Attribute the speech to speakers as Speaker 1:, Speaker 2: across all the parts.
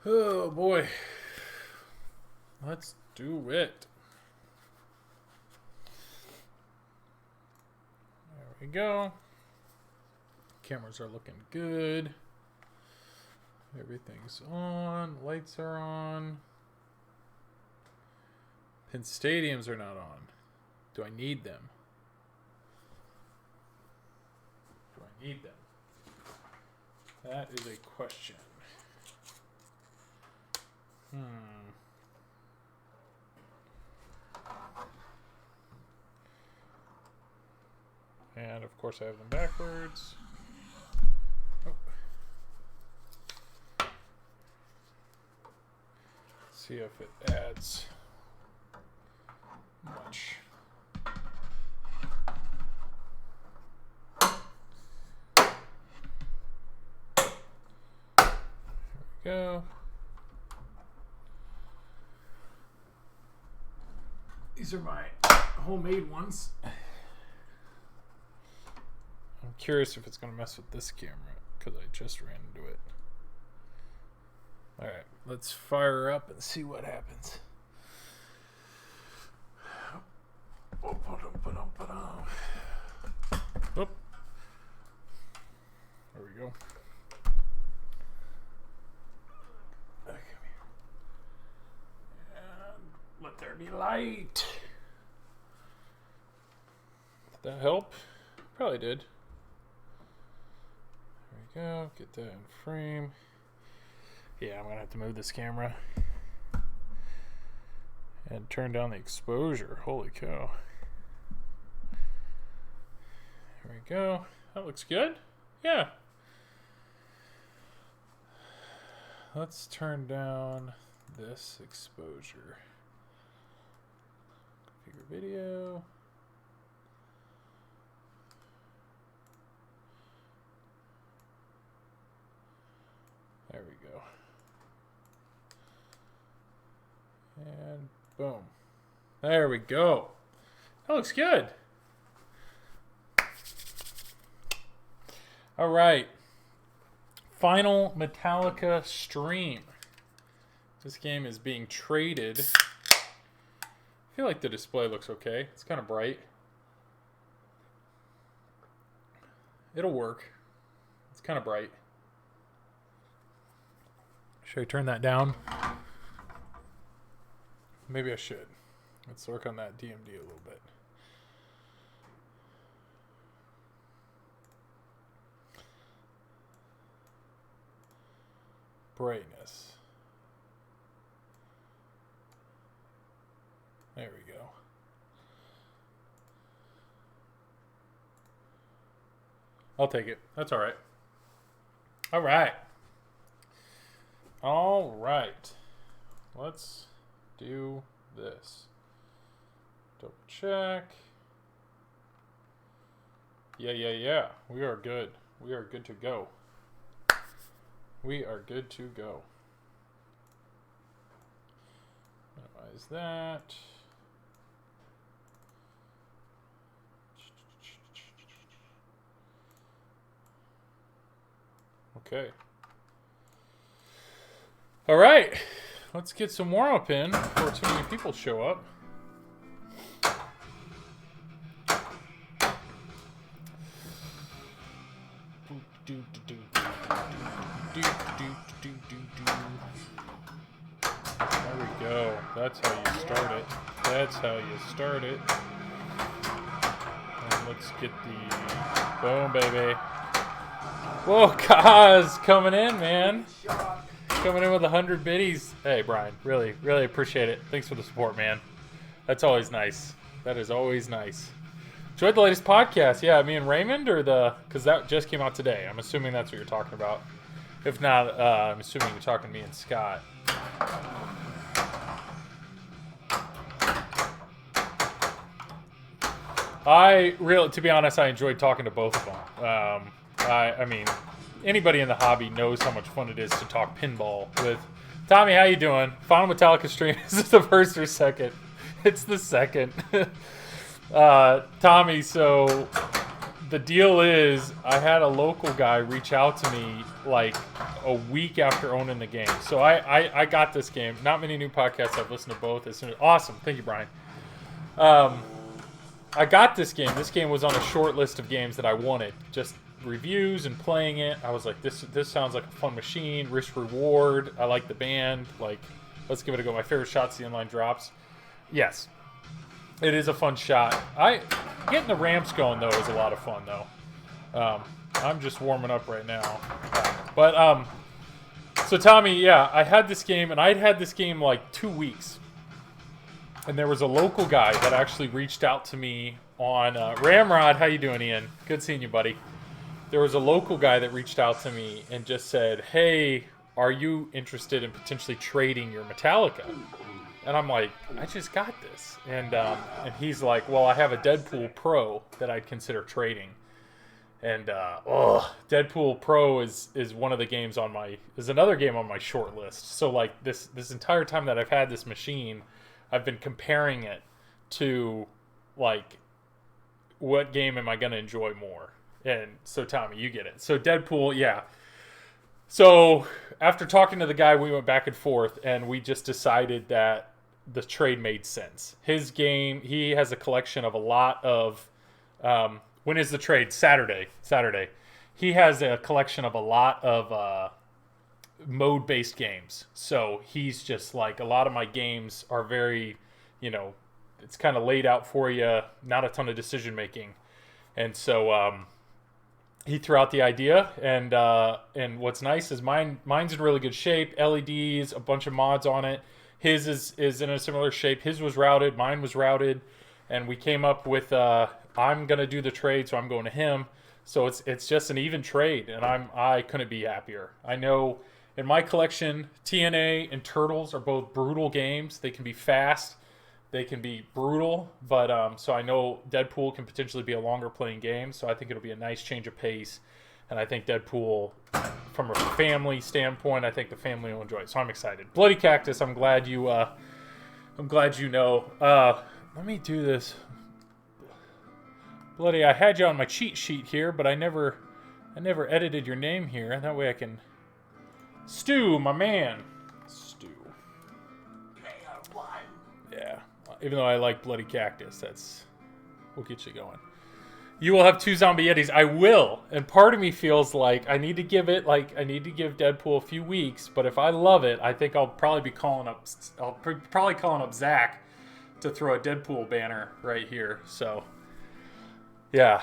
Speaker 1: Oh boy. Let's do it. There we go. Cameras are looking good. Everything's on. Lights are on. Pin stadiums are not on. Do I need them? Do I need them? That is a question. And of course I have them backwards. Oh. See if it adds much. There we go. These are my homemade ones. I'm curious if it's going to mess with this camera because I just ran into it. Alright, let's fire up and see what happens. Oop. There we go. Okay. And let there be light. Did that help? Probably did. There we go. Get that in frame. Yeah, I'm going to have to move this camera. And turn down the exposure. Holy cow. There we go. That looks good. Yeah. Let's turn down this exposure. Configure video. There we go. And boom. There we go. That looks good. All right. Final Metallica stream. This game is being traded. I feel like the display looks okay. It's kind of bright. It'll work. It's kind of bright. Should I turn that down? Maybe I should. Let's work on that DMD a little bit. Brightness. There we go. I'll take it. That's all right. All right. All right. Let's do this. Double check. Yeah. We are good. We are good to go. We are good to go. Minimize that. Okay. All right. Let's get some warm-up in before too many people show up. There we go. That's how you start it. That's how you start it. And let's get the boom, baby. Whoa, Kaz coming in, man. Coming in with 100 biddies. Hey, Brian, really appreciate it. Thanks for the support, man. That's always nice. That is always nice. Enjoyed the latest podcast. Yeah, me and Raymond, or because that just came out today. I'm assuming that's what you're talking about. If not, I'm assuming you're talking to me and Scott. To be honest, I enjoyed talking to both of them. I mean, anybody in the hobby knows how much fun it is to talk pinball with. Tommy, how you doing? Final Metallica stream. Is this the first or second? It's the second. Tommy, so the deal is, I had a local guy reach out to me like a week after owning the game. So I got this game. Not many new podcasts. I've listened to both. Awesome. Thank you, Brian. I got this game. This game was on a short list of games that I wanted. Just reviews and playing it. I was like, this sounds like a fun machine. Risk reward. I like the band. Like, let's give it a go. My favorite shot's the inline drops. Yes. It is a fun shot. Getting the ramps going, though, is a lot of fun, though. I'm just warming up right now. But, so Tommy, yeah, I had this game, and I'd had this game like 2 weeks. And there was a local guy that actually reached out to me on Ramrod. How you doing, Ian? Good seeing you, buddy. There was a local guy that reached out to me and just said, hey, are you interested in potentially trading your Metallica? And I'm like, I just got this. And he's like, well, I have a Deadpool Pro that I'd consider trading. And Deadpool Pro is one of the games is another game on my short list. So like this entire time that I've had this machine, I've been comparing it to like what game am I going to enjoy more. And so Tommy, you get it. So Deadpool, yeah. So after talking to the guy, we went back and forth, and we just decided that the trade made sense. His game, he has a collection of a lot of, when is the trade? Saturday. He has a collection of a lot of mode-based games. So he's just like, a lot of my games are very, it's kind of laid out for you, not a ton of decision-making. And so he threw out the idea, and what's nice is mine's in really good shape, LEDs, a bunch of mods on it. His is in a similar shape. His was routed. Mine was routed. And we came up with, I'm going to do the trade, so I'm going to him. So it's just an even trade, and I couldn't be happier. I know in my collection, TNA and Turtles are both brutal games. They can be fast. They can be brutal. But so I know Deadpool can potentially be a longer playing game, so I think it'll be a nice change of pace. And I think Deadpool, from a family standpoint, I think the family will enjoy it. So I'm excited. Bloody Cactus, I'm glad you know. Let me do this. Bloody, I had you on my cheat sheet here, but I never edited your name here. That way I can... Stu, my man. Stu. Yeah. Even though I like Bloody Cactus, we'll get you going. You will have 2 zombie yetis. I will. And part of me feels like I need to give Deadpool a few weeks, but if I love it, I think I'll probably be calling up Zach to throw a Deadpool banner right here. So yeah.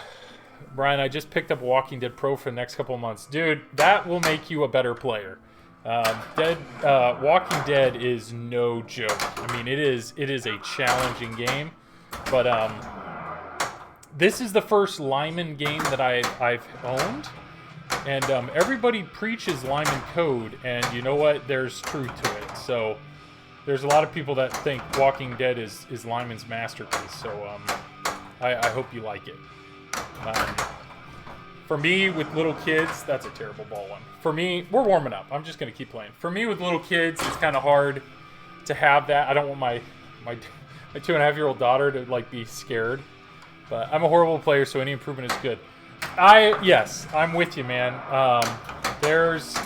Speaker 1: Brian, I just picked up Walking Dead Pro for the next couple of months. Dude, that will make you a better player. Walking Dead is no joke. I mean, it is a challenging game, but this is the first Lyman game that I've owned, and everybody preaches Lyman code, and you know what? There's truth to it. So there's a lot of people that think Walking Dead is Lyman's masterpiece. So I hope you like it. For me, with little kids, that's a terrible ball one. For me, we're warming up. I'm just going to keep playing. For me, with little kids, it's kind of hard to have that. I don't want my 2.5-year-old daughter to like be scared. But I'm a horrible player, so any improvement is good. Yes, I'm with you, man. There's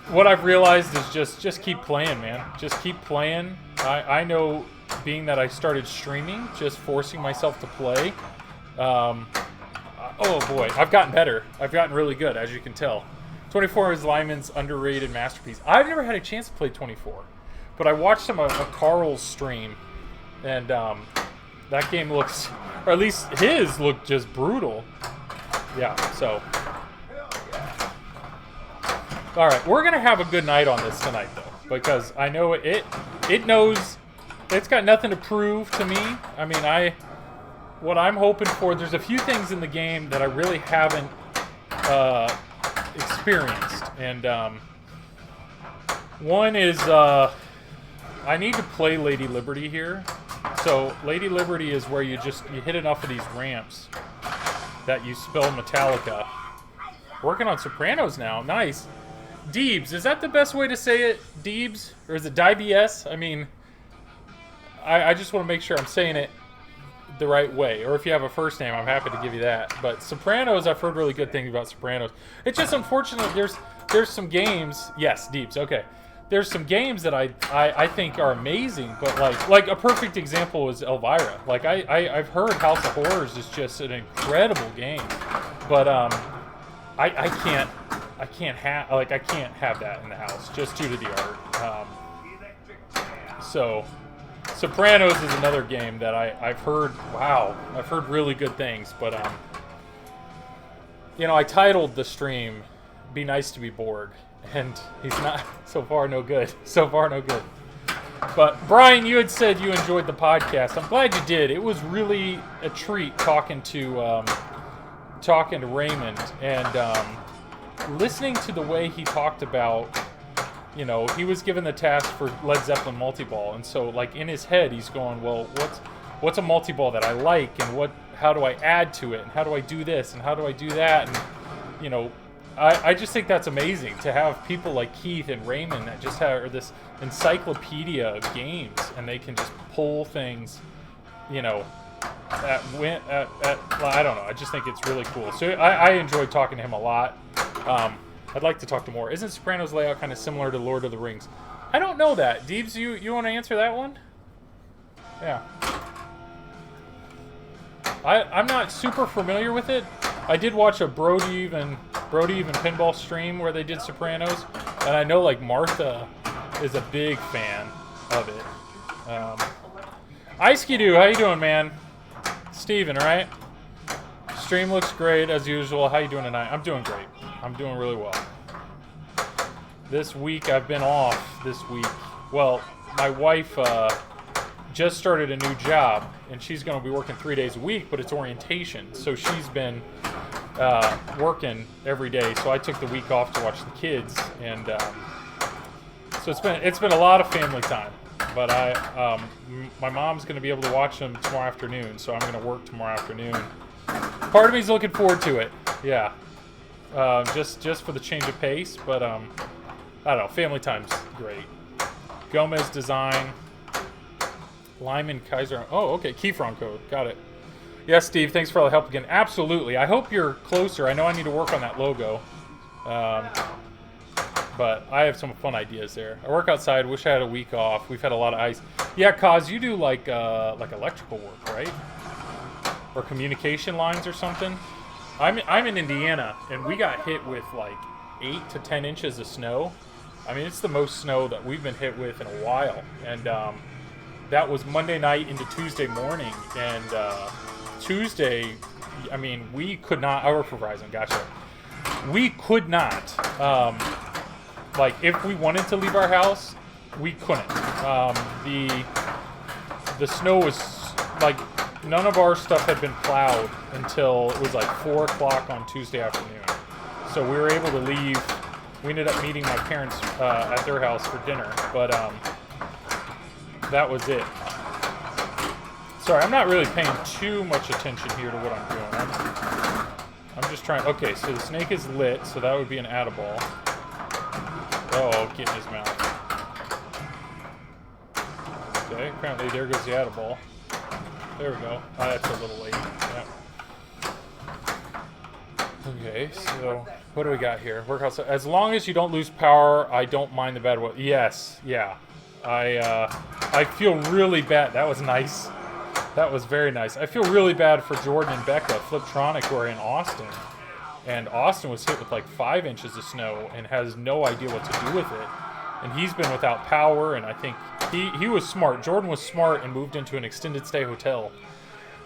Speaker 1: what I've realized is just keep playing, man. Just keep playing. I know, being that I started streaming, just forcing myself to play. Oh boy, I've gotten better. I've gotten really good, as you can tell. 24 is Lyman's underrated masterpiece. I've never had a chance to play 24, but I watched some of Carl's stream, and that game looks, or at least his looked just brutal. Yeah, so. All right, we're going to have a good night on this tonight, though, because I know it knows it's got nothing to prove to me. I mean, what I'm hoping for, there's a few things in the game that I really haven't experienced. And one is I need to play Lady Liberty here. So Lady Liberty is where you hit enough of these ramps that you spell Metallica. Working on Sopranos now. Nice. Deebs, is that the best way to say it? Deebs? Or is it DBS? I mean, I just want to make sure I'm saying it the right way. Or if you have a first name, I'm happy to give you that. But Sopranos, I've heard really good things about Sopranos. It's just unfortunate there's some games. Yes, Deeps. Okay. There's some games that I think are amazing, but like a perfect example is Elvira. Like I've heard House of Horrors is just an incredible game, but I can't have that in the house just due to the art. So Sopranos is another game that I've heard really good things, but I titled the stream "Be Nice to Be Borg." And he's not. So far, no good. So far, no good. But Brian, you had said you enjoyed the podcast. I'm glad you did. It was really a treat talking to Raymond and listening to the way he talked about. He was given the task for Led Zeppelin multi-ball, and so like in his head, he's going, well, what's a multi-ball that I like, and how do I add to it, and how do I do this, and how do I do that, and I just think that's amazing to have people like Keith and Raymond that just have this encyclopedia of games, and they can just pull things, I don't know. I just think it's really cool. So I enjoyed talking to him a lot. I'd like to talk to more. Isn't Sopranos layout kind of similar to Lord of the Rings? I don't know that. Deebs, you want to answer that one? Yeah. I'm not super familiar with it. I did watch a Brody even pinball stream where they did Sopranos, and I know like Martha is a big fan of it. Ice Skidoo, how you doing, man? Steven, right? Stream looks great as usual. How you doing tonight? I'm doing great. I'm doing really well. This week I've been off this week. Well, my wife just started a new job, and she's going to be working 3 days a week, but it's orientation, so she's been working every day. So I took the week off to watch the kids, and so it's been a lot of family time. But my mom's going to be able to watch them tomorrow afternoon, so I'm going to work tomorrow afternoon. Part of me's looking forward to it. Yeah, just for the change of pace. But I don't know. Family time's great. Gomez Design. Lyman Kaiser. Oh, okay. Keyfront code. Got it. Yes, Steve. Thanks for all the help again. Absolutely. I hope you're closer. I know I need to work on that logo. But I have some fun ideas there. I work outside. Wish I had a week off. We've had a lot of ice. Yeah, Kaz, you do like electrical work, right? Or communication lines or something. I'm in Indiana, and we got hit with like 8 to 10 inches of snow. I mean, it's the most snow that we've been hit with in a while. And that was Monday night into Tuesday morning. And Tuesday, I mean, we could not. I work for Verizon. Gotcha. We could not. Like, if we wanted to leave our house, we couldn't. The snow was, like, none of our stuff had been plowed until it was like 4 o'clock on Tuesday afternoon. So we were able to leave. We ended up meeting my parents at their house for dinner, but that was it. Sorry, I'm not really paying too much attention here to what I'm doing. I'm just trying. Okay, so the snake is lit, so that would be an add-a-ball. Oh, get in his mouth. Okay, apparently there goes the add-a-ball. There we go. Oh, that's a little late. Yep. Okay, so what do we got here? Work outside. As long as you don't lose power, I don't mind the bad weather. Yes, yeah. I feel really bad. That was nice. That was very nice. I feel really bad for Jordan and Becca, Fliptronic, who are in Austin. And Austin was hit with like 5 inches of snow and has no idea what to do with it. And he's been without power, and I think he was smart. Jordan was smart and moved into an extended stay hotel.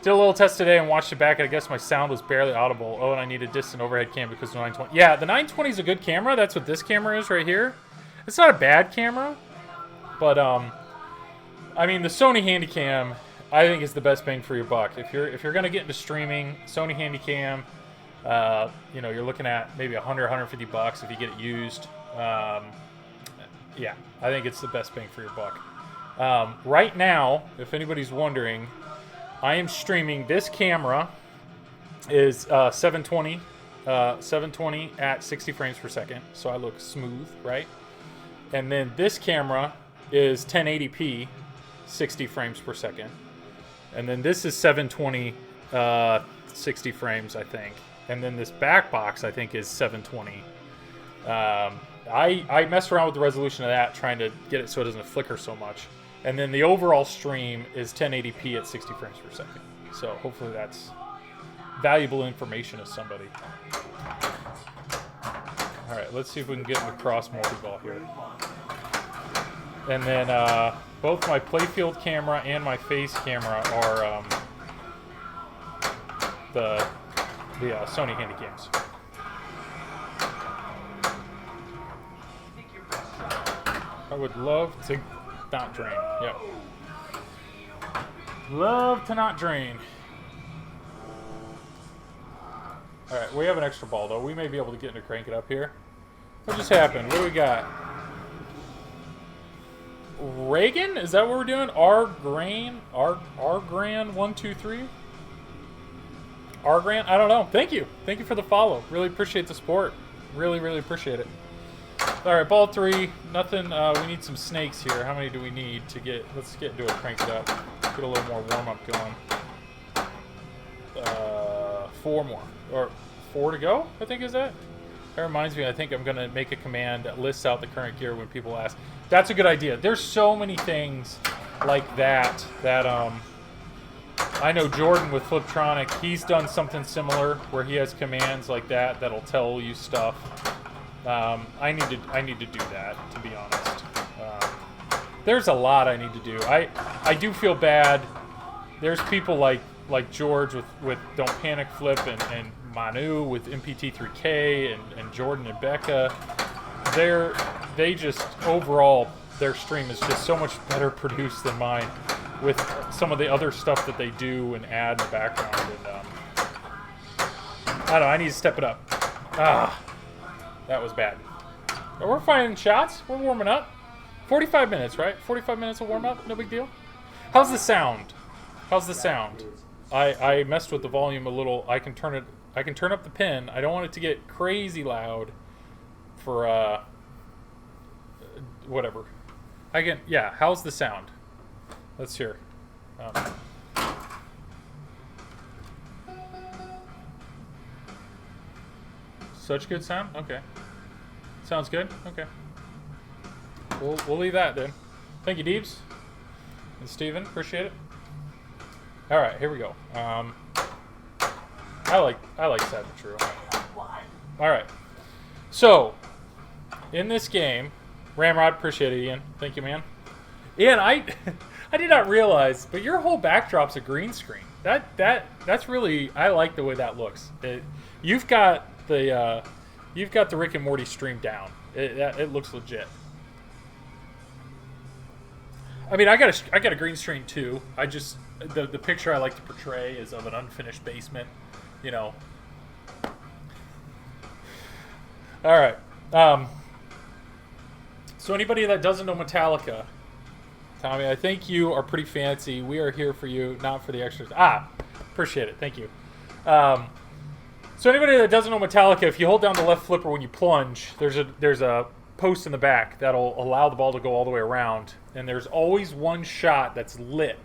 Speaker 1: Did a little test today and watched it back, and I guess my sound was barely audible. Oh, and I need a distant overhead cam because the 920. Yeah, the 920 is a good camera. That's what this camera is right here. It's not a bad camera, but I mean, the Sony Handycam, I think, is the best bang for your buck. If you're gonna get into streaming, Sony Handycam, you're looking at maybe $100, $150 if you get it used. Yeah, I think it's the best bang for your buck. Right now, if anybody's wondering, I am streaming. This camera is 720 at 60 frames per second, so I look smooth, right? And then this camera is 1080p, 60 frames per second. And then this is 720, 60 frames, I think. And then this back box, I think, is 720. I messed around with the resolution of that, trying to get it so it doesn't flicker so much. And then the overall stream is 1080p at 60 frames per second. So hopefully that's valuable information to somebody. All right, let's see if we can get the cross multi-ball here. And then both my playfield camera and my face camera are the Sony Handycams. I would love to not drain. Yep. Love to not drain. All right, we have an extra ball though. We may be able to get to crank it up here. What just happened? What do we got? Reagan? Is that what we're doing? R-Gran 123? R-Gran? I don't know. Thank you. Thank you for the follow. Really appreciate the support. Really, really appreciate it. All right, ball 3. Nothing. We need some snakes here. How many do we need to get? Let's get into it. Crank it up. Get a little more warm up going. 4 more. Or 4 to go, I think is that? That reminds me, I think I'm going to make a command that lists out the current gear when people ask. That's a good idea. There's so many things like that I know Jordan with Fliptronic, he's done something similar where he has commands like that that'll tell you stuff. I need to do that, to be honest. There's a lot I need to do. I do feel bad. There's people like George with Don't Panic Flip and Manu with MPT3K and Jordan and Becca. They just overall their stream is just so much better produced than mine with some of the other stuff that they do and add in the background. And I don't know, I need to step it up. That was bad. But we're finding shots. We're warming up. 45 minutes, right? 45 minutes of warm up. No big deal. How's the sound? How's the sound? I messed with the volume a little. I can turn up the pin. I don't want it to get crazy loud for whatever. Yeah, how's the sound? Let's hear. Such good sound? Okay. Sounds good? Okay. We'll leave that then. Thank you, Deebs. And Steven, appreciate it. Alright, here we go. I like Sad but True. Alright. So, in this game, Ramrod, appreciate it, Ian. Thank you, man. Ian, I did not realize, but your whole backdrop's a green screen. That's really, I like the way that looks. You've got the Rick and Morty stream down. It looks legit. I mean, I got a green screen too. I just the picture I like to portray is of an unfinished basement, you know. All right. So anybody that doesn't know Metallica, Tommy, I think you are pretty fancy. We are here for you, not for the extras. Appreciate it. Thank you. So anybody that doesn't know Metallica, if you hold down the left flipper when you plunge, there's a post in the back that'll allow the ball to go all the way around, and there's always one shot that's lit.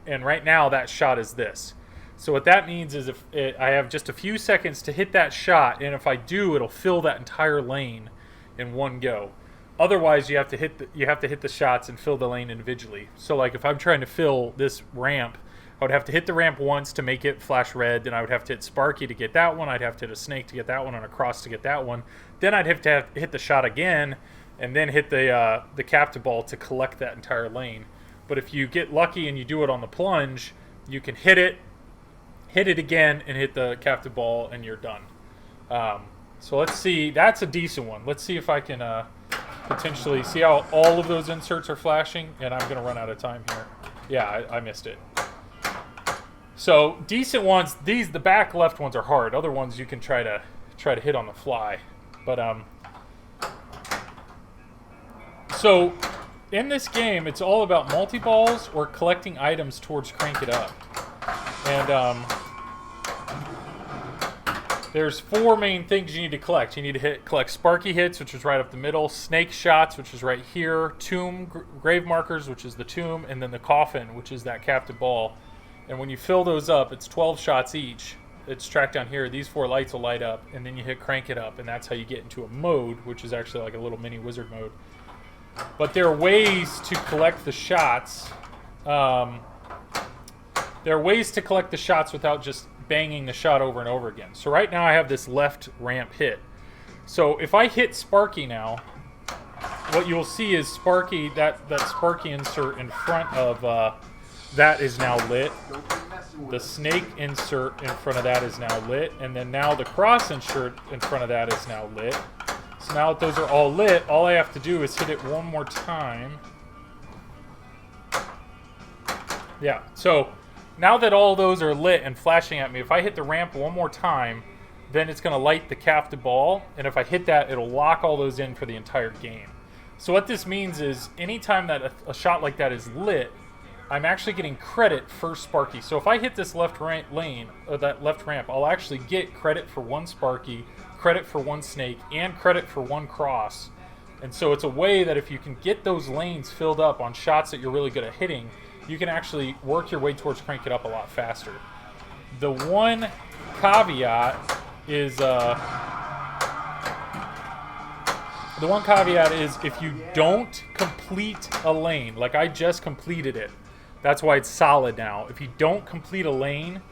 Speaker 1: And right now that shot is this. So what that means is I have just a few seconds to hit that shot, and if I do, it'll fill that entire lane in one go. Otherwise, you have to hit the shots and fill the lane individually. So like if I'm trying to fill this ramp, I would have to hit the ramp once to make it flash red. Then I would have to hit Sparky to get that one. I'd have to hit a snake to get that one and a cross to get that one. Then I'd have to hit the shot again and then hit the captive ball to collect that entire lane. But if you get lucky and you do it on the plunge, you can hit it again, and hit the captive ball, and you're done. So let's see. That's a decent one. Let's see if I can potentially see how all of those inserts are flashing, and I'm going to run out of time here. Yeah, I missed it. So decent ones. The back left ones are hard. Other ones you can try to hit on the fly. But so in this game, it's all about multi-balls or collecting items towards crank it up. And there's 4 main things you need to collect. You need to collect Sparky hits, which is right up the middle, snake shots, which is right here, tomb grave markers, which is the tomb, and then the coffin, which is that captive ball. And when you fill those up, it's 12 shots each. It's tracked down here. These 4 lights will light up, and then you hit crank it up, and that's how you get into a mode, which is actually like a little mini wizard mode. But there are ways to collect the shots. There are ways to collect the shots without just banging the shot over and over again. So right now I have this left ramp hit. So if I hit Sparky now, what you'll see is Sparky, that Sparky insert in front of that is now lit. The snake insert in front of that is now lit. And then now the cross insert in front of that is now lit. So now that those are all lit, all I have to do is hit it one more time. Yeah, so now that all those are lit and flashing at me, if I hit the ramp one more time, then it's going to light the captive ball. And if I hit that, it'll lock all those in for the entire game. So what this means is anytime that a shot like that is lit, I'm actually getting credit for Sparky. So if I hit this left lane, or that left ramp, I'll actually get credit for 1 Sparky, credit for 1 snake, and credit for 1 cross. And so it's a way that if you can get those lanes filled up on shots that you're really good at hitting, you can actually work your way towards crank it up a lot faster. The one caveat is if you don't complete a lane, like I just completed it, that's why it's solid now. If you don't complete a lane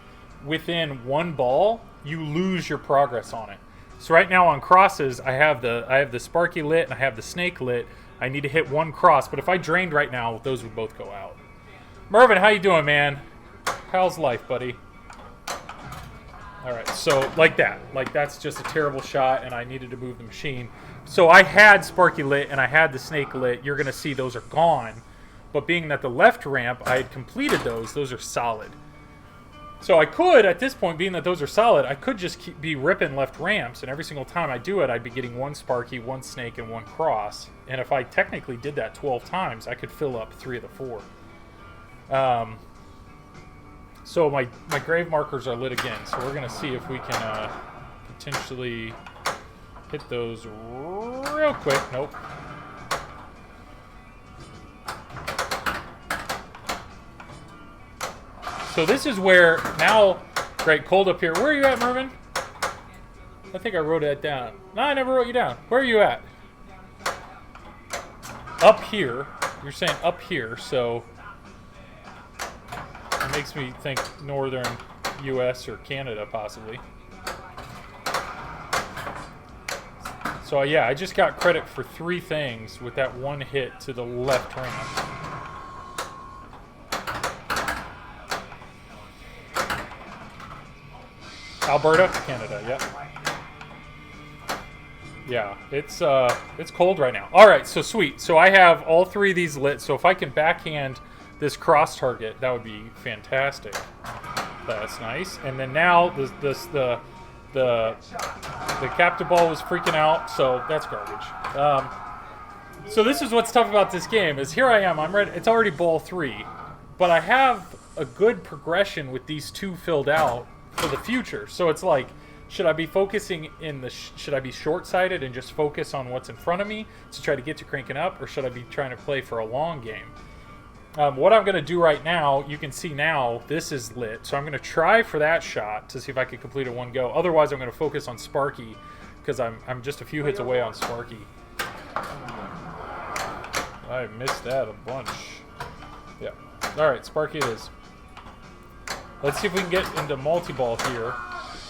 Speaker 1: within 1 ball, you lose your progress on it. So right now on crosses, I have the Sparky lit and I have the snake lit. I need to hit 1 cross, but if I drained right now, those would both go out. Mervin, how you doing, man? How's life, buddy? All right, so like that. Like that's just a terrible shot, and I needed to move the machine. So I had Sparky lit, and I had the snake lit. You're going to see those are gone. But being that the left ramp, I had completed those are solid. So I could, at this point, being that those are solid, I could just be ripping left ramps, and every single time I do it, I'd be getting 1 Sparky, 1 snake, and 1 cross. And if I technically did that 12 times, I could fill up 3 of the 4. So my grave markers are lit again, so we're going to see if we can potentially hit those real quick. Nope. So this is where now, great, cold up here. Where are you at, Mervin? I think I wrote that down. No, I never wrote you down. Where are you at? Up here. You're saying up here, so it makes me think northern U.S. or Canada, possibly. So yeah, I just got credit for 3 things with that 1 hit to the left ramp. Alberta, Canada, yep. Yeah, it's cold right now. All right, so sweet. So I have all 3 of these lit. So if I can backhand this cross target, that would be fantastic. That's nice. And then now the captive ball was freaking out, so that's garbage. So this is what's tough about this game is here I am. I'm ready. It's already ball 3, but I have a good progression with these 2 filled out for the future. So it's like, should I be focusing should I be short-sighted and just focus on what's in front of me to try to get to cranking up, or should I be trying to play for a long game? What I'm going to do right now, you can see now this is lit, so I'm going to try for that shot to see if I can complete it 1 go. Otherwise, I'm going to focus on Sparky because I'm just a few hits away on Sparky. I missed that a bunch. Yeah. All right, Sparky it is. Let's see if we can get into multi-ball here.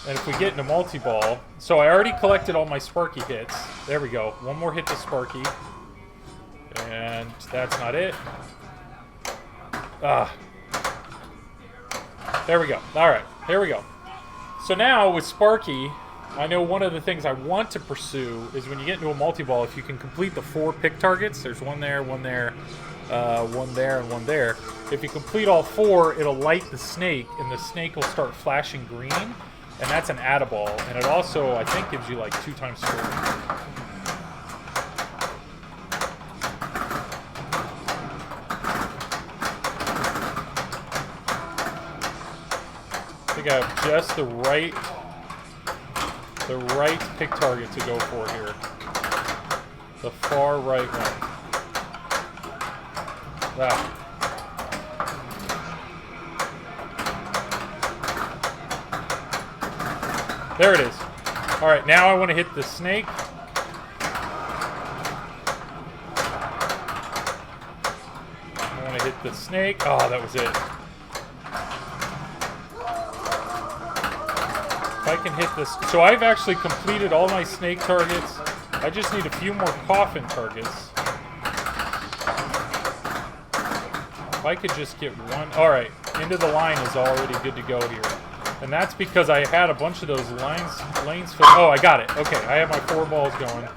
Speaker 1: And if we get into multi-ball... So I already collected all my Sparky hits. There we go. 1 more hit to Sparky. And that's not it. There we go. All right. Here we go. So now with Sparky, I know one of the things I want to pursue is when you get into a multi-ball, if you can complete the 4 pick targets, there's 1 there, 1 there, 1 there, and 1 there. If you complete all 4, it'll light the snake, and the snake will start flashing green, and that's an add-a-ball. And it also, I think, gives you like 2 times score. I think I have just the right pick target to go for here. The far right one. There it is. All right, now I want to hit the snake. I want to hit the snake. Oh, that was it. If I can hit this. So I've actually completed all my snake targets. I just need a few more coffin targets. If I could just get one. All right, into the line is already good to go here. And that's because I had a bunch of those lanes filled. Oh, I got it. Okay, I have my 4 balls going.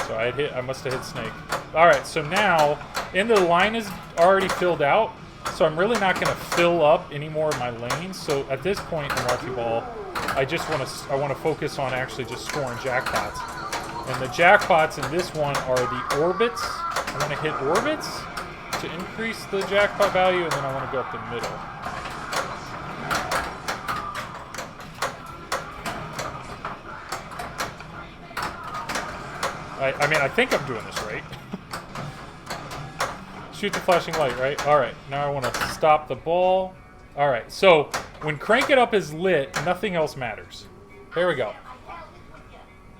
Speaker 1: So I must have hit snake. All right, so now into the line is already filled out. So I'm really not going to fill up any more of my lanes. So at this point in multi-ball, I want to focus on actually just scoring jackpots. And the jackpots in this one are the orbits. I want to hit orbits to increase the jackpot value, and then I want to go up the middle. I mean, I think I'm doing this right. Shoot the flashing light, right? All right, now I want to stop the ball. All right, so when Crank It Up is lit, nothing else matters. Here we go.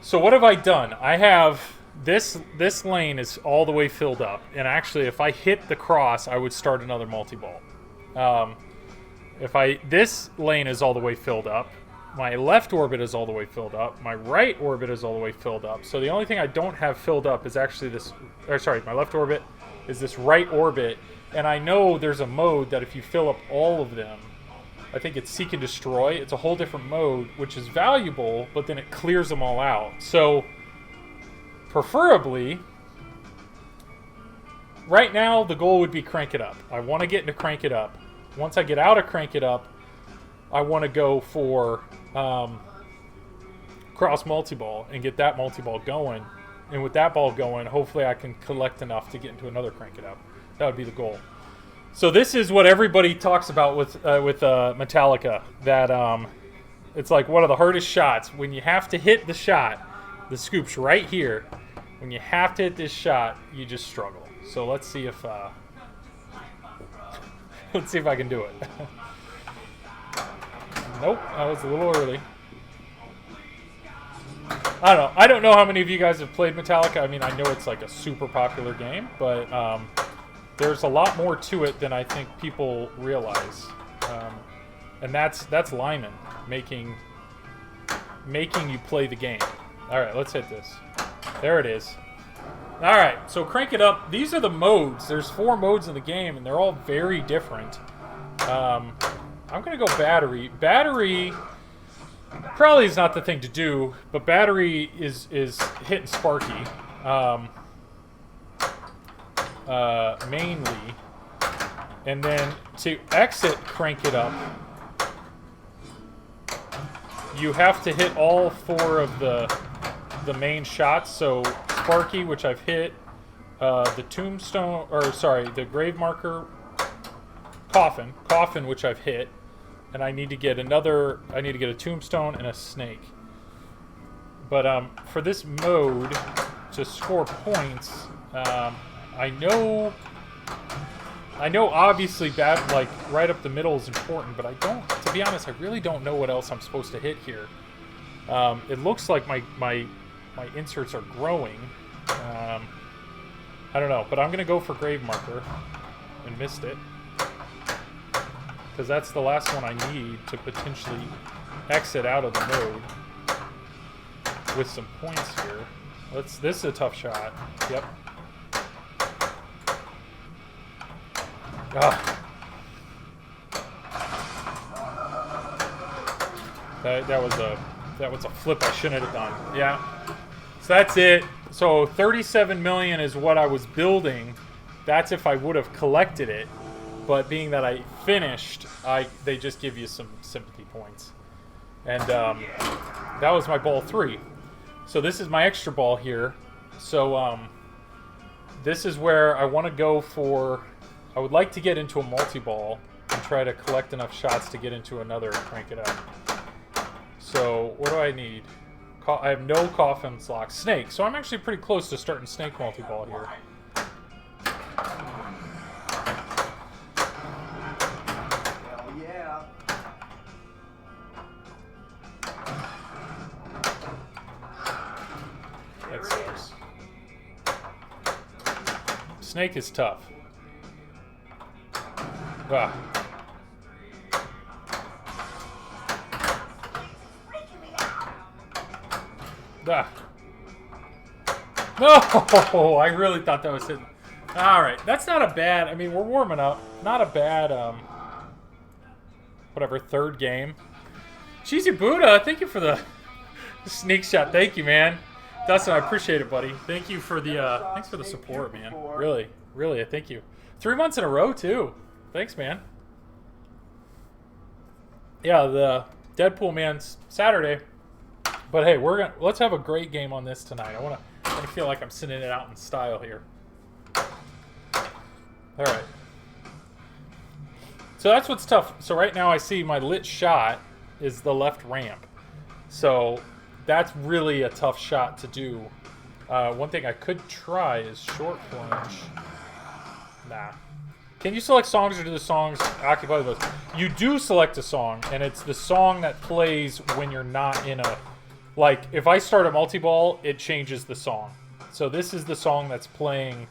Speaker 1: So what have I done? I have this lane is all the way filled up, and actually, if I hit the cross, I would start another multi-ball. This lane is all the way filled up. My left orbit is all the way filled up. My right orbit is all the way filled up. So the only thing I don't have filled up is actually this. Or sorry, my left orbit is this right orbit, and I know there's a mode that if you fill up all of them, I think it's Seek and Destroy. It's a whole different mode, which is valuable, but then it clears them all out. So, preferably, right now, the goal would be Crank It Up. I want to get into Crank It Up. Once I get out of Crank It Up, I want to go for cross multi-ball and get that multi-ball going. And with that ball going, hopefully I can collect enough to get into another Crank It Up. That would be the goal. So this is what everybody talks about with Metallica. That it's like one of the hardest shots. When you have to hit the shot, the scoop's right here. When you have to hit this shot, you just struggle. So let's see if I can do it. Nope, I was a little early. I don't know how many of you guys have played Metallica. I mean, I know it's like a super popular game, but there's a lot more to it than I think people realize. And that's Lyman making you play the game. All right, let's hit this. There it is. All right, so Crank It Up. These are the modes. There's 4 modes in the game, and they're all very different. I'm going to go battery. Battery probably is not the thing to do, but battery is hitting Sparky mainly. And then to exit Crank It Up, you have to hit all 4 of the main shots. So Sparky, which I've hit, the tombstone, or sorry, the grave marker, coffin, which I've hit. And I need to get a tombstone and a snake. But for this mode, to score points, I know obviously like right up the middle is important, but to be honest, I really don't know what else I'm supposed to hit here. It looks like my inserts are growing. I don't know, but I'm going to go for grave marker and missed it. Because that's the last one I need to potentially exit out of the mode with some points here. This is a tough shot. Yep. That was a flip I shouldn't have done. Yeah. So that's it. So 37 million is what I was building. That's if I would have collected it. But being that I finished, they just give you some sympathy points. And that was my ball 3. So this is my extra ball here. So this is where I want to go for... I would like to get into a multi-ball and try to collect enough shots to get into another Crank It Up. So what do I need? I have no coffin slots. Snake. So I'm actually pretty close to starting snake multi-ball here. Snake is tough. Ah. Ah. No! I really thought that was hitting. Alright, that's not a bad... I mean, we're warming up. Not a bad, whatever, third game. Cheesy Buddha, thank you for the sneak shot. Thank you, man. Dustin, I appreciate it, buddy. Thank you for the, thanks for the support, man. Really, really, thank you. 3 months in a row, too. Thanks, man. Yeah, the Deadpool man's Saturday. But hey, let's have a great game on this tonight. I feel like I'm sending it out in style here. All right. So that's what's tough. So right now I see my lit shot is the left ramp. So that's really a tough shot to do. One thing I could try is short plunge. Nah. Can you select songs or do the songs occupy the votes? You do select a song, and it's the song that plays when you're not in a... Like, if I start a multi-ball, it changes the song. So this is the song that's playing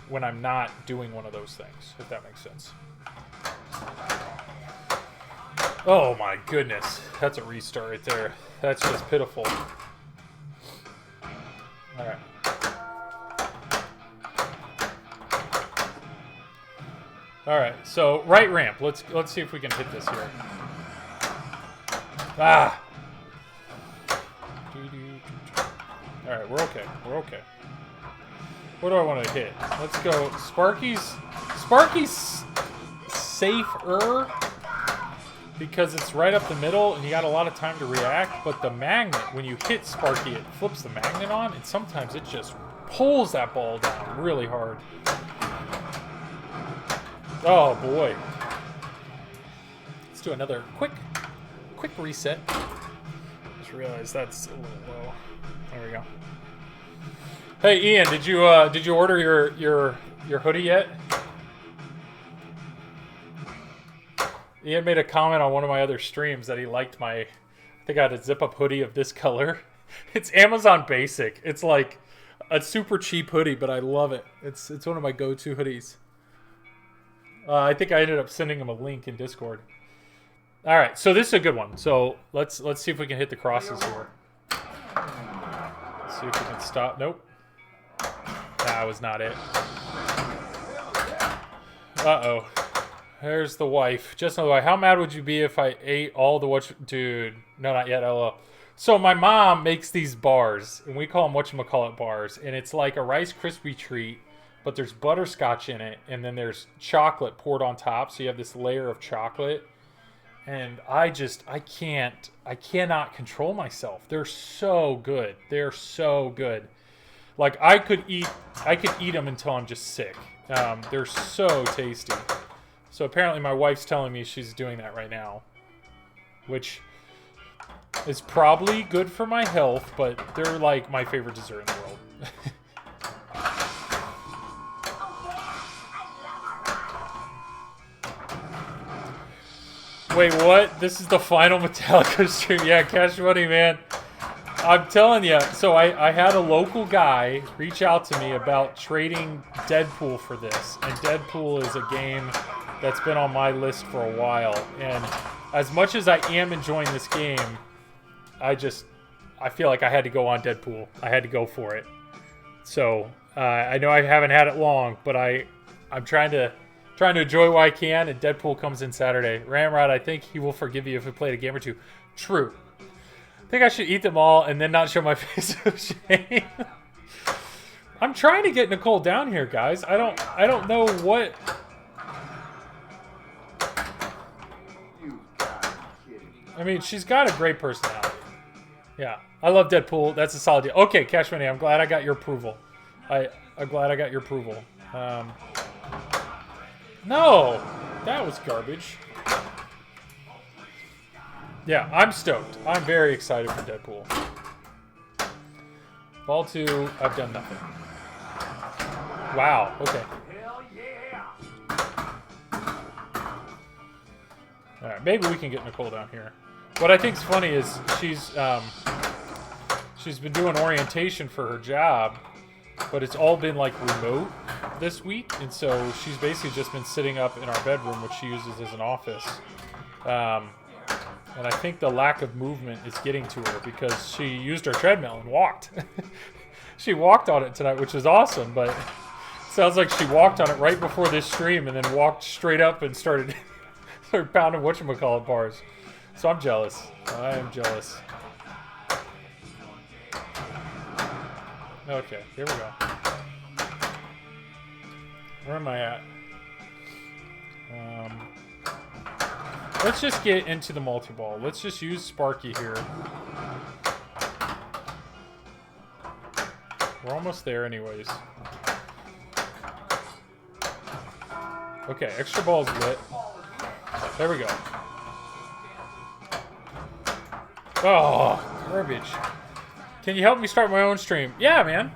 Speaker 1: when I'm not doing one of those things, if that makes sense. Oh my goodness. That's a restart right there. That's just pitiful. Alright. Alright, so right ramp. Let's see if we can hit this here. Ah! Alright, we're okay. We're okay. What do I want to hit? Let's go. Sparky's safer because it's right up the middle and you got a lot of time to react, but the magnet, when you hit Sparky, it flips the magnet on, and sometimes it just pulls that ball down really hard. Oh boy. Let's do another quick reset. Just realized that's a little low. There we go. Hey Ian, did you order your hoodie yet? Ian made a comment on one of my other streams that he liked my, I think I had a zip-up hoodie of this color. It's Amazon Basic. It's like a super cheap hoodie, but I love it. It's one of my go-to hoodies. I think I ended up sending him a link in Discord. All right, so this is a good one. So let's see if we can hit the crosses here. Let's see if we can stop. Nope. That was not it. Uh-oh. There's the wife. Just another wife. How mad would you be if I ate all the Dude. No, not yet. LOL. So my mom makes these bars, and we call them whatchamacallit bars, and it's like a Rice Krispie treat, but there's butterscotch in it, and then there's chocolate poured on top, so you have this layer of chocolate. And I cannot control myself. They're so good. They're so good. Like, I could eat them until I'm just sick. They're so tasty. So apparently my wife's telling me she's doing that right now, which is probably good for my health, but they're like my favorite dessert in the world. Wait, what? This is the final Metallica stream? Yeah, Cash Money, man. I'm telling you. So I had a local guy reach out to me about trading Deadpool for this. And Deadpool is a game that's been on my list for a while. And as much as I am enjoying this game, I feel like I had to go on Deadpool. I had to go for it. So I know I haven't had it long, but I'm trying to enjoy what I can, and Deadpool comes in Saturday. Ramrod, I think he will forgive you if we played a game or two. True. I think I should eat them all and then not show my face of shame. I'm trying to get Nicole down here, guys. I don't know what. I mean, she's got a great personality. Yeah, I love Deadpool. That's a solid deal. Okay, Cash Money, I'm glad I got your approval. I'm glad I got your approval. No, that was garbage. Yeah, I'm stoked. I'm very excited for Deadpool. Ball 2, I've done nothing. Wow, okay. Alright, maybe we can get Nicole down here. What I think's funny is she's been doing orientation for her job, but it's all been like remote this week, and so she's basically just been sitting up in our bedroom, which she uses as an office. And I think the lack of movement is getting to her because she used her treadmill and walked. She walked on it tonight, which is awesome, but it sounds like she walked on it right before this stream and then walked straight up and started pounding whatchamacallit bars. So I'm jealous. I am jealous. Okay, here we go. Where am I at? Let's just get into the multi-ball. Let's just use Sparky here. We're almost there anyways. Okay, extra ball's lit. There we go. Oh, garbage. Can you help me start my own stream? Yeah, man.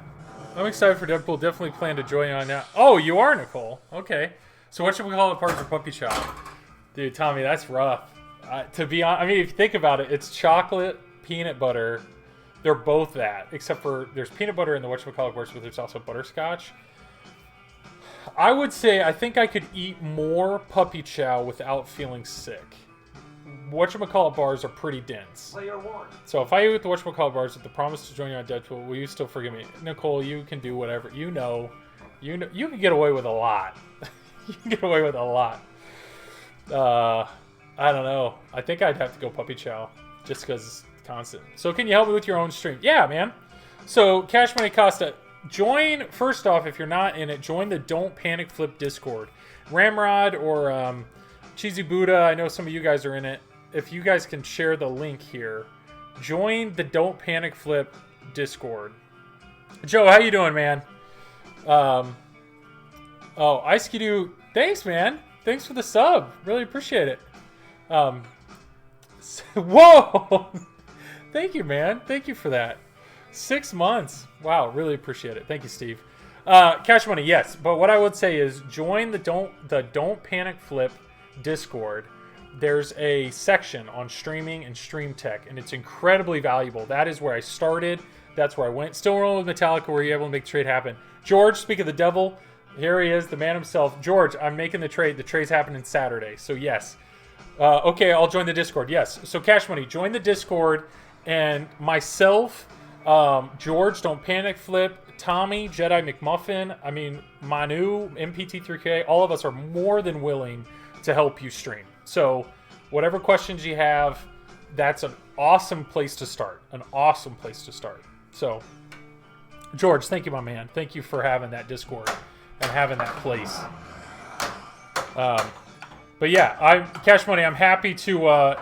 Speaker 1: I'm excited for Deadpool. Definitely plan to join on now. Oh, you are, Nicole. Okay. So what should we call it? Parts of Puppy Shop? Dude, Tommy, that's rough. To be honest, I mean, if you think about it, it's chocolate, peanut butter. They're both that, except for there's peanut butter in the whatchamacallit course, but there's also butterscotch. I would say I think I could eat more puppy chow without feeling sick. Whatchamacallit bars are pretty dense. So if I eat with the whatchamacallit bars with the promise to join you on Deadpool, will you still forgive me? Nicole, you can do whatever. You know, you can get away with a lot. You can get away with a lot. I don't know. I think I'd have to go puppy chow just because it's constant. So can you help me with your own stream? Yeah, man. So Cash Money Costa, join, first off, if you're not in it, join the Don't Panic Flip Discord. Ramrod or Cheesy Buddha, I know some of you guys are in it. If you guys can share the link here, join the Don't Panic Flip Discord. Joe, how you doing, man? Oh, Ice Skidoo, thanks, man. Thanks for the sub. Really appreciate it. Whoa! Thank you, man. Thank you for that. 6 months. Wow, really appreciate it. Thank you, Steve. Cash Money, yes. But what I would say is join the Don't Panic Flip Discord. There's a section on streaming and stream tech, and it's incredibly valuable. That is where I started. That's where I went. Still rolling with Metallica, where you're able to make the trade happen. George, speak of the devil. Here he is, the man himself. George, I'm making the trade. The trade's happening Saturday, so yes. Okay, I'll join the Discord. Yes. So Cash Money, join the Discord, and myself, George, Don't Panic Flip, Tommy, Jedi McMuffin, I mean, Manu, MPT3K, all of us are more than willing to help you stream. So whatever questions you have, that's an awesome place to start. An awesome place to start. So, George, thank you, my man. Thank you for having that Discord and having that place. But yeah, Cash Money, I'm happy to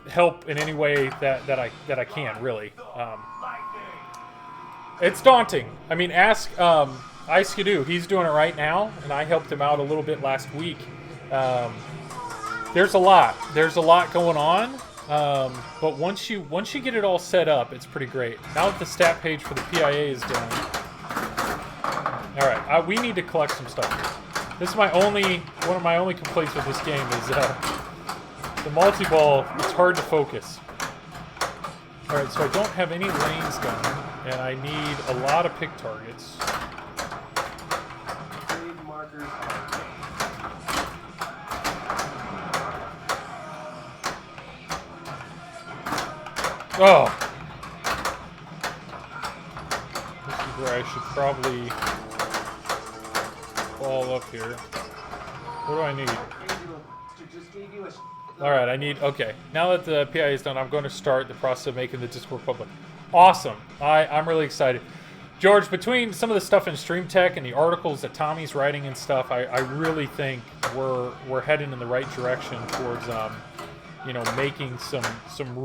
Speaker 1: help in any way that I can, really. It's daunting. I mean, ask Ice Skidoo. He's doing it right now, and I helped him out a little bit last week. There's a lot. There's a lot going on. But once you get it all set up, it's pretty great. Now that the stat page for the PIA is done. All right, we need to collect some stuff here. This is one of my only complaints with this game is the multi-ball. It's hard to focus. All right, so I don't have any lanes done, and I need a lot of pick targets. Oh! This is where I should probably fall up here. What do I need? Alright, I need... Okay, now that the PI is done, I'm going to start the process of making the Discord public. Awesome. I'm really excited. George, between some of the stuff in Stream Tech and the articles that Tommy's writing and stuff, I really think we're heading in the right direction towards... you know, making some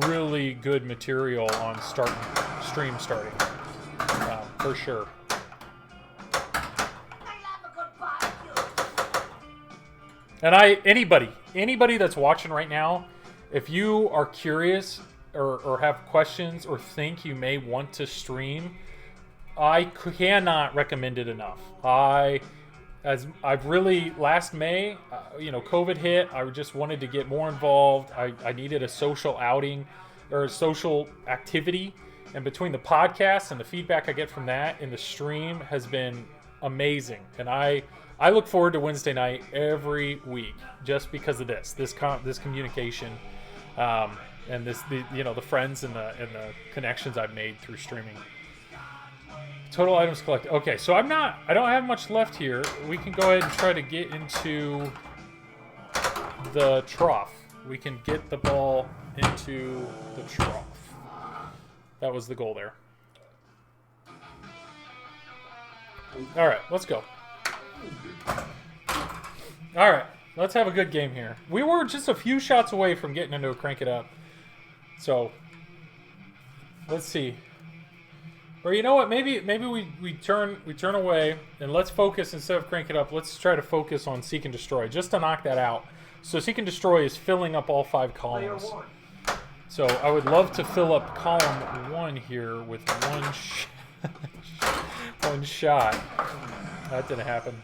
Speaker 1: really good material on stream starting, for sure. And anybody that's watching right now, if you are curious or have questions or think you may want to stream, I cannot recommend it enough. I've really, last May, you know, COVID hit. I just wanted to get more involved. I needed a social outing or a social activity. And between the podcast and the feedback I get from that and the stream has been amazing. And I look forward to Wednesday night every week just because of this communication, and the friends and the connections I've made through streaming. Total items collected. Okay, so I don't have much left here. We can go ahead and try to get into the trough. We can get the ball into the trough. That was the goal there. All right, let's go. All right, let's have a good game here. We were just a few shots away from getting into a crank it up. So, let's see. Or you know what? Maybe we turn away and let's focus instead of crank it up. Let's try to focus on Seek and Destroy just to knock that out. So Seek and Destroy is filling up all 5 columns. So I would love to fill up column 1 here with one shot. That didn't happen.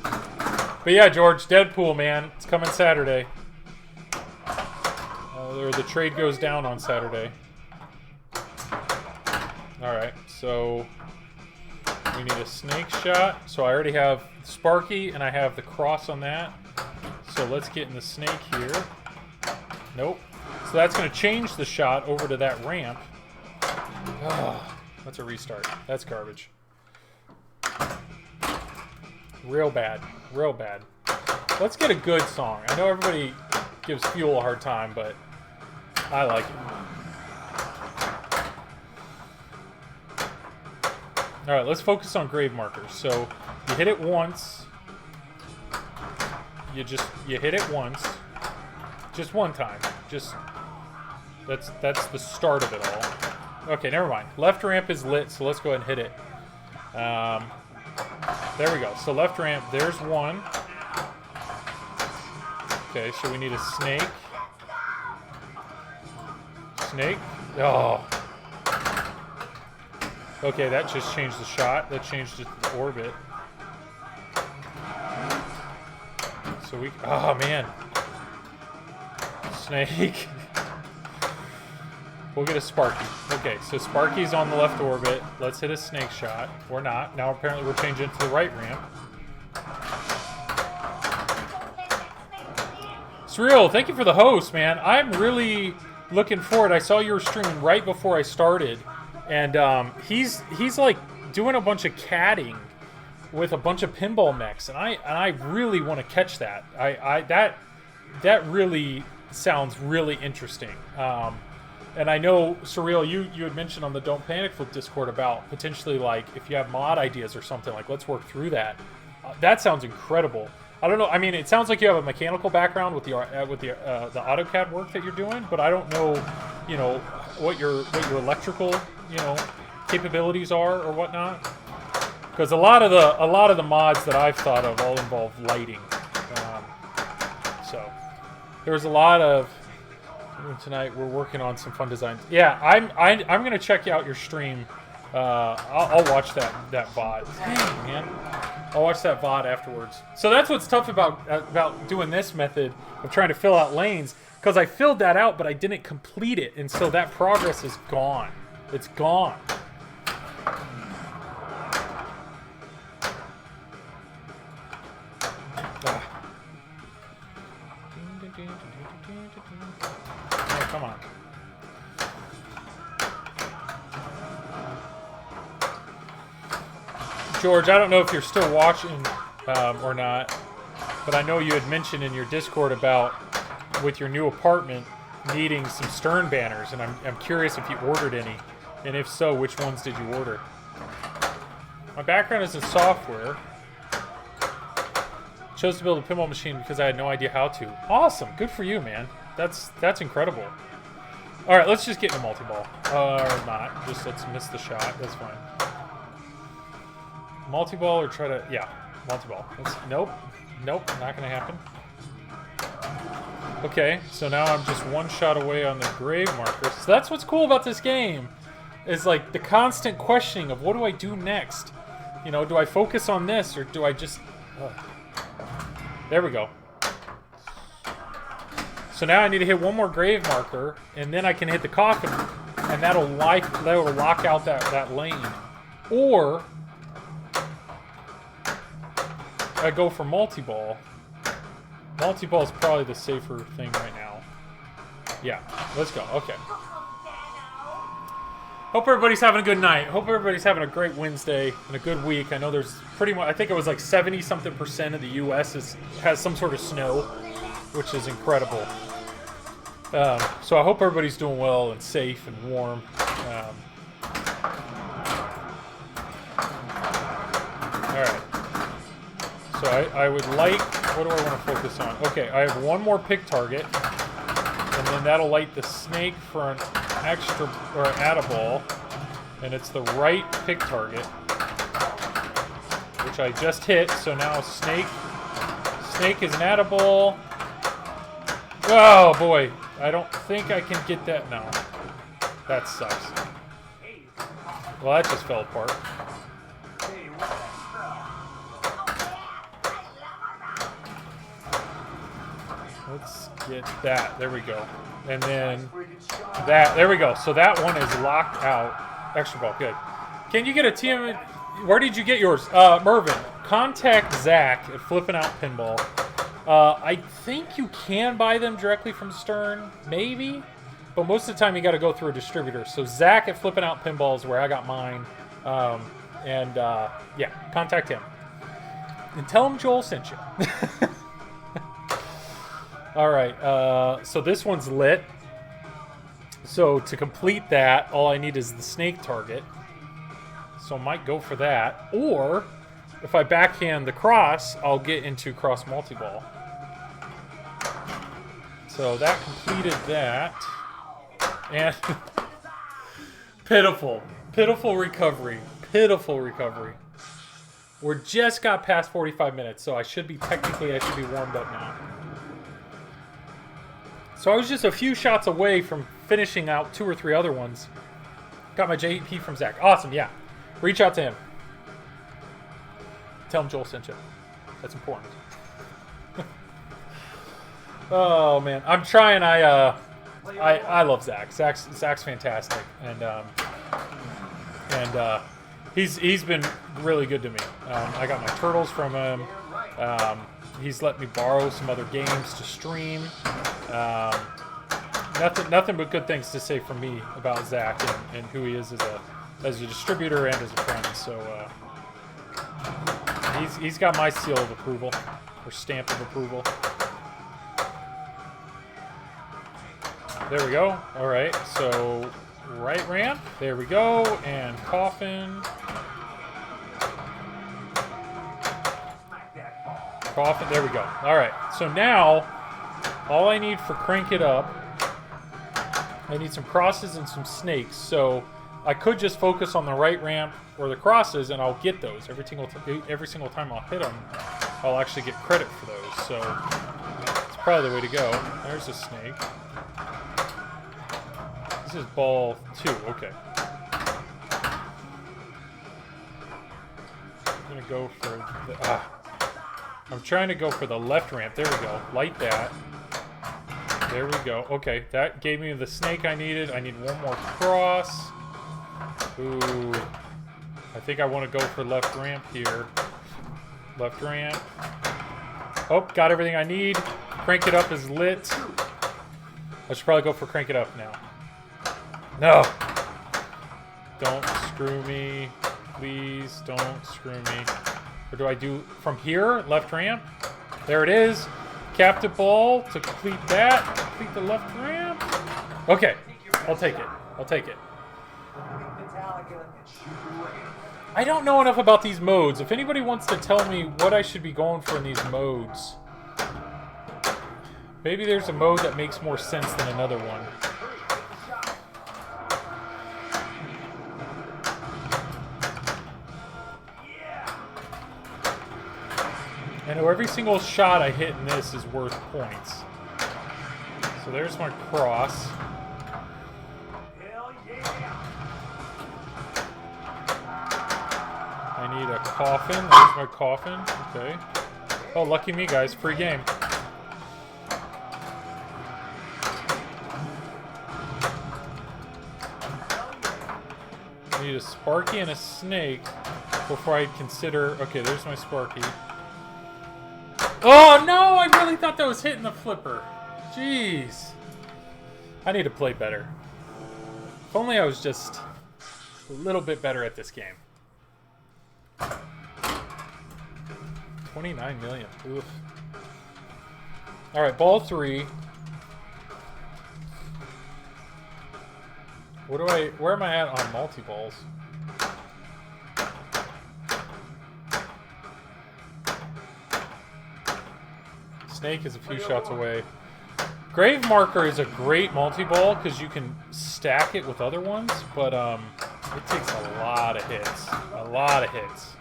Speaker 1: But yeah, George, Deadpool, man, it's coming Saturday. Or the trade goes down on Saturday. All right, so we need a snake shot. So I already have Sparky and I have the cross on that. So let's get in the snake here. Nope. So that's going to change the shot over to that ramp. That's a restart. That's garbage. Real bad. Real bad. Let's get a good song. I know everybody gives Fuel a hard time, but I like it. All right, let's focus on grave markers. So you hit it once. You hit it once. Just one time. That's the start of it all. Okay, never mind. Left ramp is lit, so let's go ahead and hit it. There we go. So left ramp, there's one. Okay, so we need a snake. Snake. Oh. Okay, that just changed the shot. That changed it to the orbit. So we... Oh, man. Snake. We'll get a Sparky. Okay, so Sparky's on the left orbit. Let's hit a snake shot. Or not. Now apparently we're changing to the right ramp. Surreal, thank you for the host, man. I'm really looking forward. I saw you were streaming right before I started. And he's like doing a bunch of catting with a bunch of pinball mechs. And I really want to catch that. That really sounds really interesting. And I know, Surreal, you had mentioned on the Don't Panic Flip Discord about potentially, like, if you have mod ideas or something, like, let's work through that. That sounds incredible. I don't know. I mean, it sounds like you have a mechanical background with the AutoCAD work that you're doing, but I don't know, what your electrical, capabilities are or whatnot. Because a lot of the mods that I've thought of all involve lighting. So there's a lot of. Tonight we're working on some fun designs. Yeah, I'm gonna check out your stream. I'll watch that VOD. Dang, man, I'll watch that VOD afterwards. So that's what's tough about doing this method of trying to fill out lanes, because I filled that out but I didn't complete it, and so that progress is gone. It's gone. Come on. George, I don't know if you're still watching or not, but I know you had mentioned in your Discord about with your new apartment needing some Stern banners, and I'm curious if you ordered any, and if so, which ones did you order? My background is in software. Chose to build a pinball machine because I had no idea how to. Awesome, good for you, man. That's incredible. All right, let's just get in a multi-ball. Or not. Just let's miss the shot. That's fine. Multi-ball or try to... Yeah, multi-ball. Nope. Nope, not going to happen. Okay, so now I'm just one shot away on the grave marker. So that's what's cool about this game. Is like the constant questioning of what do I do next? Do I focus on this or do I just... There we go. So now I need to hit one more grave marker, and then I can hit the coffin. and that'll lock out that lane. Or I go for multi-ball. Multi-ball is probably the safer thing right now. Yeah, let's go. Okay. Hope everybody's having a good night. Hope everybody's having a great Wednesday and a good week. I know there's pretty much, I think it was like 70-something% of the U.S. has some sort of snow, which is incredible. So I hope everybody's doing well and safe and warm. Alright. So I would like, what do I want to focus on? Okay, I have one more pick target. And then that'll light the snake for an extra, or an add-a-ball. And it's the right pick target. Which I just hit, so now snake is an add-a-ball. Oh boy, I don't think I can get that now. That sucks. Well, that just fell apart. Let's get that. There we go. And then that. There we go. So that one is locked out. Extra ball. Good. Can you get a TM? Where did you get yours? Mervin, contact Zach at Flipping Out Pinball. I think you can buy them directly from Stern. Maybe. But most of the time you got to go through a distributor. So Zach at Flipping Out Pinball is where I got mine. Yeah, contact him. And tell him Joel sent you. All right, so this one's lit. So to complete that, all I need is the snake target. So I might go for that. Or if I backhand the cross, I'll get into cross multi-ball. So that completed that. And pitiful recovery. Pitiful recovery. We're just got past 45 minutes, so I should be warmed up now. So I was just a few shots away from finishing out 2 or 3 other ones. Got my JP from Zach. Awesome, yeah. Reach out to him. Tell him Joel sent you. That's important. Oh man, I'm trying. I love Zach. Zach's fantastic, and he's been really good to me. I got my turtles from him. He's let me borrow some other games to stream. Nothing but good things to say from me about Zach and who he is as a distributor and as a friend. So he's got my seal of approval, or stamp of approval. There we go. All right, so right ramp. There we go, and coffin. Coffin. There we go. All right. So now, all I need for crank it up, I need some crosses and some snakes. So I could just focus on the right ramp or the crosses, and I'll get those every single time I'll hit them. I'll actually get credit for those. So it's probably the way to go. There's a snake. This is ball 2. Okay. I'm gonna go for the. I'm trying to go for the left ramp. There we go. Light that. There we go. Okay, that gave me the snake I needed. I need one more cross. Ooh. I think I want to go for left ramp here. Left ramp. Oh, got everything I need. Crank it up is lit. I should probably go for crank it up now. No. Don't screw me. Please don't screw me. Or do I do from here? Left ramp? There it is. Captive ball to complete that. Complete the left ramp. Okay. I'll take it. I'll take it. I don't know enough about these modes. If anybody wants to tell me what I should be going for in these modes. Maybe there's a mode that makes more sense than another one. I know every single shot I hit in this is worth points. So there's my cross. I need a coffin. There's my coffin. Okay. Oh, lucky me, guys. Free game. need a Sparky and a Snake before I'd consider... Okay, there's my Sparky. Oh, no! I really thought that was hitting the flipper. Jeez. I need to play better. If only I was just a little bit better at this game. 29 million. Oof. Alright, ball 3. Where am I at on multi-balls? Snake is a few shots away. Grave Marker is a great multi-ball because you can stack it with other ones, but it takes a lot of hits. A lot of hits.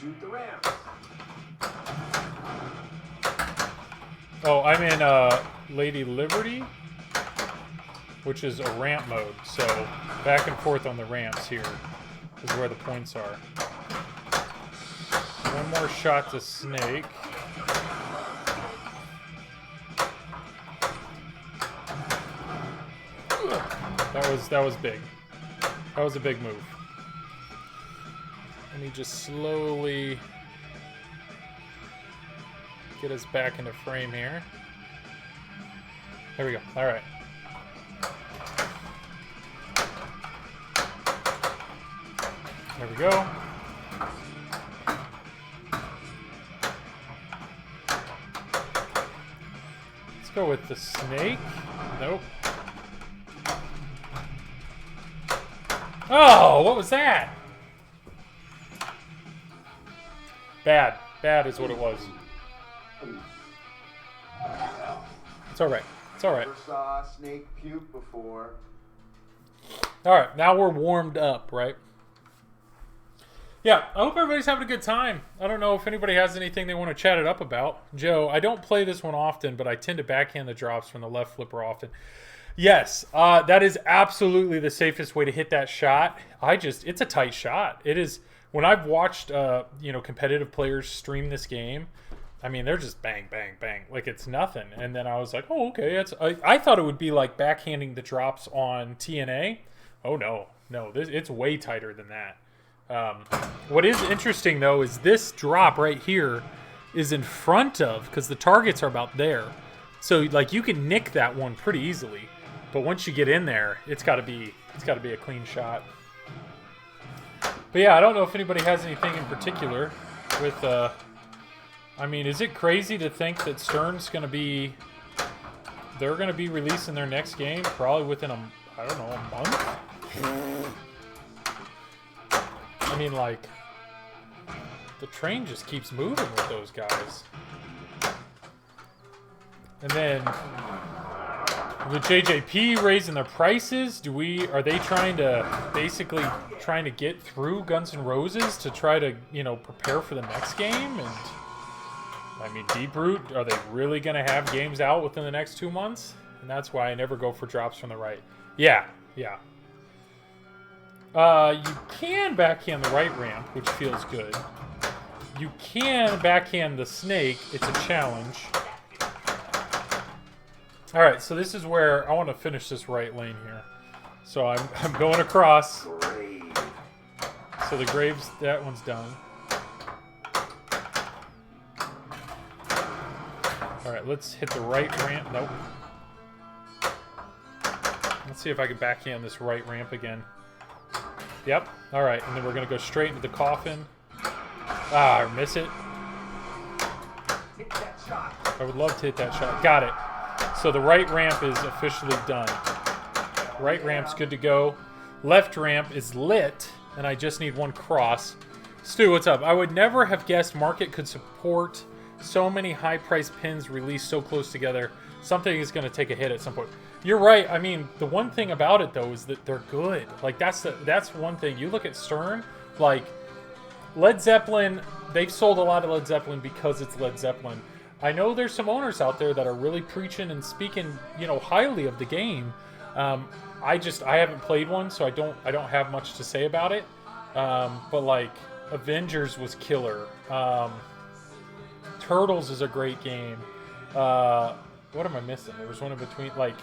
Speaker 2: Shoot the ramp.
Speaker 1: Oh, I'm in Lady Liberty, which is a ramp mode. So back and forth on the ramps here is where the points are. One more shot to Snake. That was big. That was a big move. Let me just slowly get us back into frame here. There we go. All right. There we go. Let's go with the Snake. Nope. Oh, what was that? Bad. Bad is what it was. It's alright. It's alright.
Speaker 2: Never saw a snake puke before.
Speaker 1: Alright, now we're warmed up, right? Yeah, I hope everybody's having a good time. I don't know if anybody has anything they want to chat it up about. Joe, I don't play this one often, but I tend to backhand the drops from the left flipper often. Yes, that is absolutely the safest way to hit that shot. It's a tight shot. It is. When I've watched, competitive players stream this game, I mean, they're just bang, bang, bang. Like, it's nothing. And then I was like, oh, okay. I thought it would be like backhanding the drops on TNA. Oh, no. No, it's way tighter than that. What is interesting, though, is this drop right here is in front of, because the targets are about there. So, like, you can nick that one pretty easily. But once you get in there, it's got to be a clean shot. But yeah, I don't know if anybody has anything in particular with, I mean, is it crazy to think that Stern's going to be, they're going to be releasing their next game probably within a month? I mean, like, the train just keeps moving with those guys. And then with JJP raising their prices, are they trying to get through Guns N' Roses to try to, prepare for the next game? And I mean, Deep Root, are they really going to have games out within the next 2 months? And that's why I never go for drops from the right. Yeah. You can backhand the right ramp, which feels good. You can backhand the Snake. It's a challenge. All right, so this is where I want to finish this right lane here. So I'm going across. So the Graves, that one's done. All right, let's hit the right ramp. Nope. Let's see if I can backhand this right ramp again. Yep. All right, and then we're going to go straight into the coffin. I miss it.
Speaker 2: Hit that shot.
Speaker 1: I would love to hit that shot. Got it. So the right ramp is officially done. Right ramp's good to go. Left ramp is lit, and I just need one cross. Stu, what's up? I would never have guessed Market could support so many high-priced pins released so close together. Something is going to take a hit at some point. You're right. I mean, the one thing about it, though, is that they're good. Like, that's one thing. You look at Stern, like, Led Zeppelin, they've sold a lot of Led Zeppelin because it's Led Zeppelin. I know there's some owners out there that are really preaching and speaking, highly of the game. I haven't played one, so I don't have much to say about it. But like Avengers was killer. Turtles is a great game. What am I missing? There was one in between. Like,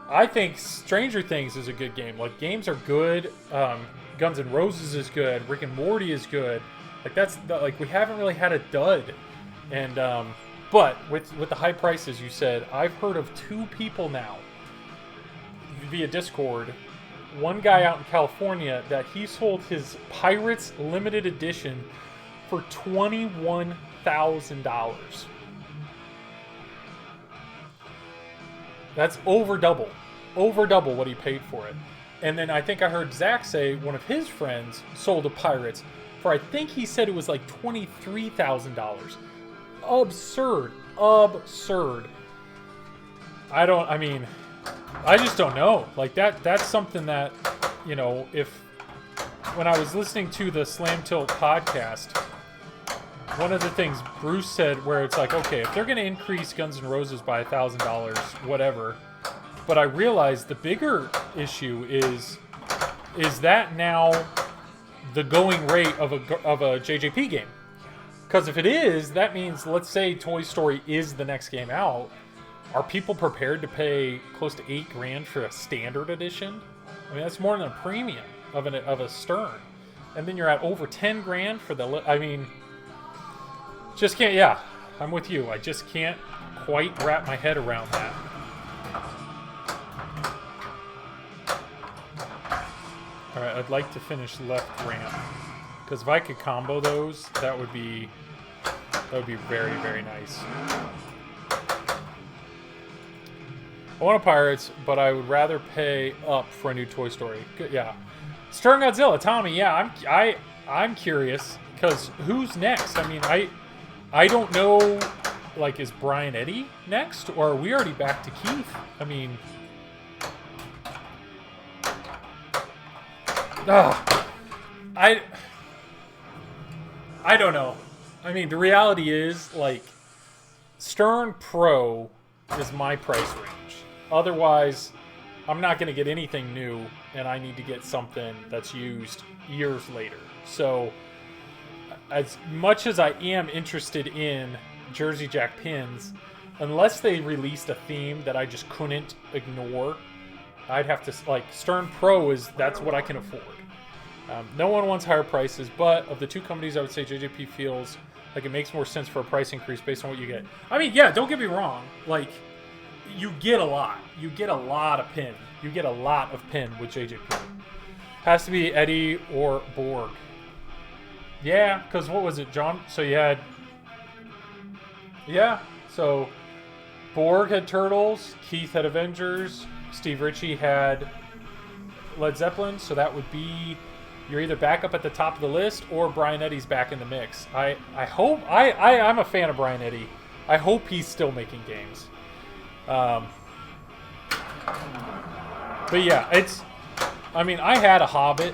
Speaker 1: I think Stranger Things is a good game. Like, games are good. Guns N' Roses is good. Rick and Morty is good. Like, like, we haven't really had a dud. And, but with the high prices, you said, I've heard of 2 people now via Discord. One guy out in California that he sold his Pirates limited edition for $21,000. That's over double what he paid for it. And then I think I heard Zach say one of his friends sold a Pirates for, I think he said it was like $23,000. Absurd. I just don't know. Like, that's something that, you know, when I was listening to the Slam Tilt podcast, one of the things Bruce said, where it's like, okay, if they're going to increase Guns N' Roses by $1,000, whatever. But I realized the bigger issue is that now the going rate of a JJP game? Because if it is, that means, let's say Toy Story is the next game out. Are people prepared to pay close to $8,000 for a standard edition? I mean, that's more than a premium of a Stern. And then you're at over $10,000 for the. I mean, just can't. Yeah, I'm with you. I just can't quite wrap my head around that. All right, I'd like to finish left ramp, because if I could combo those, that would be very, very nice. I want a Pirates, but I would rather pay up for a new Toy Story. Good, yeah. Stern Godzilla, Tommy. Yeah, I'm curious, because who's next? I mean, I don't know. Like, is Brian Eddy next, or are we already back to Keith? I mean, I don't know. I mean, the reality is, like, Stern Pro is my price range. Otherwise, I'm not going to get anything new, and I need to get something that's used years later. So, as much as I am interested in Jersey Jack pins, unless they released a theme that I just couldn't ignore, I'd have to, like, Stern Pro that's what I can afford. No one wants higher prices, but of the 2 companies, I would say JJP feels like it makes more sense for a price increase based on what you get. I mean, yeah, don't get me wrong. Like, you get a lot. You get a lot of pin. You get a lot of pin with JJP. Has to be Eddie or Borg. Yeah, because what was it, John? So you had... Yeah, so Borg had Turtles, Keith had Avengers, Steve Ritchie had Led Zeppelin, so that would be... You're either back up at the top of the list or Brian Eddy's back in the mix. I hope... I'm a fan of Brian Eddy. I hope he's still making games. But yeah, it's... I mean, I had a Hobbit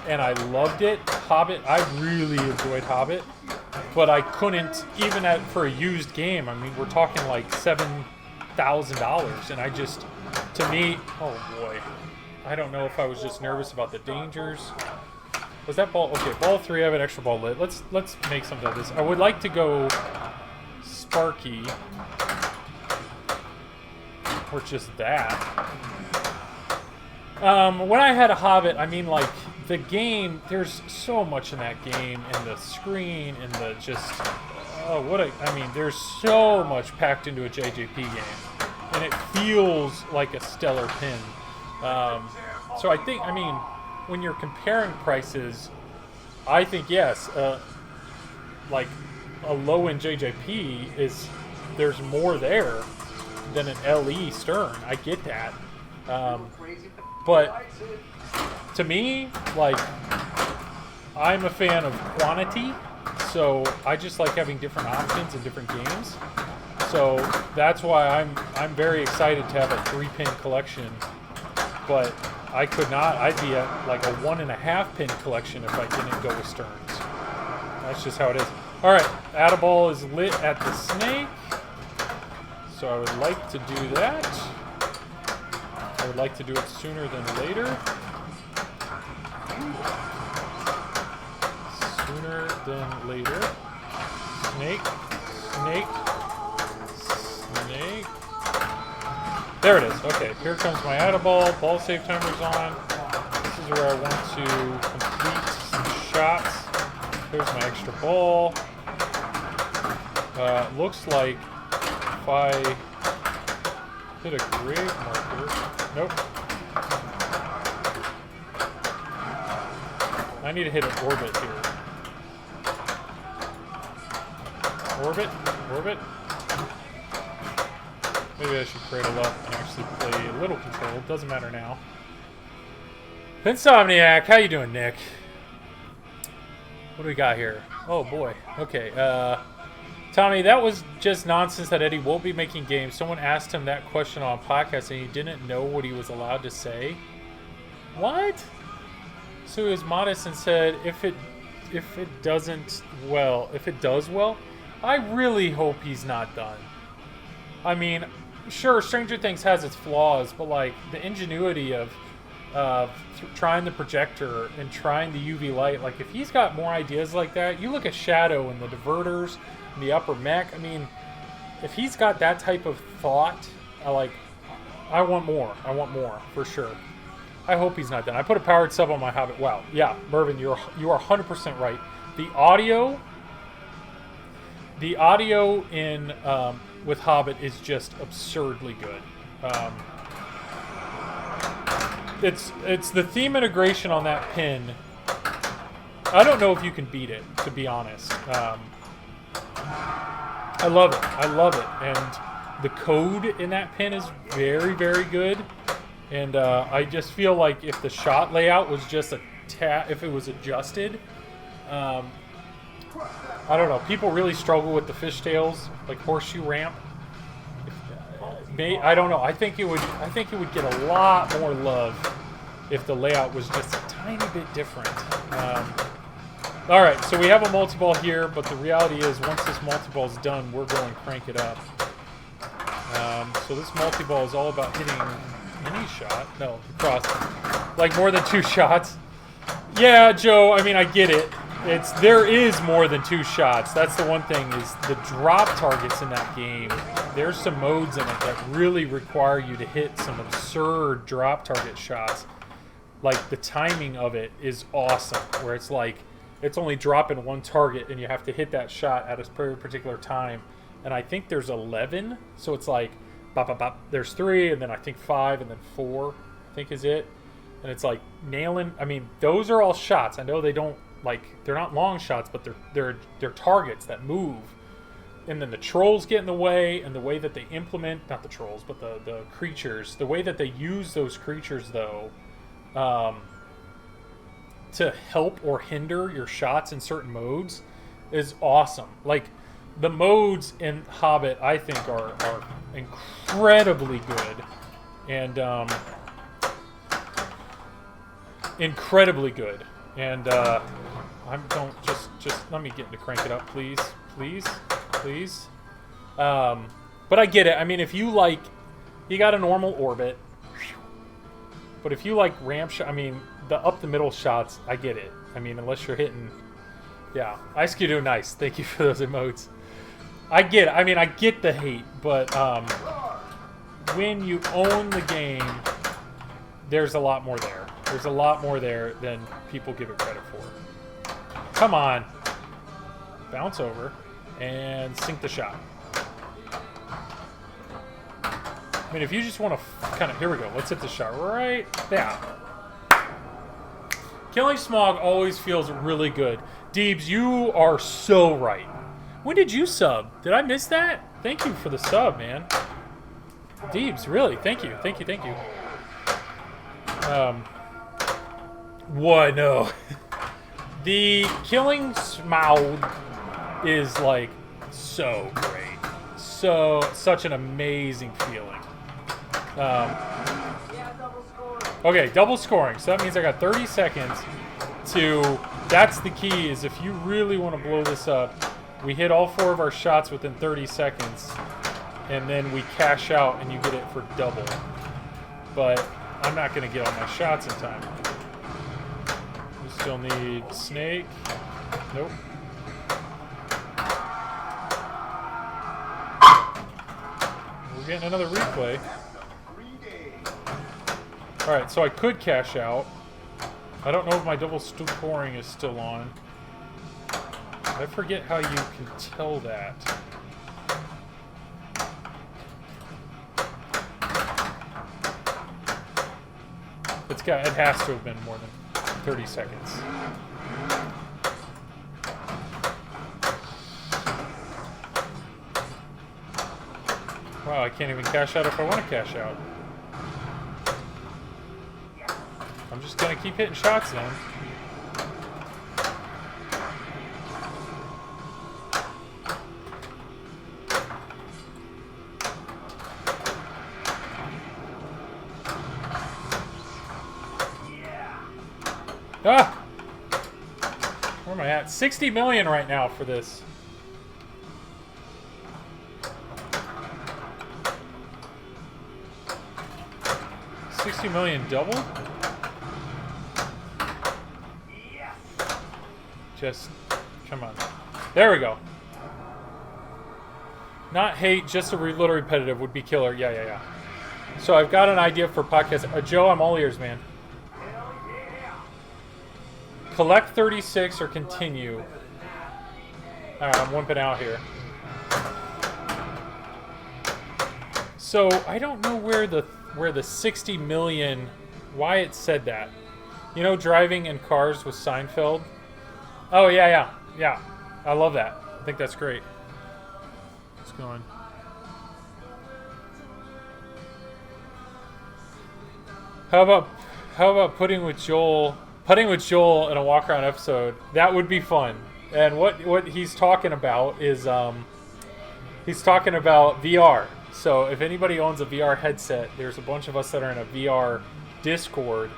Speaker 1: and I loved it. Hobbit, I really enjoyed Hobbit. But I couldn't, even for a used game, I mean, we're talking like $7,000. And I just, to me, oh boy. I don't know if I was just nervous about the dangers. Was that ball? Okay, ball 3, I have an extra ball lit. Let's make something of this. I would like to go Sparky. Or just that. When I had a Hobbit, I mean, like, the game, there's so much in that game, and the screen, and the just, I mean, there's so much packed into a JJP game, and it feels like a stellar pin. So I think, I mean, when you're comparing prices, I think, yes, like, a low-end JJP there's more there than an LE Stern. I get that. But to me, like, I'm a fan of quantity, so I just like having different options in different games. So that's why I'm very excited to have a 3-pin collection. But I could not. I'd be at like a 1.5-pin collection if I didn't go with Sterns. That's just how it is. All right, Addaball is lit at the snake. So I would like to do that. I would like to do it sooner than later. Sooner than later. Snake, snake, snake. There it is. Okay, here comes my edible. Ball save timer's on. This is where I want to complete some shots. There's my extra ball. Looks like if I hit a grave marker. Nope. I need to hit an orbit here. Orbit? Orbit? Maybe I should cradle up and actually play a little control. Doesn't matter now. Insomniac, how you doing, Nick? What do we got here? Oh boy. Okay. Tommy, that was just nonsense that Eddie won't be making games. Someone asked him that question on a podcast and he didn't know what he was allowed to say. What? So he was modest and said, if it does well, I really hope he's not done. I mean, sure, Stranger Things has its flaws, but like the ingenuity of trying the projector and trying the UV light, like if he's got more ideas like that, you look at Shadow and the diverters and the upper mech. I mean, if he's got that type of thought, I want more. I want more for sure. I hope he's not done. I put a powered sub on my Hobbit. Wow. Yeah, Mervin, you are 100% right. The audio in with Hobbit is just absurdly good. It's the theme integration on that pin. I don't know if you can beat it, to be honest. I love it. I love it. And the code in that pin is very, very good. And I just feel like if the shot layout was just if it was adjusted, I don't know. People really struggle with the fishtails, like horseshoe ramp. I don't know. I think it would get a lot more love if the layout was just a tiny bit different. All right, so we have a multi-ball here, but the reality is once this multi-ball is done, we're going to crank it up. So this multi-ball is all about hitting any shot. No, across. Like more than 2 shots. Yeah, Joe, I mean, I get it. There is more than 2 shots. That's the one thing, is the drop targets in that game. There's some modes in it that really require you to hit some absurd drop target shots. Like the timing of it is awesome, where it's like it's only dropping 1 target and you have to hit that shot at a particular time. And I think there's 11, so it's like bop, bop, bop. There's 3, and then I think 5, and then 4, I think is it. And it's like nailing. I mean, those are all shots. I know they don't, like, they're not long shots, but they're targets that move. And then the trolls get in the way, and the way that they implement, not the trolls, but the creatures, the way that they use those creatures, though, to help or hinder your shots in certain modes is awesome. Like, the modes in Hobbit, I think, are incredibly good. And, incredibly good. And, just let me get to crank it up, please. Please. But I get it. I mean, if you like, you got a normal orbit, but if you like ramp shot, I mean, the up the middle shots, I get it. I mean, unless you're hitting, yeah. Ice Cube, nice. Thank you for those emotes. I get it. I mean, I get the hate, but when you own the game, there's a lot more there. There's a lot more there than people give it credit for. Come on. Bounce over and sink the shot. I mean, if you just want to kind of... Here we go. Let's hit the shot right there. Killing Smog always feels really good. Deebs, you are so right. When did you sub? Did I miss that? Thank you for the sub, man. Deebs, really. Thank you. What? No. The Killing Smog is, like, so great. Such an amazing feeling. Okay, double scoring. So that means I got 30 seconds to... That's the key, is if you really want to blow this up, we hit all 4 of our shots within 30 seconds, and then we cash out and you get it for double. But I'm not going to get all my shots in time. We still need Snake. Nope. we're getting another replay. Alright, so I could cash out. I don't know if my double scoring is still on. I forget how you can tell that. It has to have been more than 30 seconds. Wow, I can't even cash out if I want to cash out. I'm just gonna keep hitting shots then. Ah! Where am I at? 60 million right now for this. $60 million double? Just, come on. There we go. Not hate, just a little repetitive would be killer. Yeah. So I've got an idea for podcast. Joe, I'm all ears, man. Collect 36 or continue. Alright, I'm wimping out here. So I don't know where the 60 million, why it said that. You know, driving in cars with Seinfeld? Oh yeah. I love that. I think that's great. It's going. How about putting with Joel in a walk around episode? That would be fun. And what he's talking about is he's talking about VR. So if anybody owns a VR headset, there's a bunch of us that are in a VR Discord,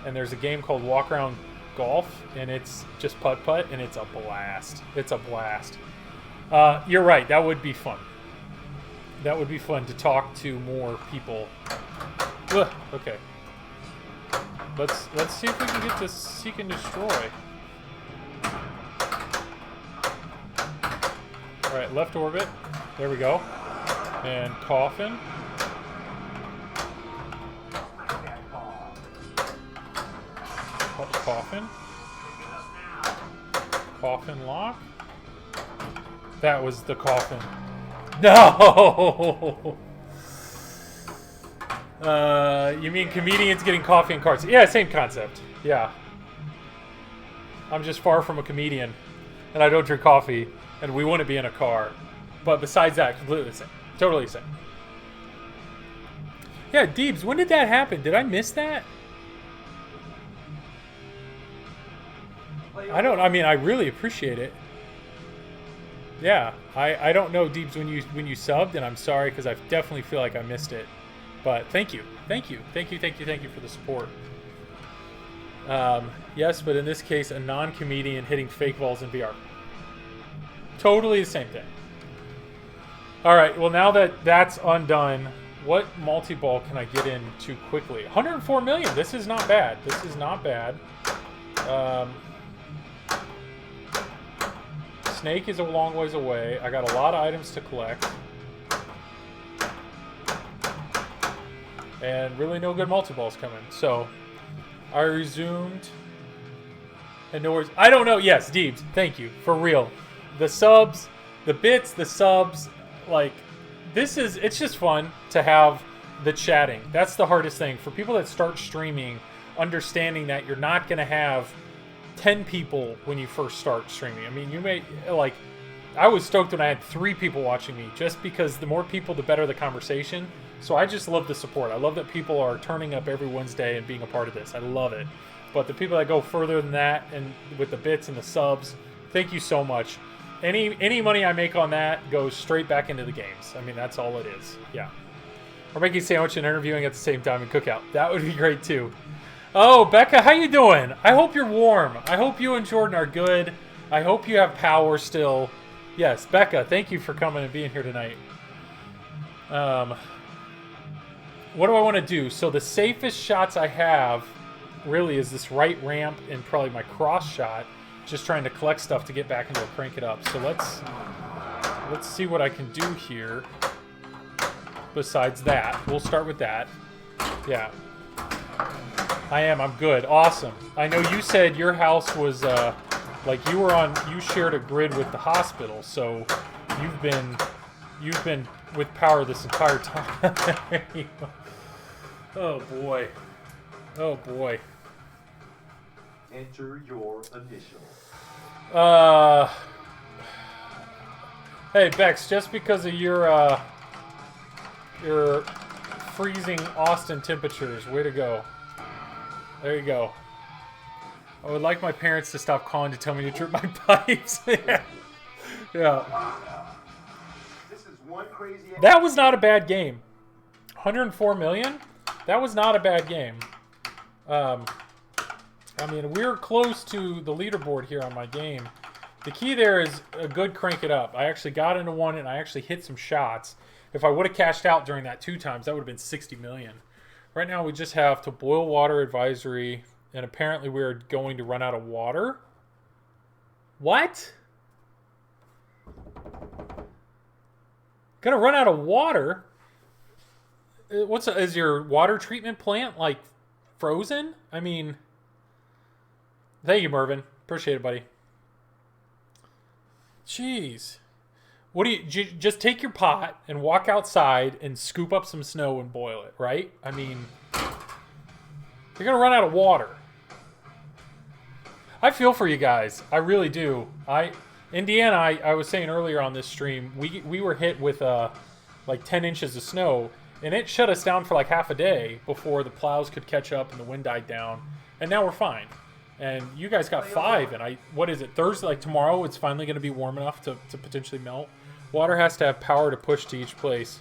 Speaker 1: and there's a game called Walk Around Golf, and it's just putt-putt, and it's a blast. It's a blast. You're right. That would be fun. That would be fun to talk to more people. Ugh, okay. Let's see if we can get to Seek and Destroy. Alright, left orbit. There we go. And coffin. Coffin. Coffin lock. That was the coffin. No! You mean comedians getting coffee and cards? Yeah, same concept. Yeah. I'm just far from a comedian, and I don't drink coffee, and we wouldn't be in a car. But besides that, completely the same. Totally the same. Yeah, Deebs, when did that happen? Did I miss that? I mean, I really appreciate it. Yeah, I don't know, Deebs, when you subbed, and I'm sorry, because I definitely feel like I missed it. But thank you for the support. Yes, but in this case, a non-comedian hitting fake balls in VR. Totally the same thing. All right, well, now that that's undone, what multi-ball can I get into quickly? 104 million. This is not bad. This is not bad. Snake is a long ways away. I got a lot of items to collect. And really no good multi-balls coming. So, I resumed. And no worries. I don't know. Yes, Deebs. Thank you. For real. The subs, the bits, the subs. Like, it's just fun to have the chatting. That's the hardest thing. For people that start streaming, understanding that you're not going to have 10 people when you first start streaming. I mean, you may, like, I was stoked when I had 3 people watching me, just because the more people, the better the conversation. So I just love the support. I love that people are turning up every Wednesday and being a part of this. I love it. But the people that go further than that, and with the bits and the subs, thank you so much. Any money I make on that goes straight back into the games. I mean, that's all it is. Yeah. Or making sandwich and interviewing at the same time and cookout. That would be great too. Oh, Becca, how you doing? I hope you're warm. I hope you and Jordan are good. I hope you have power still. Yes, Becca, thank you for coming and being here tonight. What do I want to do? So the safest shots I have really is this right ramp and probably my cross shot. Just trying to collect stuff to get back into a crank it up. So let's see what I can do here. besides that. We'll start with that. Yeah. I am. I'm good. Awesome. I know you said your house was, like you shared a grid with the hospital, so you've been with power this entire time. Oh boy. Oh boy.
Speaker 2: Enter your initials.
Speaker 1: Hey Bex, just because of your freezing Austin temperatures, way to go. There you go. I would like my parents to stop calling to tell me to trip my pipes. Yeah.
Speaker 2: This is one crazy.
Speaker 1: That was not a bad game. 104 million? That was not a bad game. I mean, we're close to the leaderboard here on my game. The key there is a good crank it up. I actually got into one and I actually hit some shots. If I would have cashed out during that 2 times, that would have been 60 million. Right now we just have to boil water advisory, and apparently we're going to run out of water. What? Gonna run out of water? Is your water treatment plant like frozen? I mean, thank you, Mervin. Appreciate it, buddy. Jeez. What do you just take your pot and walk outside and scoop up some snow and boil it, right? I mean, you're gonna run out of water. I feel for you guys. I really do. Indiana, I was saying earlier on this stream, we were hit with like 10 inches of snow, and it shut us down for like half a day before the plows could catch up and the wind died down, and now we're fine. And you guys got 5, and what is it, Thursday? Like tomorrow, it's finally going to be warm enough to potentially melt. Water has to have power to push to each place.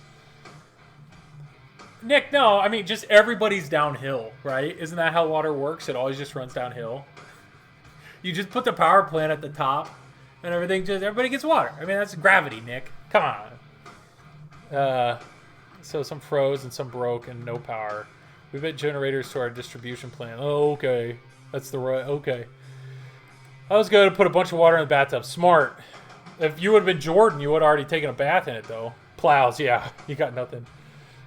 Speaker 1: Nick, no, I mean, just everybody's downhill, right? Isn't that how water works? It always just runs downhill. You just put the power plant at the top, and everybody gets water. I mean, that's gravity, Nick. Come on. So some froze and some broke and no power. We bet generators to our distribution plant. Oh, okay. That's the right. Okay. I was going to put a bunch of water in the bathtub. Smart. If you would have been Jordan, you would have already taken a bath in it, though. Plows, yeah. You got nothing.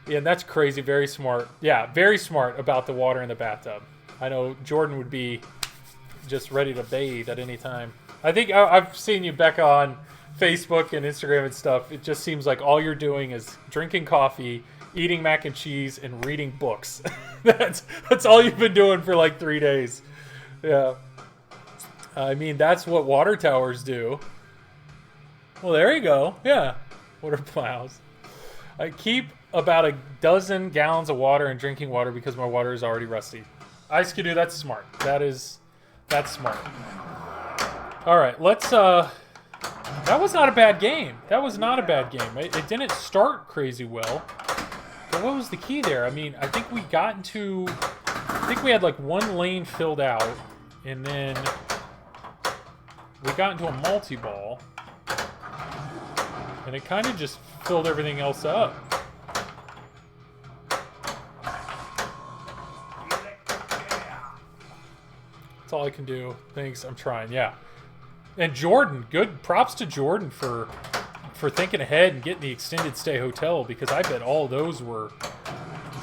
Speaker 1: Yeah, that's crazy. Very smart. Yeah, very smart about the water in the bathtub. I know Jordan would be just ready to bathe at any time. I think I've seen you, Becca, on Facebook and Instagram and stuff. It just seems like all you're doing is drinking coffee, eating mac and cheese, and reading books. That's all you've been doing for like 3 days. Yeah. I mean, that's what water towers do. Well, there you go. Yeah. Water plows. I keep about a dozen gallons of water in drinking water because my water is already rusty. Ice Skidoo, that's smart. That's smart. All right, let's, that was not a bad game. That was not a bad game. It didn't start crazy well. But what was the key there? I mean, I think we had like 1 lane filled out, and then we got into a multi-ball, and it kind of just filled everything else up. That's all I can do. Thanks, I'm trying, yeah. And Jordan, good props to Jordan for thinking ahead and getting the extended stay hotel, because I bet all those were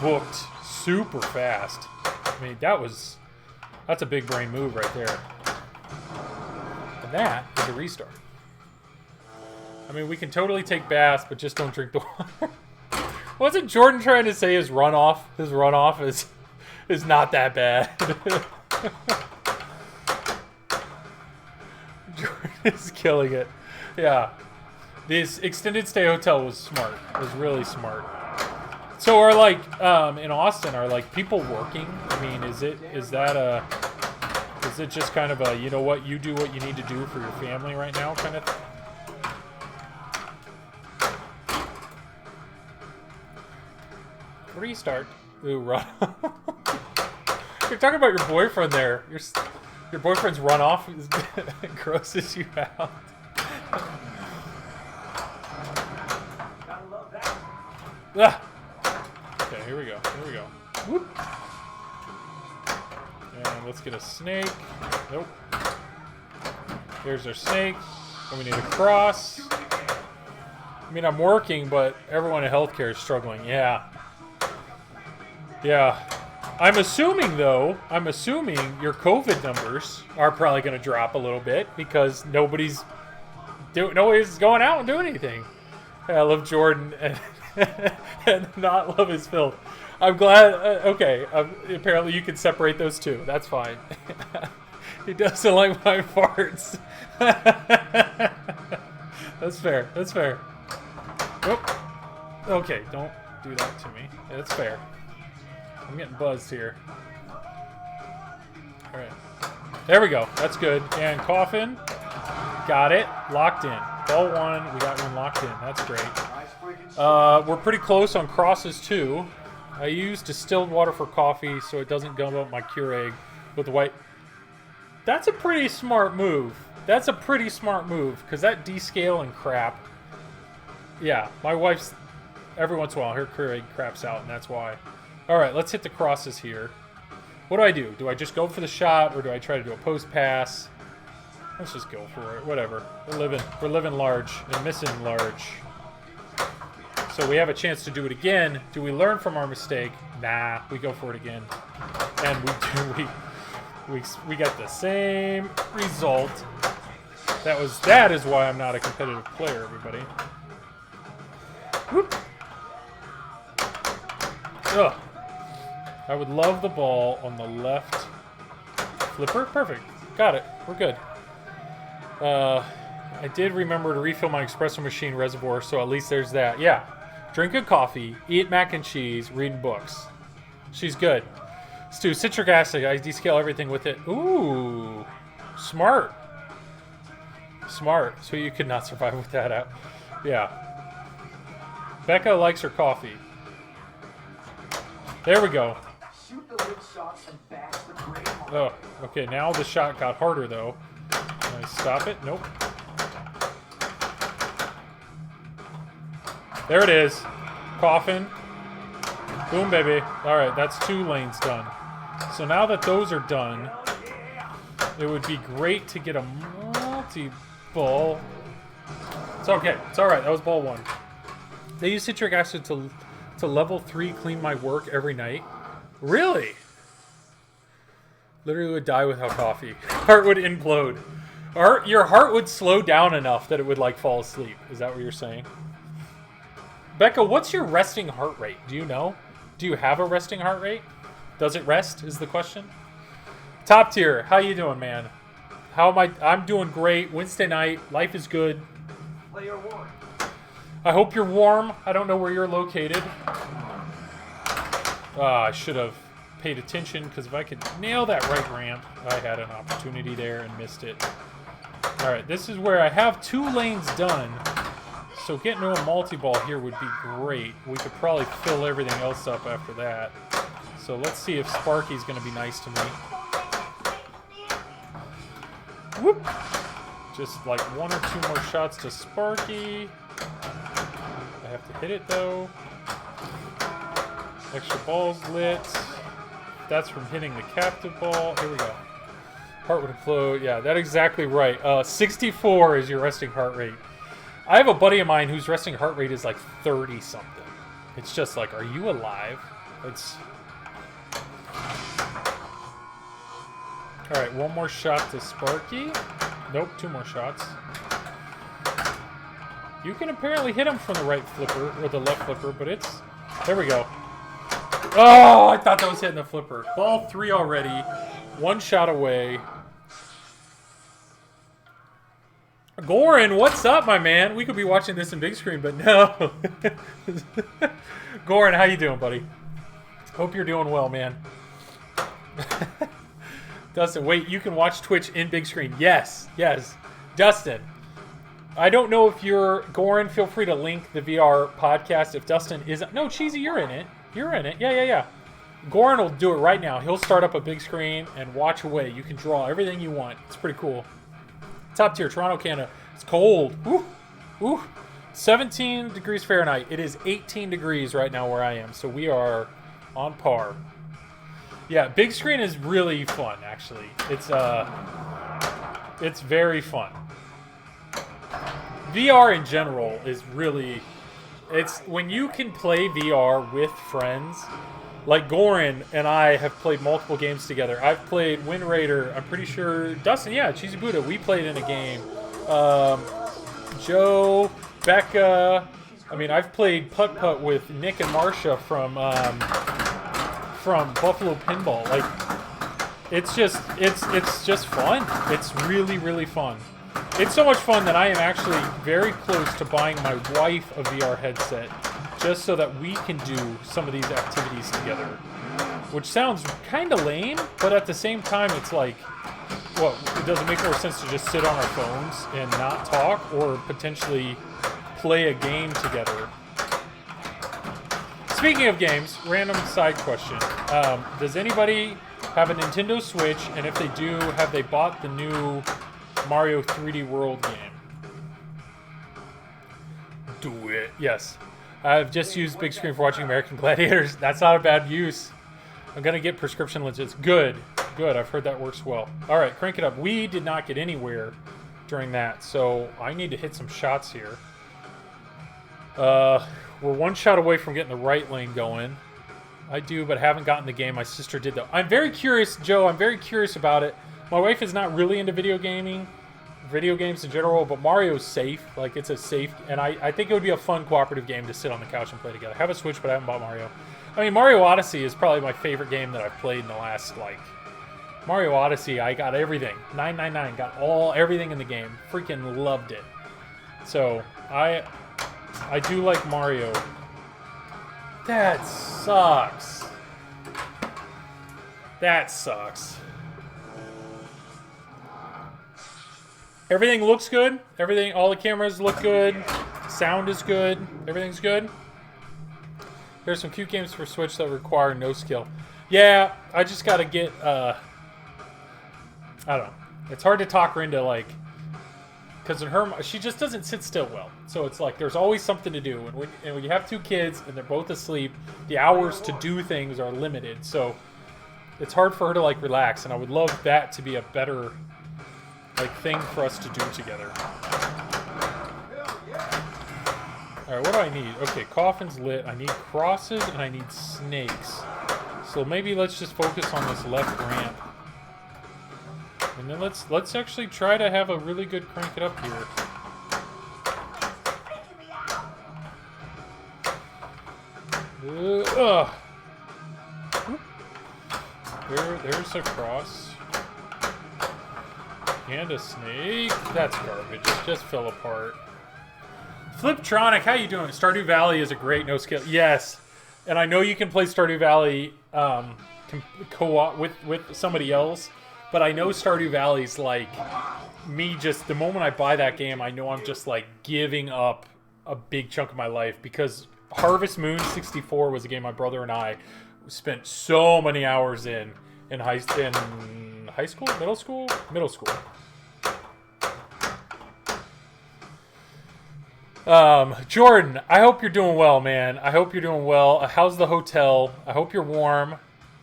Speaker 1: booked super fast. I mean, that's a big brain move right there. And that is a restart. I mean, we can totally take baths, but just don't drink the water. Wasn't Jordan trying to say his runoff? His runoff is not that bad. Jordan is killing it. Yeah. This extended stay hotel was smart. It was really smart. So are like in Austin, are like people working? I mean, is it just kind of a, you know what, you do what you need to do for your family right now kind of thing? Restart. Ooh, run. You're talking about your boyfriend there. Your boyfriend's runoff grosses you out. Ah. Okay, here we go. Whoop. And let's get a snake. Nope. Here's our snake. And we need a cross. I mean, I'm working, but everyone in healthcare is struggling. Yeah. Yeah. I'm assuming, though, your COVID numbers are probably going to drop a little bit because nobody's going out and doing anything. Yeah, I love Jordan and not love his filth. I'm glad. Okay, apparently you can separate those two. That's fine. He doesn't like my farts. That's fair. That's fair. Whoop. Okay, don't do that to me. Yeah, that's fair. I'm getting buzzed here. All right. There we go. That's good. And coffin. Got it. Locked in. Ball one. We got one locked in. That's great. We're pretty close on crosses, too. I use distilled water for coffee so it doesn't gum up my Keurig with white. That's a pretty smart move. That's a pretty smart move because that descaling crap. Yeah, my wife's every once in a while her Keurig craps out, and that's why. All right, let's hit the crosses here. What do? Do I just go for the shot or do I try to do a post pass? Let's just go for it. Whatever. We're living large and missing large. So we have a chance to do it again. Do we learn from our mistake? Nah, we go for it again. And we do. We got the same result. That is why I'm not a competitive player, everybody. Whoop. Ugh. I would love the ball on the left flipper. Perfect. Got it. We're good. I did remember to refill my espresso machine reservoir, so at least there's that. Yeah. Drink a coffee, eat mac and cheese, read books. She's good. Stu, citric acid. I descale everything with it. Ooh. Smart. Smart. So you could not survive with that out. Yeah. Becca likes her coffee. There we go. Oh, okay. Now the shot got harder, though. Can I stop it? Nope. There it is. Coffin. Boom, baby. All right, that's 2 lanes done. So now that those are done, it would be great to get a multi-ball. It's okay. It's all right. That was ball 1. They use citric acid to level 3 clean my work every night. Really? Literally would die without coffee. Heart would implode. Your heart would slow down enough that it would, like, fall asleep. Is that what you're saying? Becca, what's your resting heart rate? Do you know? Do you have a resting heart rate? Does it rest is the question. Top tier, how you doing, man? How am I? I'm doing great. Wednesday night, life is good.
Speaker 2: Player 1.
Speaker 1: I hope you're warm. I don't know where you're located. I should have paid attention because if I could nail that right ramp, I had an opportunity there and missed it. All right, this is where I have 2 lanes done. So getting to a multi-ball here would be great. We could probably fill everything else up after that. So let's see if Sparky's going to be nice to me. Whoop! Just like 1 or 2 more shots to Sparky. I have to hit it, though. Extra balls lit. That's from hitting the captive ball. Here we go. Heart would implode. Yeah, that's exactly right. 64 is your resting heart rate. I have a buddy of mine whose resting heart rate is like 30-something. It's just like, are you alive? It's... All right, 1 more shot to Sparky. Nope, 2 more shots. You can apparently hit him from the right flipper, or the left flipper, but it's... There we go. Oh, I thought that was hitting the flipper. Ball 3 already. 1 shot away. Goran, what's up, my man? We could be watching this in big screen, but no. Goran, how you doing, buddy? Hope you're doing well, man. Dustin, wait, you can watch Twitch in big screen. Yes, yes. Dustin, I don't know if you're... Goran, feel free to link the VR podcast if Dustin isn't... No, Cheesy, you're in it. You're in it. Yeah. Goran will do it right now. He'll start up a big screen and watch away. You can draw everything you want. It's pretty cool. Top tier, Toronto, Canada. It's cold. Woo. 17 degrees Fahrenheit. It is 18 degrees right now where I am, so we are on par. Yeah, big screen is really fun, actually. It's very fun. VR in general is really, it's when you can play VR with friends. Like Goran and I have played multiple games together. I've played Wind Raider. I'm pretty sure Dustin, yeah, Cheesy Buddha. We played in a game. Joe, Becca. I mean, I've played putt putt with Nick and Marcia from Buffalo Pinball. Like, it's just fun. It's really, really fun. It's so much fun that I am actually very close to buying my wife a VR headset, just so that we can do some of these activities together. Which sounds kind of lame, but at the same time, it's like, what, does it make more sense to just sit on our phones and not talk, or potentially play a game together? Speaking of games, random side question. Does anybody have a Nintendo Switch, and if they do, have they bought the new Mario 3D World game? Do it. Yes. I've just used big screen for watching American Gladiators. That's not a bad use. I'm going to get prescription lenses. Good. Good. I've heard that works well. All right, crank it up. We did not get anywhere during that, so I need to hit some shots here. We're one shot away from getting the right lane going. I do, but haven't gotten the game. My sister did, though. I'm very curious, Joe. I'm very curious about it. My wife is not really into video games in general, but Mario's safe. Like, it's a safe, and I think it would be a fun cooperative game to sit on the couch and play together. I have a Switch, but I haven't bought Mario. I mean, Mario Odyssey is probably my favorite game that I've played in the last, like, Mario Odyssey. I got everything. 999, got everything in the game. Freaking loved it. So, I do like Mario. That sucks. That sucks. Everything looks good. Everything, all the cameras look good. Sound is good. Everything's good. There's some cute games for Switch that require no skill. Yeah, I just gotta get, I don't know. It's hard to talk her into, like, because she just doesn't sit still well. So it's like, there's always something to do. And when you have two kids and they're both asleep, the hours to do things are limited. So it's hard for her to, like, relax. And I would love that to be a better, like, thing for us to do together. Alright, what do I need? Okay, coffin's lit. I need crosses and I need snakes. So maybe let's just focus on this left ramp. And then let's actually try to have a really good crank it up here. There's a cross. And a snake. That's garbage. It just fell apart. Fliptronic, how you doing? Stardew Valley is a great no skill. Yes. And I know you can play Stardew Valley co-op with somebody else. But I know Stardew Valley's like me, just the moment I buy that game, I know I'm just like giving up a big chunk of my life, because Harvest Moon 64 was a game my brother and I spent so many hours in high school, middle school. Jordan, I hope you're doing well, man. I hope you're doing well. How's the hotel? I hope you're warm.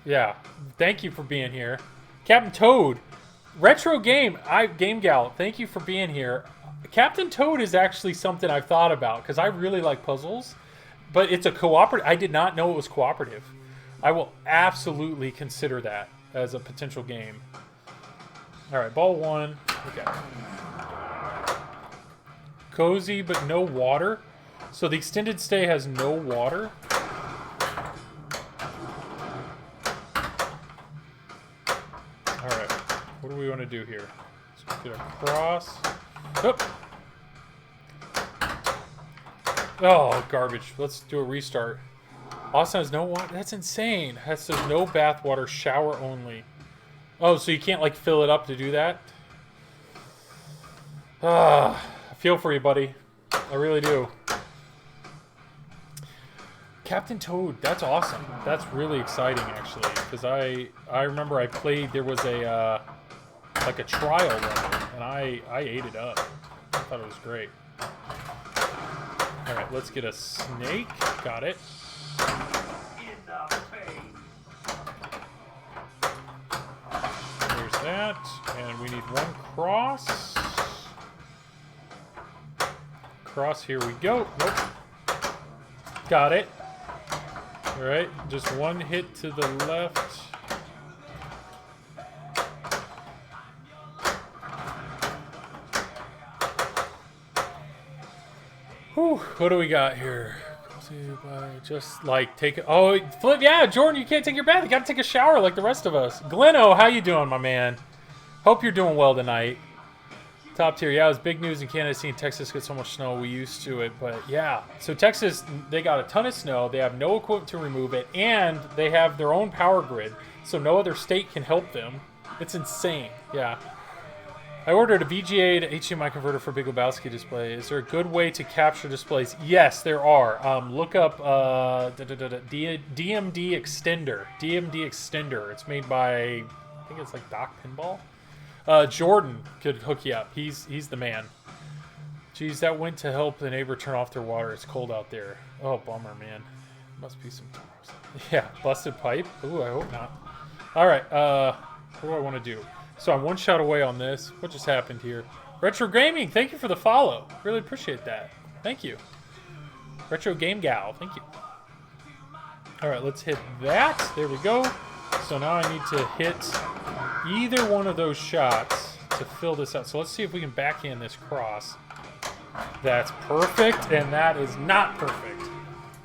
Speaker 1: Yeah, thank you for being here. Captain Toad, retro game, Game Gal, thank you for being here. Captain Toad is actually something I've thought about, because I really like puzzles, but it's a cooperative. I did not know it was cooperative. I will absolutely consider that as a potential game. All right, ball one. Okay. Cozy, but no water. So the extended stay has no water. What do we want to do here? Let's get across. Oop. Oh, garbage. Let's do a restart. Austin has no water. That's insane. It says no bath water, shower only. Oh, so you can't, like, fill it up to do that? I feel for you, buddy. I really do. Captain Toad, that's awesome. That's really exciting, actually, because I remember I played. There was a like a trial level, and I ate it up. I thought it was great. All right, let's get a snake. Got it. There's that, and we need one cross. cross. Here we go. Nope. Got it. All right, just one hit to the left. Whew, what do we got here? Just like take it. Oh, flip. Yeah, Jordan, you can't take your bath. You got to take a shower like the rest of us. Gleno, how you doing, my man? Hope you're doing well tonight. Top tier. Yeah, it was big news in Canada seeing Texas get so much snow. We used to it, but yeah. So Texas, they got a ton of snow. They have no equipment to remove it, and they have their own power grid, so no other state can help them. It's insane. Yeah. I ordered a VGA to HDMI converter for Big Lebowski display. Is there a good way to capture displays? Yes, there are. Look up DMD Extender. DMD Extender. It's made by, I think it's like Doc Pinball. Jordan could hook you up. He's the man. Geez, that went to help the neighbor turn off their water. It's cold out there. Oh, bummer, man. Must be some... Yeah, busted pipe. Ooh, I hope not. All right, what do I want to do? So I'm one shot away on this. What just happened here? Retro Gaming, thank you for the follow. Really appreciate that. Thank you. Retro Game Gal, thank you. All right, let's hit that. There we go. So now I need to hit either one of those shots to fill this out. So let's see if we can backhand this cross. That's perfect, and that is not perfect.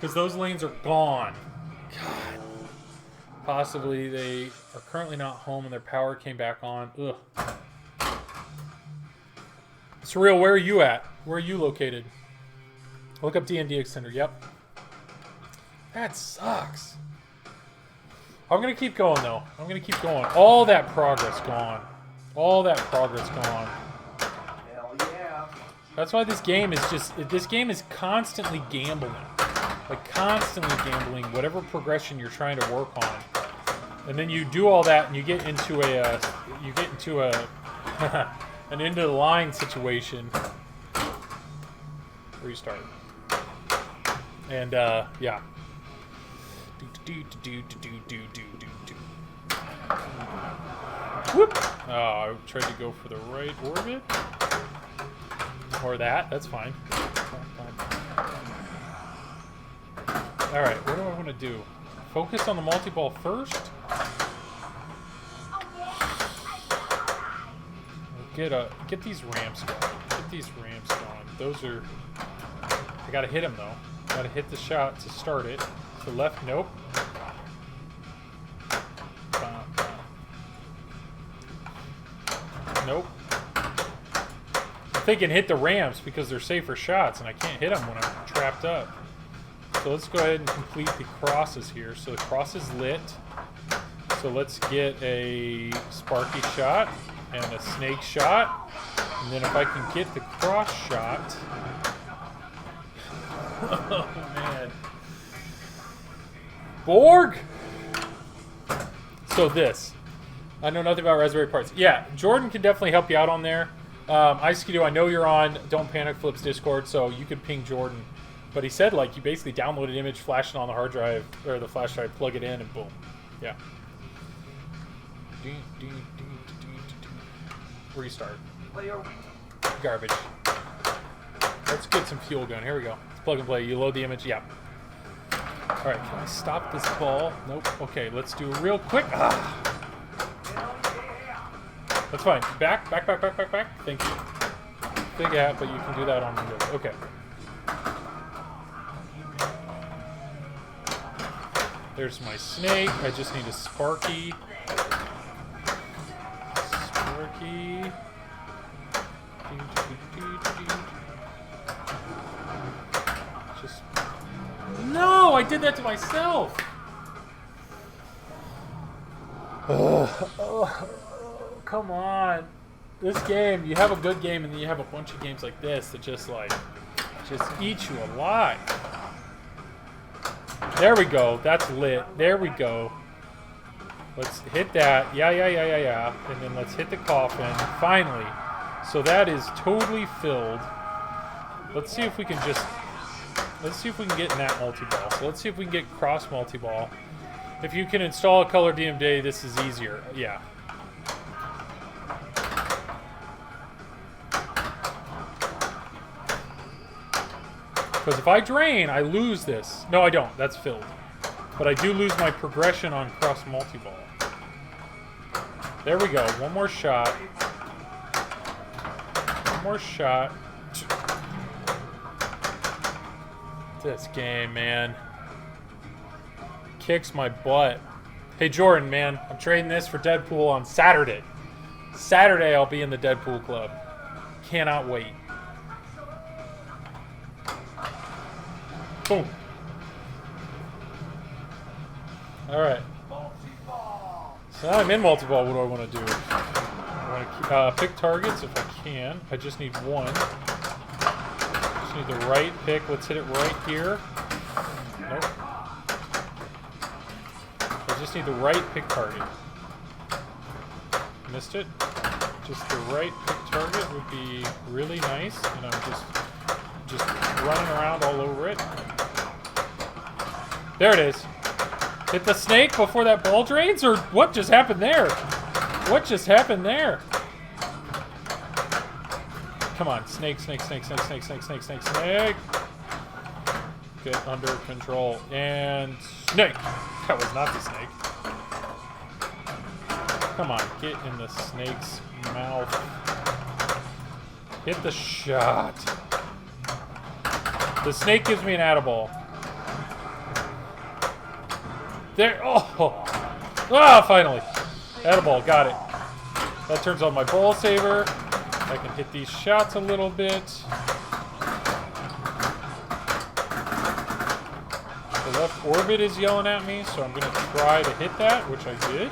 Speaker 1: Because those lanes are gone. God. Possibly they are currently not home and their power came back on. Ugh. Surreal, where are you at? Where are you located? Look up D&D Extender. Yep. That sucks. I'm going to keep going, though. I'm going to keep going. All that progress gone. All that progress gone.
Speaker 2: Hell yeah.
Speaker 1: That's why this game is just... This game is constantly gambling. Like, constantly gambling whatever progression you're trying to work on. And then you do all that and you get into a... an end of the line situation. Restart. And, yeah. Whoop! Oh, I tried to go for the right orbit. Or that. That's fine. Alright, what do I want to do? Focus on the multi-ball first? Get these ramps going. Get these ramps going. Those are... I gotta hit them, though. Gotta hit the shot to start it. To left, nope. Nope. I'm thinking hit the ramps because they're safer shots, and I can't hit them when I'm trapped up. So let's go ahead and complete the crosses here. So the cross is lit. So let's get a Sparky shot and a snake shot. And then if I can get the cross shot... Oh, man. Borg! So this. I know nothing about Raspberry Parts. Yeah, Jordan can definitely help you out on there. Ice-Skidoo, I know you're on Don't Panic Flip's Discord, so you could ping Jordan. But he said, like, you basically download an image, flash it on the hard drive, or the flash drive, plug it in, and boom. Yeah. Restart. Garbage. Let's get some fuel going. Here we go. Let's plug and play. You load the image. Yeah. All right. Can I stop this ball? Nope. Okay. Let's do a real quick. Ah. That's fine. Back. Thank you. Big app, but you can do that on Windows. Okay. There's my snake. I just need a Sparky. Sparky. Just... No! I did that to myself! Come on. This game, you have a good game and then you have a bunch of games like this that just eat you alive. There we go. That's lit. There we go. Let's hit that. Yeah. And then let's hit the coffin. Finally. So that is totally filled. Let's see if we can just... Let's see if we can get in that multi-ball. So let's see if we can get cross multi-ball. If you can install a color DMD, this is easier. Yeah. Because if I drain, I lose this. No, I don't. That's filled. But I do lose my progression on cross multi-ball. There we go. One more shot. One more shot. This game, man. Kicks my butt. Hey, Jordan, man. I'm trading this for Deadpool on Saturday. Saturday, I'll be in the Deadpool Club. Cannot wait. Boom. Alright. So now I'm in multi-ball. What do I want to do? I want to pick targets if I can. I just need one. Just need the right pick. Let's hit it right here. Nope. I just need the right pick target. Missed it. Just the right pick target would be really nice. And I'm just running around all over it. There it is. Hit the snake before that ball drains? Or what just happened there? What just happened there? Come on. Snake, snake, snake, snake, snake, snake, snake, snake, snake. Get under control. And snake. That was not the snake. Come on. Get in the snake's mouth. Hit the shot. The snake gives me an attaboll. There. Oh. Ah, finally. Attaboll. Got it. That turns on my ball saver. I can hit these shots a little bit. The left orbit is yelling at me, so I'm going to try to hit that, which I did.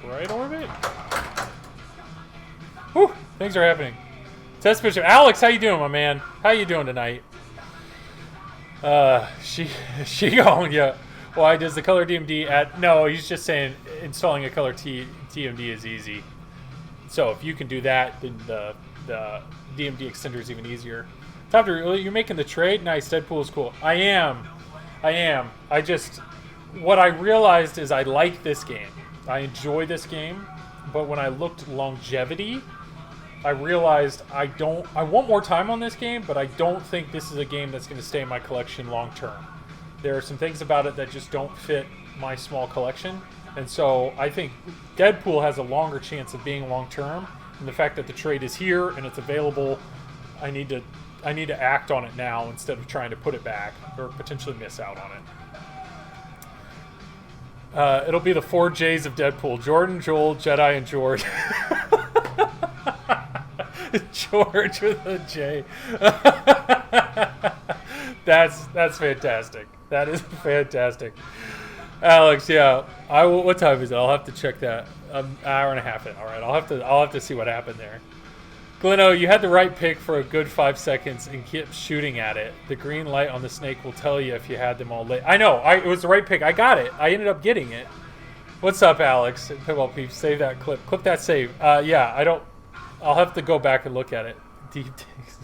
Speaker 1: Right orbit? Whew. Things are happening. Test Bishop. Alex, how you doing, my man? How you doing tonight? She going, yeah. Why does the color DMD add? No, he's just saying installing a color TMD is easy. So if you can do that, then the DMD extender is even easier. You're making the trade? Nice, Deadpool is cool. I am. What I realized is I like this game. I enjoy this game, but when I looked longevity, I realized I want more time on this game, but I don't think this is a game that's going to stay in my collection long term. There are some things about it that just don't fit my small collection, and so I think Deadpool has a longer chance of being long term. And the fact that the trade is here and it's available, I need to act on it now instead of trying to put it back or potentially miss out on it. It'll be the 4 J's of Deadpool: Jordan, Joel, Jedi, and George. George with a J. That's fantastic. That is fantastic. Alex, yeah. I will. What time is it? I'll have to check that. An hour and a half in. All right. I'll have to see what happened there. Gleno, you had the right pick for a good 5 seconds and kept shooting at it. The green light on the snake will tell you if you had them all lit. I know. It was the right pick. I got it. I ended up getting it. What's up, Alex? Pitbull Peeps, save that clip. Clip that save. Yeah, I don't. I'll have to go back and look at it. Deep takes.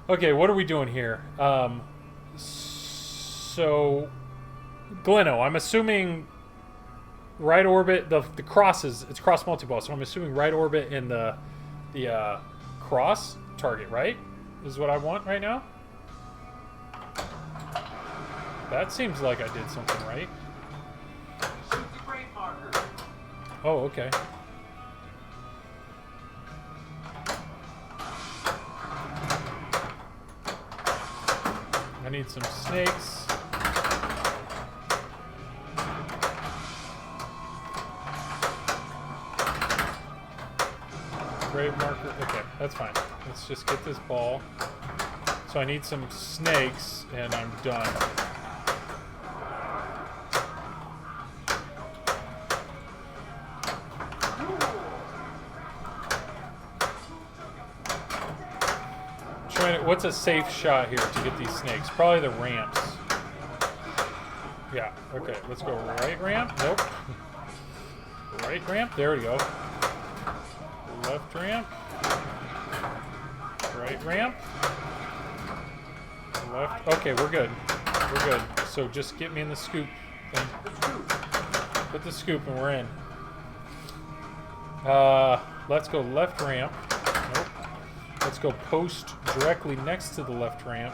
Speaker 1: Okay, what are we doing here? So, Gleno, I'm assuming right orbit. The crosses. It's cross multi-ball, so I'm assuming right orbit in the cross target, right? Is what I want right now. That seems like I did something right. Oh, okay. I need some snakes. Grave marker. Okay, that's fine. Let's just get this ball. So I need some snakes, and I'm done. What's a safe shot here to get these snakes? Probably the ramps. Yeah, okay. Let's go right ramp. Nope. Right ramp. There we go. Left ramp. Right ramp. Left. Okay, we're good. We're good. So just get me in the scoop thing. Put the scoop and we're in. Let's go left ramp. Nope. let's go post directly next to the left ramp.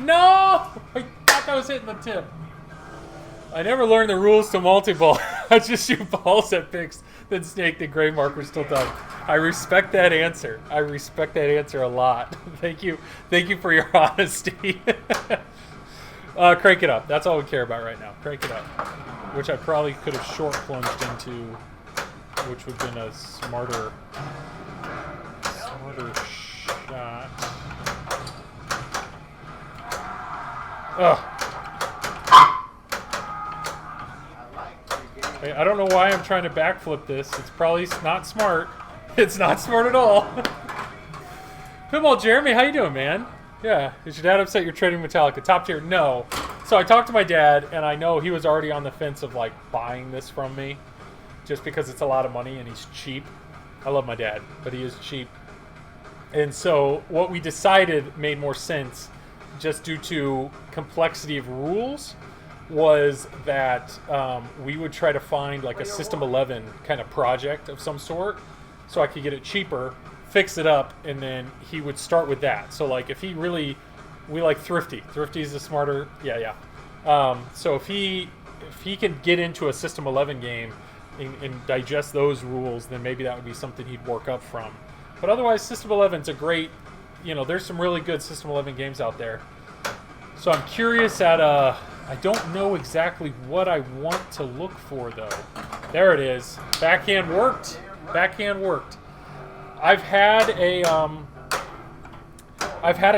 Speaker 1: No! I thought that was hitting the tip. I never learned the rules to multi-ball. I just shoot balls at picks, then snake the gray markers till done. I respect that answer. I respect that answer a lot. Thank you. Thank you for your honesty. Crank it up. That's all we care about right now. Crank it up. Which I probably could have short plunged into, which would have been a smarter shot. Ugh. I don't know why I'm trying to backflip this. It's probably not smart. It's not smart at all. Pinball Jeremy, how you doing, man? Yeah. Is your dad upset you're trading Metallica? Top tier? No. So I talked to my dad, and I know he was already on the fence of like buying this from me, just because it's a lot of money and he's cheap. I love my dad, but he is cheap. And so what we decided made more sense, just due to complexity of rules, was that we would try to find like a System 11 kind of project of some sort, so I could get it cheaper, fix it up, and then he would start with that. So like if he really, we like Thrifty. Thrifty is a smarter, yeah. So if he can get into a System 11 game and digest those rules, then maybe that would be something he'd work up from. But otherwise, System 11's a great, there's some really good System 11 games out there. So I'm curious at I don't know exactly what I want to look for though. There it is. Backhand worked. Backhand worked. I've had a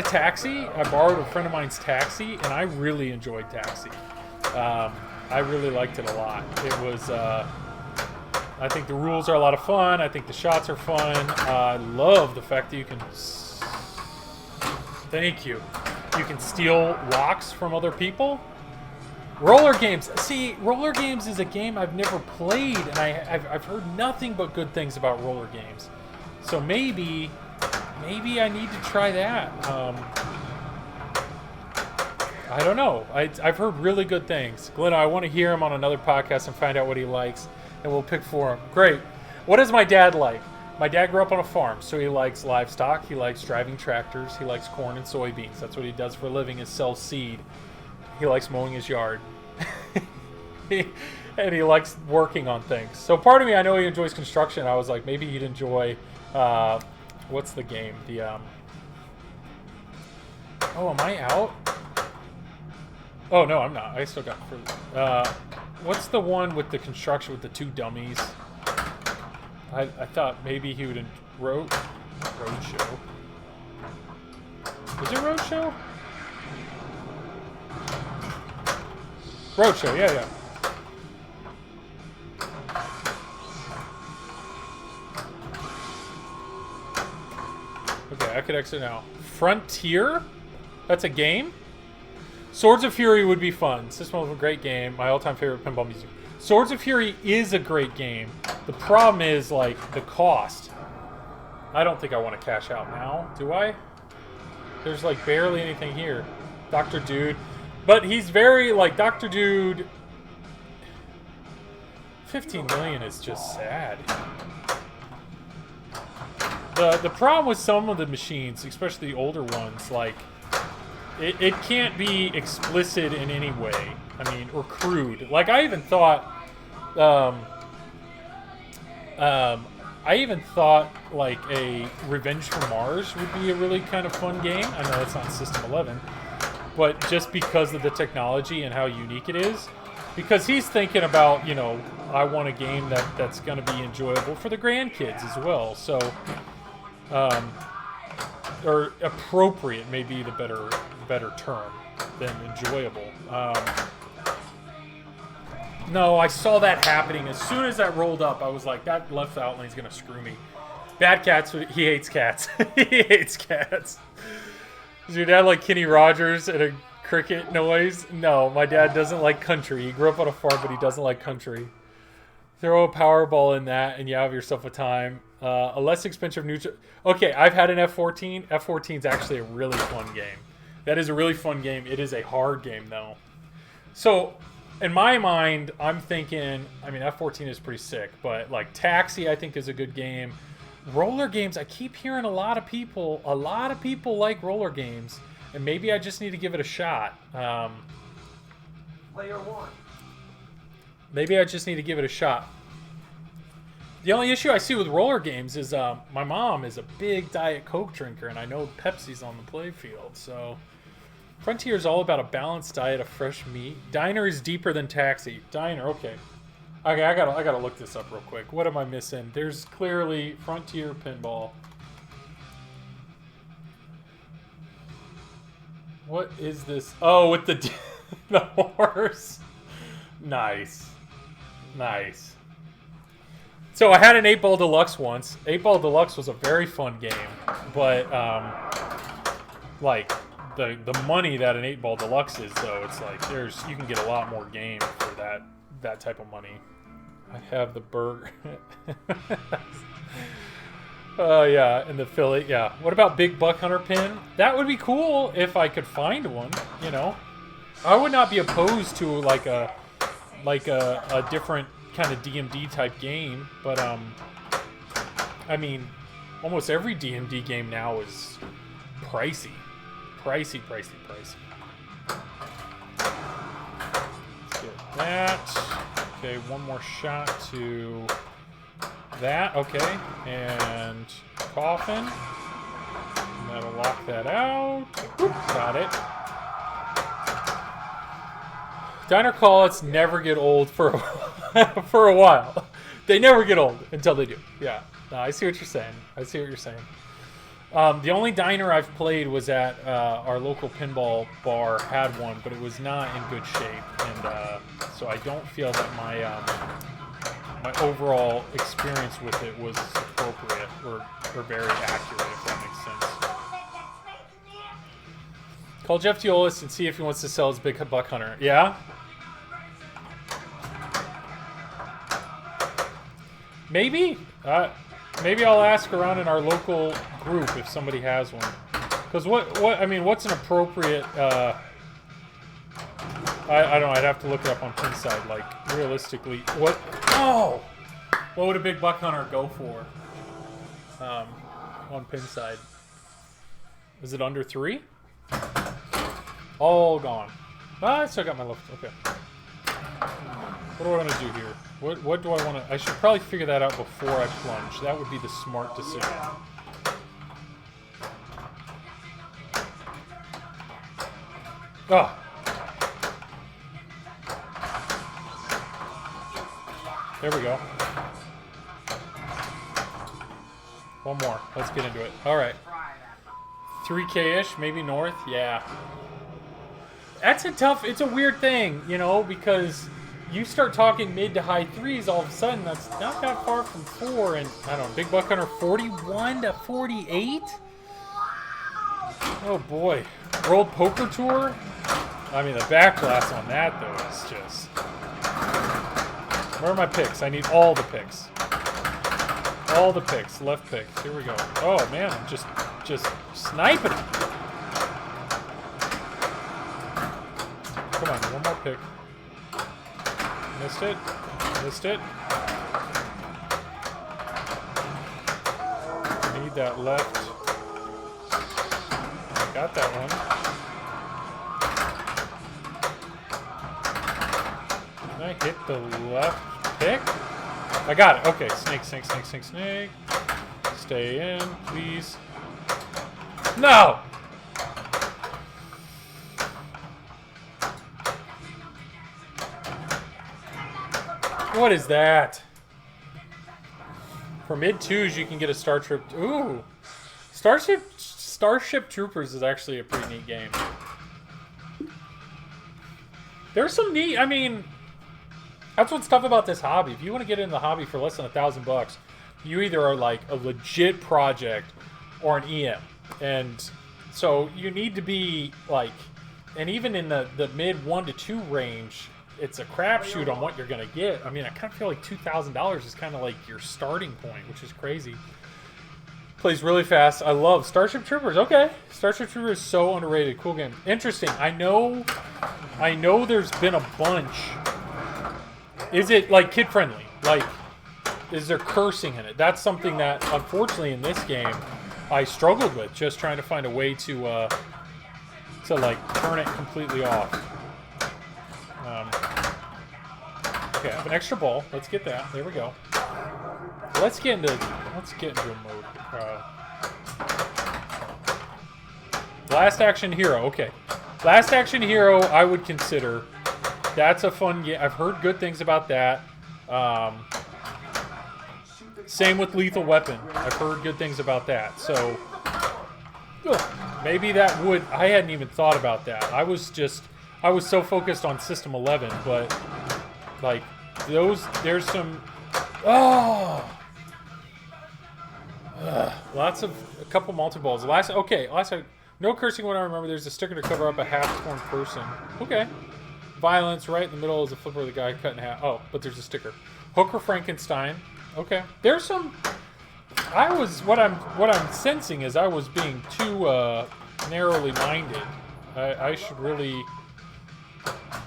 Speaker 1: taxi. I borrowed a friend of mine's taxi, and I really enjoyed taxi. I really liked it a lot. It was. I think the rules are a lot of fun. I think the shots are fun. I love the fact that you can. Thank you. You can steal locks from other people. Roller games. See, roller games is a game I've never played, and I've heard nothing but good things about roller games. So maybe I need to try that. I don't know. I've heard really good things. Glenn, I want to hear him on another podcast and find out what he likes, and we'll pick for him. Great. What does my dad like? My dad grew up on a farm, so he likes livestock. He likes driving tractors. He likes corn and soybeans. That's what he does for a living, is sell seed. He likes mowing his yard. And he likes working on things. So part of me, I know he enjoys construction. I was like, maybe he'd enjoy, what's the game? Oh, am I out? Oh, no, I'm not. I still got what's the one with the construction with the two dummies? I thought maybe he would Roadshow. Is it Roadshow? Roadshow, yeah. Okay, I could exit now. Frontier? That's a game? Swords of Fury would be fun. System of a great game. My all-time favorite pinball music. Swords of Fury is a great game. The problem is, like, the cost. I don't think I want to cash out now, do I? There's, like, barely anything here. Dr. Dude. But he's very, like, Dr. Dude... 15 million is just sad. The problem with some of the machines, especially the older ones, like, it can't be explicit in any way. I mean, or crude. Like, I even thought, like, a Revenge from Mars would be a really kind of fun game. I know that's not System 11. But just because of the technology and how unique it is. Because he's thinking about, I want a game that's going to be enjoyable for the grandkids as well. So, or appropriate may be the better term than enjoyable. No, I saw that happening. As soon as that rolled up, I was like, that left outlane's going to screw me. Bad Cats, he hates cats. He hates cats. Does your dad like Kenny Rogers and a cricket noise? No, my dad doesn't like country. He grew up on a farm, but he doesn't like country. Throw a Powerball in that, and you have yourself a time. A less expensive neutral... Okay, I've had an F-14. F-14 is actually a really fun game. That is a really fun game. It is a hard game, though. So, in my mind, I'm thinking... I mean, F-14 is pretty sick, but, like, Taxi, I think, is a good game. roller games, I keep hearing a lot of people like roller games, and maybe I just need to give it a shot.
Speaker 2: Player one.
Speaker 1: Maybe I just need to give it a shot. The only issue I see with roller games is my mom is a big Diet Coke drinker, and I know Pepsi's on the play field. So Frontier is all about a balanced diet of fresh meat. Diner is deeper than Taxi. Diner, okay. Okay, I gotta look this up real quick. What am I missing? There's clearly Frontier Pinball. What is this? Oh, with the the horse. Nice. Nice. So I had an 8-Ball Deluxe once. 8-Ball Deluxe was a very fun game, but like the money that an 8-Ball Deluxe is, though, it's like you can get a lot more game for that type of money. I have the burger. Oh yeah, and the Philly. Yeah. What about Big Buck Hunter pin? That would be cool if I could find one. You know, I would not be opposed to like a different kind of DMD type game, but I mean, almost every DMD game now is pricey. Let's get that. Okay, one more shot to that. Okay, and coffin. And that'll lock that out. Oop, got it. Diner call-outs never get old for for a while. They never get old until they do. Yeah, no, I see what you're saying. The only diner I've played was at our local pinball bar. Had one, but it was not in good shape, and so I don't feel that my overall experience with it was appropriate or very accurate, if that makes sense. Call Jeff Diolis and see if he wants to sell his Big Buck Hunter. Yeah? Maybe. Maybe I'll ask around in our local group if somebody has one. Because what's an appropriate... I don't know, I'd have to look it up on Pinside. Like, realistically, what would a Big Buck Hunter go for on Pinside? Is it under 3? All gone. I still got my left. Okay. What do I want to do here? What do I want to... I should probably figure that out before I plunge. That would be the smart decision. Oh. There we go. One more. Let's get into it. All right. 3K-ish, maybe north. Yeah. That's it's a weird thing, you know, because you start talking mid to high 3s, all of a sudden, that's not that far from 4, and, I don't know, Big Buck Hunter 41 to 48? Oh, boy. World Poker Tour? I mean, the backlash on that, though, is just... Where are my picks? I need all the picks. All the picks. Left picks. Here we go. Oh, man, I'm just sniping it. Come on, one more pick. Missed it. Need that left. Got that one. Can I hit the left pick? I got it. Okay, snake. Stay in, please. No! What is that? For mid 2s, you can get a Starship. Ooh, Starship Troopers is actually a pretty neat game. There's some neat. I mean, that's what's tough about this hobby. If you want to get into the hobby for less than $1,000, you either are like a legit project or an EM, and so you need to be like, and even in the mid 1 to 2 range. It's a crapshoot on what you're going to get. I mean, I kind of feel like $2,000 is kind of like your starting point, which is crazy. Plays really fast. I love Starship Troopers. Okay. Starship Troopers is so underrated. Cool game. Interesting. I know there's been a bunch. Is it, like, kid-friendly? Like, is there cursing in it? That's something that, unfortunately, in this game, I struggled with, just trying to find a way to like turn it completely off. Okay, I have an extra ball. Let's get that. There we go. Let's get into a mode. Last Action Hero. Okay, Last Action Hero. I would consider. That's a fun game. I've heard good things about that. Same with Lethal Weapon. I've heard good things about that. So maybe that would. I hadn't even thought about that. I was so focused on System 11, but like there's some. Lots of a couple multi-balls. Last no cursing when I remember. There's a sticker to cover up a half-torn person. Okay. Violence right in the middle is a flipper of the guy cut in half. Oh, but there's a sticker. Hooker Frankenstein. Okay. There's some. What I'm sensing is I was being too narrowly minded. I should really.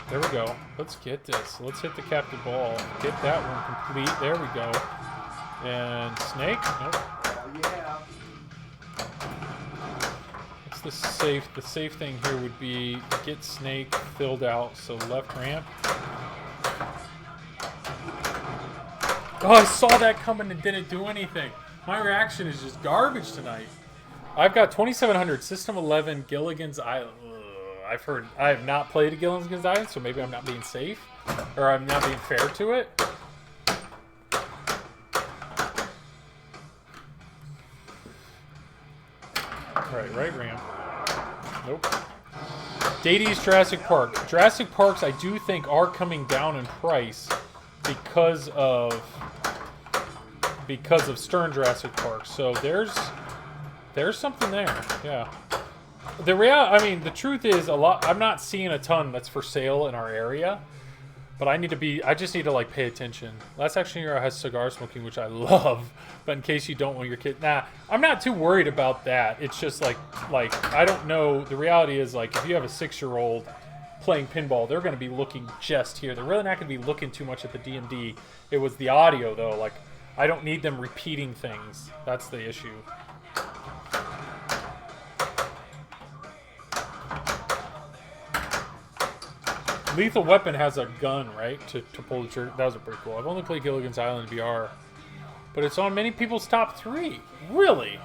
Speaker 1: There we go. Let's get this. Let's hit the captive ball. Get that one complete. There we go. And snake. Nope.
Speaker 2: Yeah.
Speaker 1: What's the safe? The safe thing here would be get snake filled out. So left ramp. Oh, I saw that coming and didn't do anything. My reaction is just garbage tonight. I've got 2700 System 11 Gilligan's Island. I have not played a Gilligan's Island, so maybe I'm not being safe, or I'm not being fair to it. Right ramp. Nope. Deity's Jurassic Park. Jurassic Parks, I do think, are coming down in price because of Stern Jurassic Park. So there's something there. Yeah. The truth is I'm not seeing a ton that's for sale in our area, but I just need to like pay attention. Last Action Hero has cigar smoking, which I love, but in case you don't want your kid, I'm not too worried about that. It's just like I don't know. The reality is like if you have a 6-year-old playing pinball, they're going to be looking just here. They're really not going to be looking too much at the DMD. It was the audio though. Like I don't need them repeating things. That's the issue. Lethal Weapon has a gun, right, to pull the trigger. That was pretty cool. I've only played Gilligan's Island VR, but it's on many people's top 3. Really?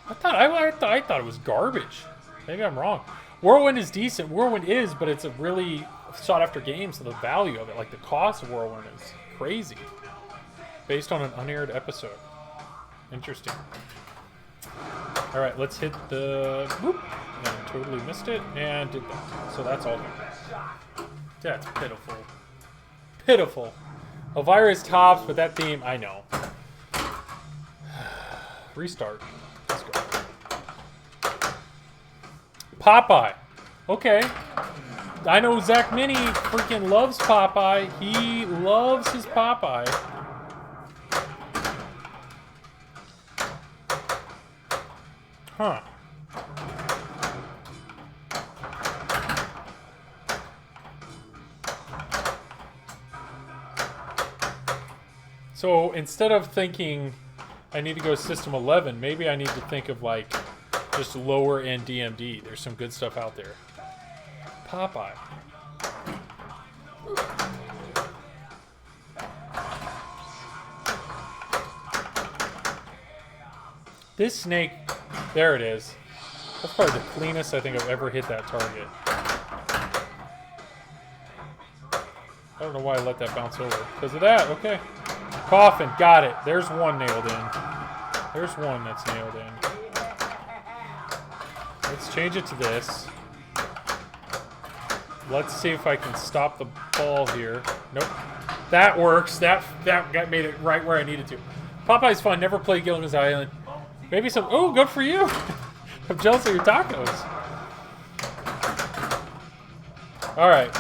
Speaker 1: I thought it was garbage. Maybe I'm wrong. Whirlwind is decent. Whirlwind is, but it's a really sought-after game, so the value of it, like the cost of Whirlwind, is crazy. Based on an unaired episode. Interesting. All right, let's hit the whoop. And totally missed it, and did that. So that's all good. That's pitiful. Pitiful. Elvira's tops, but that theme, I know. Restart. Let's go. Popeye. Okay. I know Zach Mini freaking loves Popeye. He loves his Popeye. Huh. So instead of thinking I need to go System 11, maybe I need to think of like just lower end DMD. There's some good stuff out there. Popeye. This snake, there it is. That's probably the cleanest I think I've ever hit that target. I don't know why I let that bounce over. Because of that, okay. Coffin, got it. There's one nailed in. There's one that's nailed in. Let's change it to this. Let's see if I can stop the ball here. Nope. That works. That made it right where I needed to. Popeye's fun. Never played Gilligan's Island. Maybe some... Oh, good for you. I'm jealous of your tacos. All right.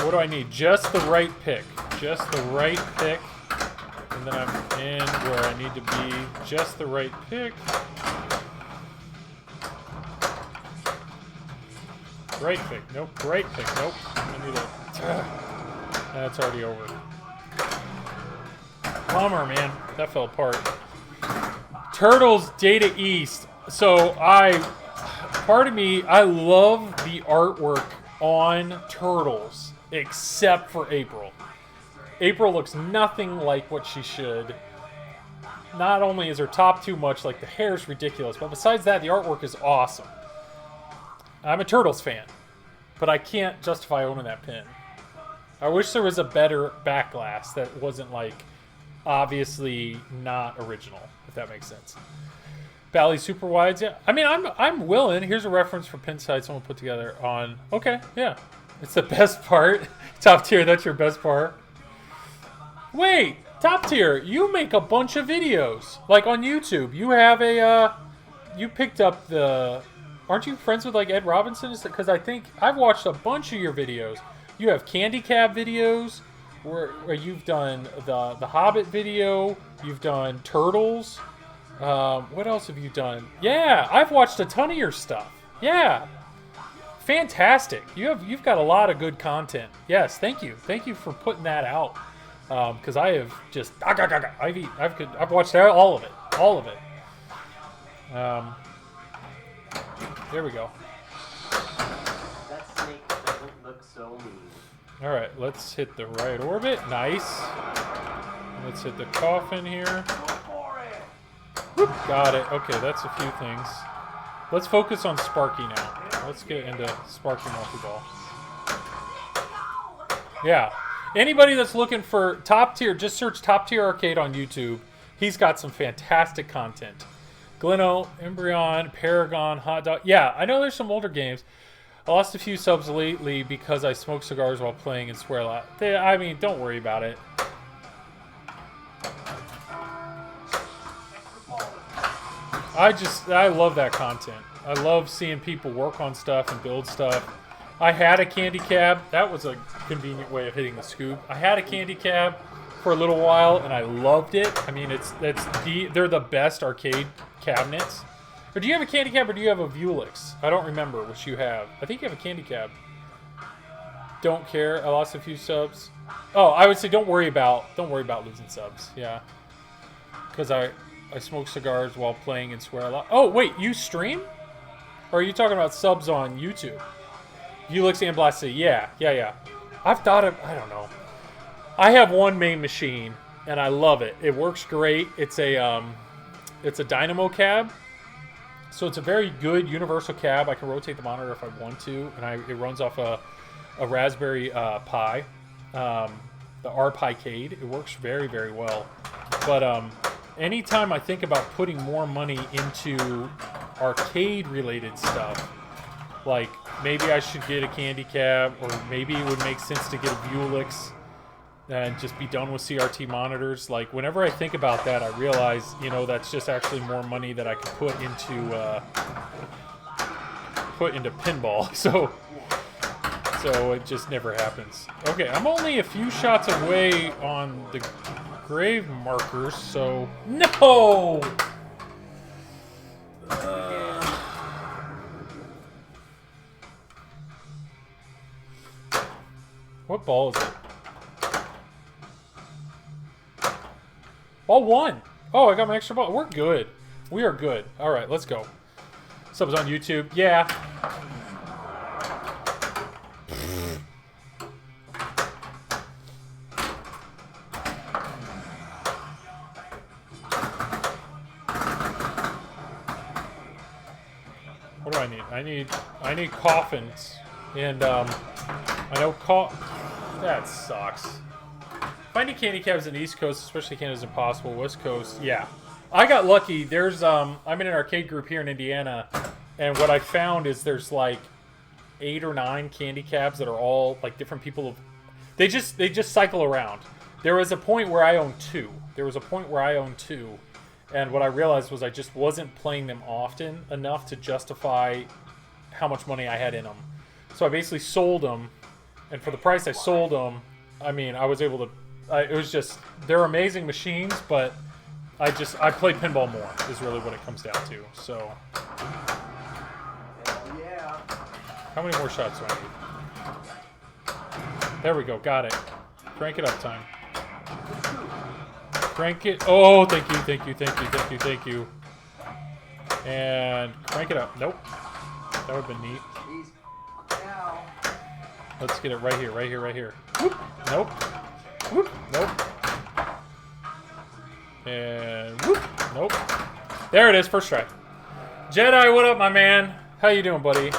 Speaker 1: What do I need? Just the right pick. Just the right pick. And then I'm in where I need to be. Just the right pick. Right pick. Nope. Right pick. Nope. I need a... That's already over. Bummer, man. That fell apart. Turtles Data East. So part of me, I love the artwork on Turtles, except for April. April looks nothing like what she should. Not only is her top too much, like the hair's ridiculous, but besides that, the artwork is awesome. I'm a Turtles fan, but I can't justify owning that pin. I wish there was a better back glass that wasn't like obviously not original, if that makes sense. Bally Super Wides, yeah. I mean, I'm willing. Here's a reference for pin side someone put together on. Okay, yeah, it's the best part. Top tier, that's your best part. Wait, top tier, you make a bunch of videos like on YouTube. You have you picked up the. Aren't you friends with like Ed Robinson? Because I think I've watched a bunch of your videos. You have Candy Cab videos where you've done the Hobbit video. You've done Turtles. What else have you done? Yeah, I've watched a ton of your stuff. Yeah, fantastic. You've got a lot of good content. Yes, thank you for putting that out. Because I have just I've watched all of it. There we go.
Speaker 2: That snake doesn't look so mean.
Speaker 1: All right, let's hit the right orbit. Nice. Let's hit the coffin here.
Speaker 2: Go for it.
Speaker 1: Whoop, got it. Okay, that's a few things. Let's focus on Sparky now. Let's get into Sparky multi-ball. Yeah. Anybody that's looking for top tier, just search Top Tier Arcade on YouTube. He's got some fantastic content. Gleno, Embryon, Paragon, Hot Dog. Yeah, I know there's some older games. I lost a few subs lately because I smoke cigars while playing and swear a lot. I mean, don't worry about it. I love that content. I love seeing people work on stuff and build stuff. I had a candy cab. That was a convenient way of hitting the scoop. I had a candy cab for a little while, and I loved it. I mean, they're the best arcade cabinets. Or do you have a candy cab, or do you have a Vuelix? I don't remember which you have. I think you have a candy cab. Don't care. I lost a few subs. Oh, I would say don't worry about losing subs. Yeah, because I smoke cigars while playing and swear a lot. Oh wait, you stream? Or are you talking about subs on YouTube? Vuelix and Blast City. Yeah. I've thought of, I don't know. I have one main machine, and I love it. It works great. It's a dynamo cab. So it's a very good universal cab. I can rotate the monitor if I want to, and it runs off a Raspberry Pi, the R-Picade. It works very, very well. But anytime I think about putting more money into arcade-related stuff, like maybe I should get a candy cab, or maybe it would make sense to get a Vuelix and just be done with CRT monitors. Like whenever I think about that, I realize, that's just actually more money that I could put into pinball. So it just never happens. Okay, I'm only a few shots away on the grave markers, so no. What ball is it? Ball one. Oh, I got my extra ball. We're good. We are good. All right, let's go. Subs on YouTube. Yeah. What do I need? I need coffins. And I know that sucks. Finding candy cabs in the East Coast, especially Canada, is impossible. West Coast, yeah. I got lucky. There's I'm in an arcade group here in Indiana, and what I found is there's like 8 or 9 candy cabs that are all like different people. They just cycle around. There was a point where I owned 2. And what I realized was I just wasn't playing them often enough to justify how much money I had in them. So I basically sold them, and for the price I sold them, I mean, I was able to. It was just, they're amazing machines, but I play pinball more is really what it comes down to. So,
Speaker 2: Hell yeah.
Speaker 1: how many more shots do I need? There we go, got it. Crank it up time. Crank it. Oh, thank you, thank you, thank you, thank you, thank you. And crank it up. Nope. That would have been neat. Let's get it right here, right here, right here. Whoop. Nope. Whoop. Nope. And whoop. Nope. There it is, first try. Jedi, what up, my man? How you doing, buddy?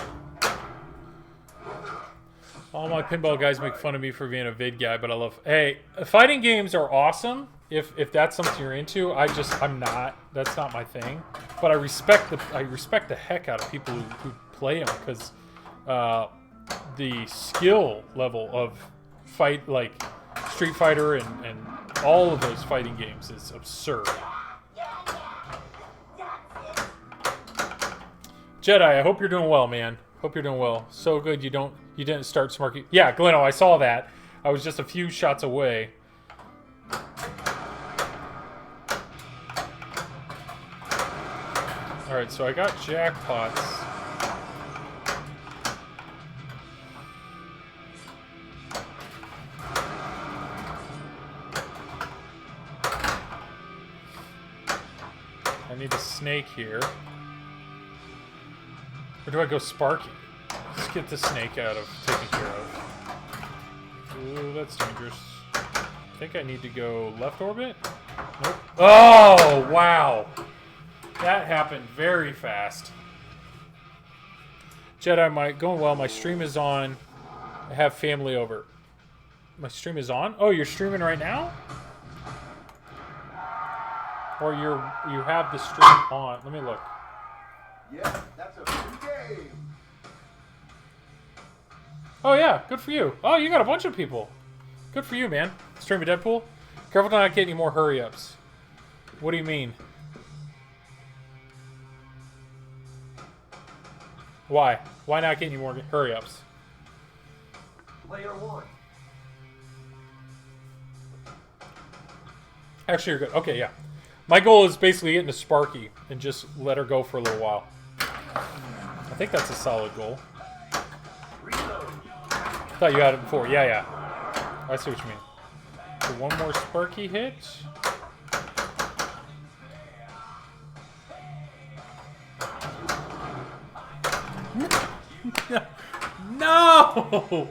Speaker 1: All my pinball guys make fun of me for being a vid guy, but I love... Hey, fighting games are awesome if that's something you're into. I'm not. That's not my thing. But I respect the heck out of people who play them because the skill level of fight, like Street Fighter and all of those fighting games is absurd. Jedi, I hope you're doing well, man. Hope you're doing well. So good you didn't start Smarky. Yeah, Gleno, I saw that. I was just a few shots away. Alright, so I got jackpots. I need a snake here. Or do I go Sparky? Let's get the snake out of taken care of. Ooh, that's dangerous. I think I need to go left orbit? Nope. Oh, wow. That happened very fast. Jedi, going well. My stream is on. I have family over. My stream is on? Oh, you're streaming right now? Or you have the stream on. Let me look.
Speaker 3: Yeah, that's a free game.
Speaker 1: Oh yeah, good for you. Oh, you got a bunch of people. Good for you, man. Streaming Deadpool. Careful to not get any more hurry-ups. What do you mean? Why? Why not get any more hurry-ups?
Speaker 3: Player one.
Speaker 1: Actually, you're good. Okay, yeah. My goal is basically getting to Sparky and just let her go for a little while. I think that's a solid goal. I thought you had it before. Yeah, yeah. I see what you mean. So one more Sparky hit. No!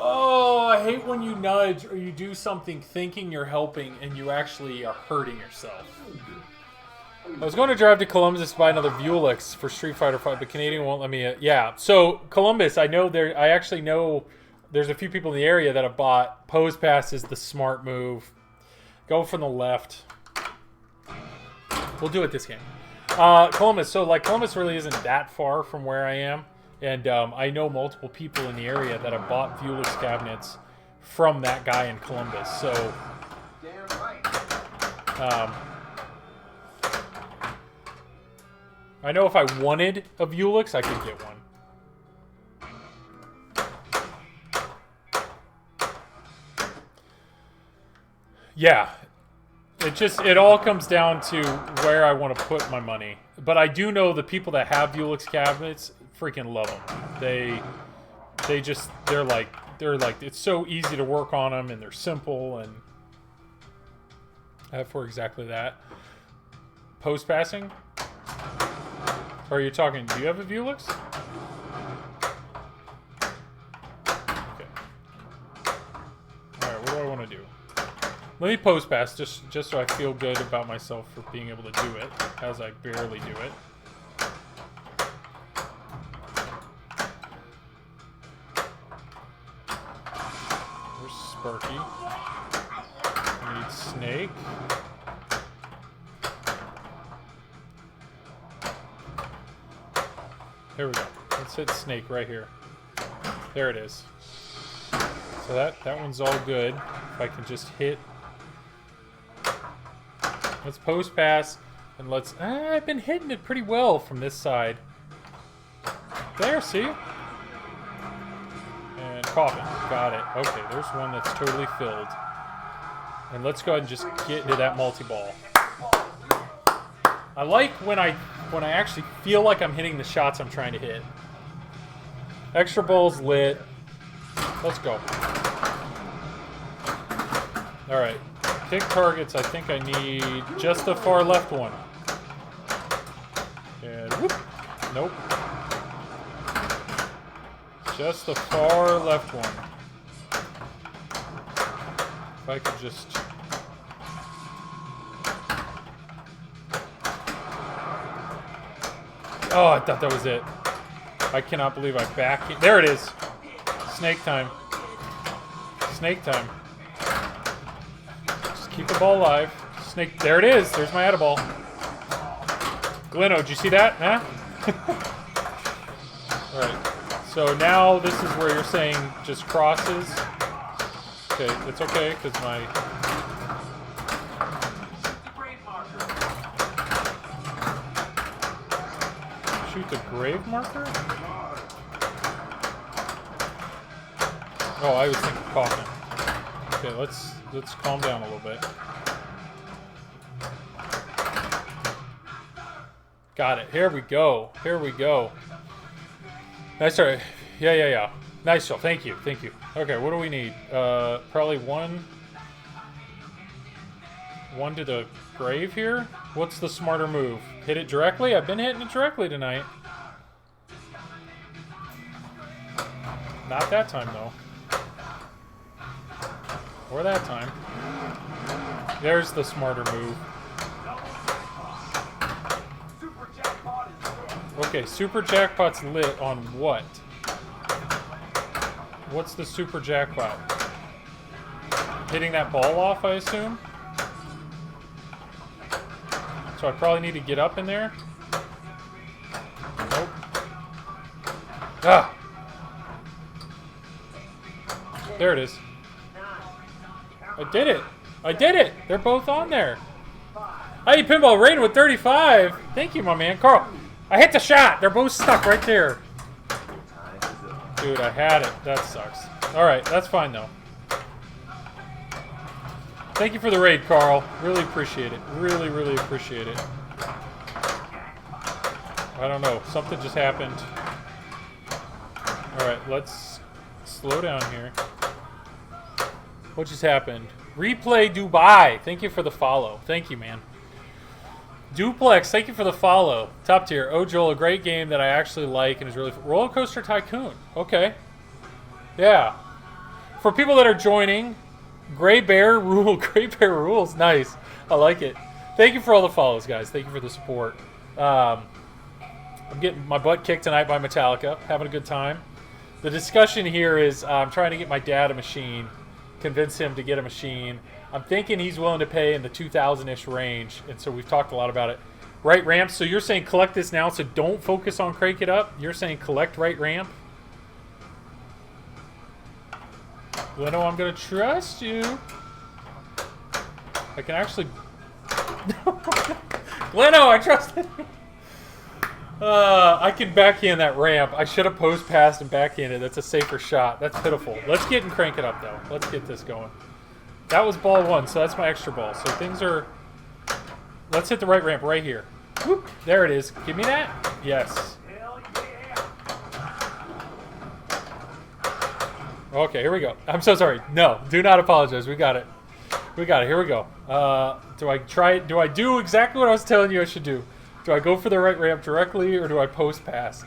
Speaker 1: Oh, I hate when you nudge or you do something thinking you're helping and you actually are hurting yourself. I was going to drive to Columbus to buy another Vuelix for Street Fighter 5, but Canadian won't let me. Yeah, so Columbus, I actually know there's a few people in the area that have bought Pose Pass is the smart move. Go from the left. We'll do it this game. Columbus, so like Columbus really isn't that far from where I am. And I know multiple people in the area that have bought Vuelix cabinets from that guy in Columbus. So,
Speaker 3: Damn right.
Speaker 1: I know if I wanted a Vuelix, I could get one. Yeah. It all comes down to where I want to put my money. But I do know the people that have Vuelix cabinets freaking love them. They're like it's so easy to work on them and they're simple and for exactly that. Post passing? Or are you talking, do you have a Vuelix? Okay. Alright, what do I want to do? Let me post pass just so I feel good about myself for being able to do it, as I barely do it. There's Sparky. I need Snake. Here we go. Let's hit Snake right here. There it is. So that one's all good. If I can just hit. Let's post pass and let's. I've been hitting it pretty well from this side. There, see? And coffin. Got it. Okay, there's one that's totally filled. And let's go ahead and just get into that multi-ball. I like when I actually feel like I'm hitting the shots I'm trying to hit. Extra ball's lit. Let's go. Alright. Kick targets, I think I need just the far left one. And whoop. Nope. Just the far left one. If I could just... Oh, I thought that was it. I cannot believe I back... There it is. Snake time. Snake time. Just keep the ball alive. Snake... There it is. There's my Atta-ball. Gleno, did you see that? Huh? Alright. So now this is where you're saying just crosses. Okay, it's okay, because my... Shoot the grave marker? Oh, I was thinking coffin. Okay, let's calm down a little bit. Got it. Here we go. Here we go. Nice try. Yeah. Nice show. Thank you. Thank you. Okay, what do we need? Probably one to the grave here? What's the smarter move? Hit it directly? I've been hitting it directly tonight. Not that time, though. Or that time. There's the smarter move. Okay, super jackpot's lit on what? What's the super jackpot? Hitting that ball off, I assume? So I probably need to get up in there. Nope. Ah! There it is. I did it! I did it! They're both on there. Hey, Pinball Rain with 35. Thank you, my man. Carl, I hit the shot. They're both stuck right there. Dude, I had it. That sucks. Alright, that's fine, though. Thank you for the raid, Carl. Really appreciate it. Really, really appreciate it. I don't know. Something just happened. Alright, let's slow down here. What just happened? Replay Dubai. Thank you for the follow. Thank you, man. Duplex, thank you for the follow. Top tier. Oh, Joel, a great game that I actually like and is really... Roller Coaster Tycoon. Okay. Yeah. For people that are joining, Gray Bear rules. Nice. I like it. Thank you for all the follows, guys. Thank you for the support. I'm getting my butt kicked tonight by Metallica. Having a good time. The discussion here is I'm trying to get my dad a machine. Convince him to get a machine. I'm thinking he's willing to pay in the 2,000-ish range, and so we've talked a lot about it. Right ramp, so you're saying collect this now, so don't focus on crank it up? You're saying collect right ramp? Gleno, I'm going to trust you. I can actually... Gleno, I trust you. I can backhand that ramp. I should have post-passed and backhanded. That's a safer shot. That's pitiful. Let's get and crank it up, though. Let's get this going. That was ball one, so that's my extra ball. So things are... Let's hit the right ramp right here. Whoop. There it is. Give me that. Yes. Okay, here we go. I'm so sorry. No, do not apologize. We got it. We got it. Here we go. Do I try it? Do I do exactly what I was telling you I should do? Do I go for the right ramp directly, or do I post-pass?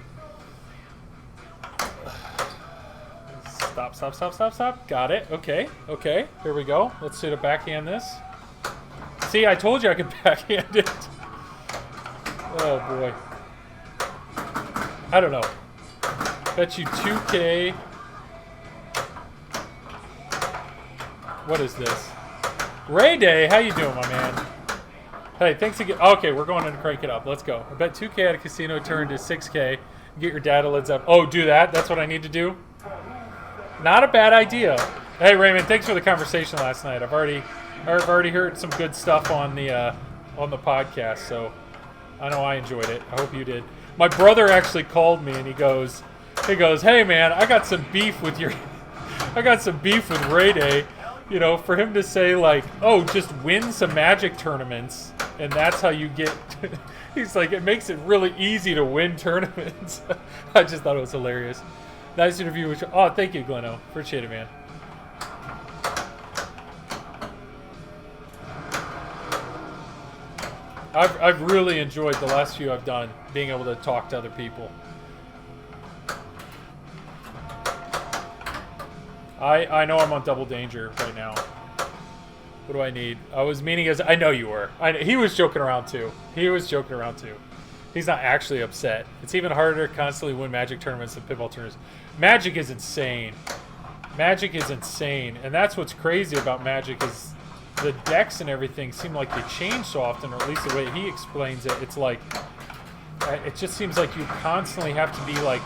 Speaker 1: Stop. Got it. Okay. Here we go. Let's see to backhand this. See, I told you I could backhand it. Oh, boy. I don't know. Bet you 2K. What is this? Ray Day, how you doing, my man? Hey, thanks again. Okay, we're going to crank it up. Let's go. I bet 2K at a casino turned to 6K. Get your data lids up. Oh, do that? That's what I need to do? Not a bad idea. Hey, Raymond, thanks for the conversation last night. I've already heard some good stuff on the podcast, so I know I enjoyed it. I hope you did. My brother actually called me and he goes, hey man, I got some beef with Ray Day. You know, for him to say like, oh, just win some Magic tournaments and that's how you get. He's like, it makes it really easy to win tournaments. I just thought it was hilarious. Nice interview with you. Oh, thank you, Gleno. Appreciate it, man. I've really enjoyed the last few I've done, being able to talk to other people. I know I'm on double danger right now. What do I need? I was meaning as I know you were. He was joking around too. He's not actually upset. It's even harder to constantly win Magic tournaments than pinball tournaments. Magic is insane. And that's what's crazy about Magic is the decks and everything seem like they change so often, or at least the way he explains it. It's like it just seems like you constantly have to be like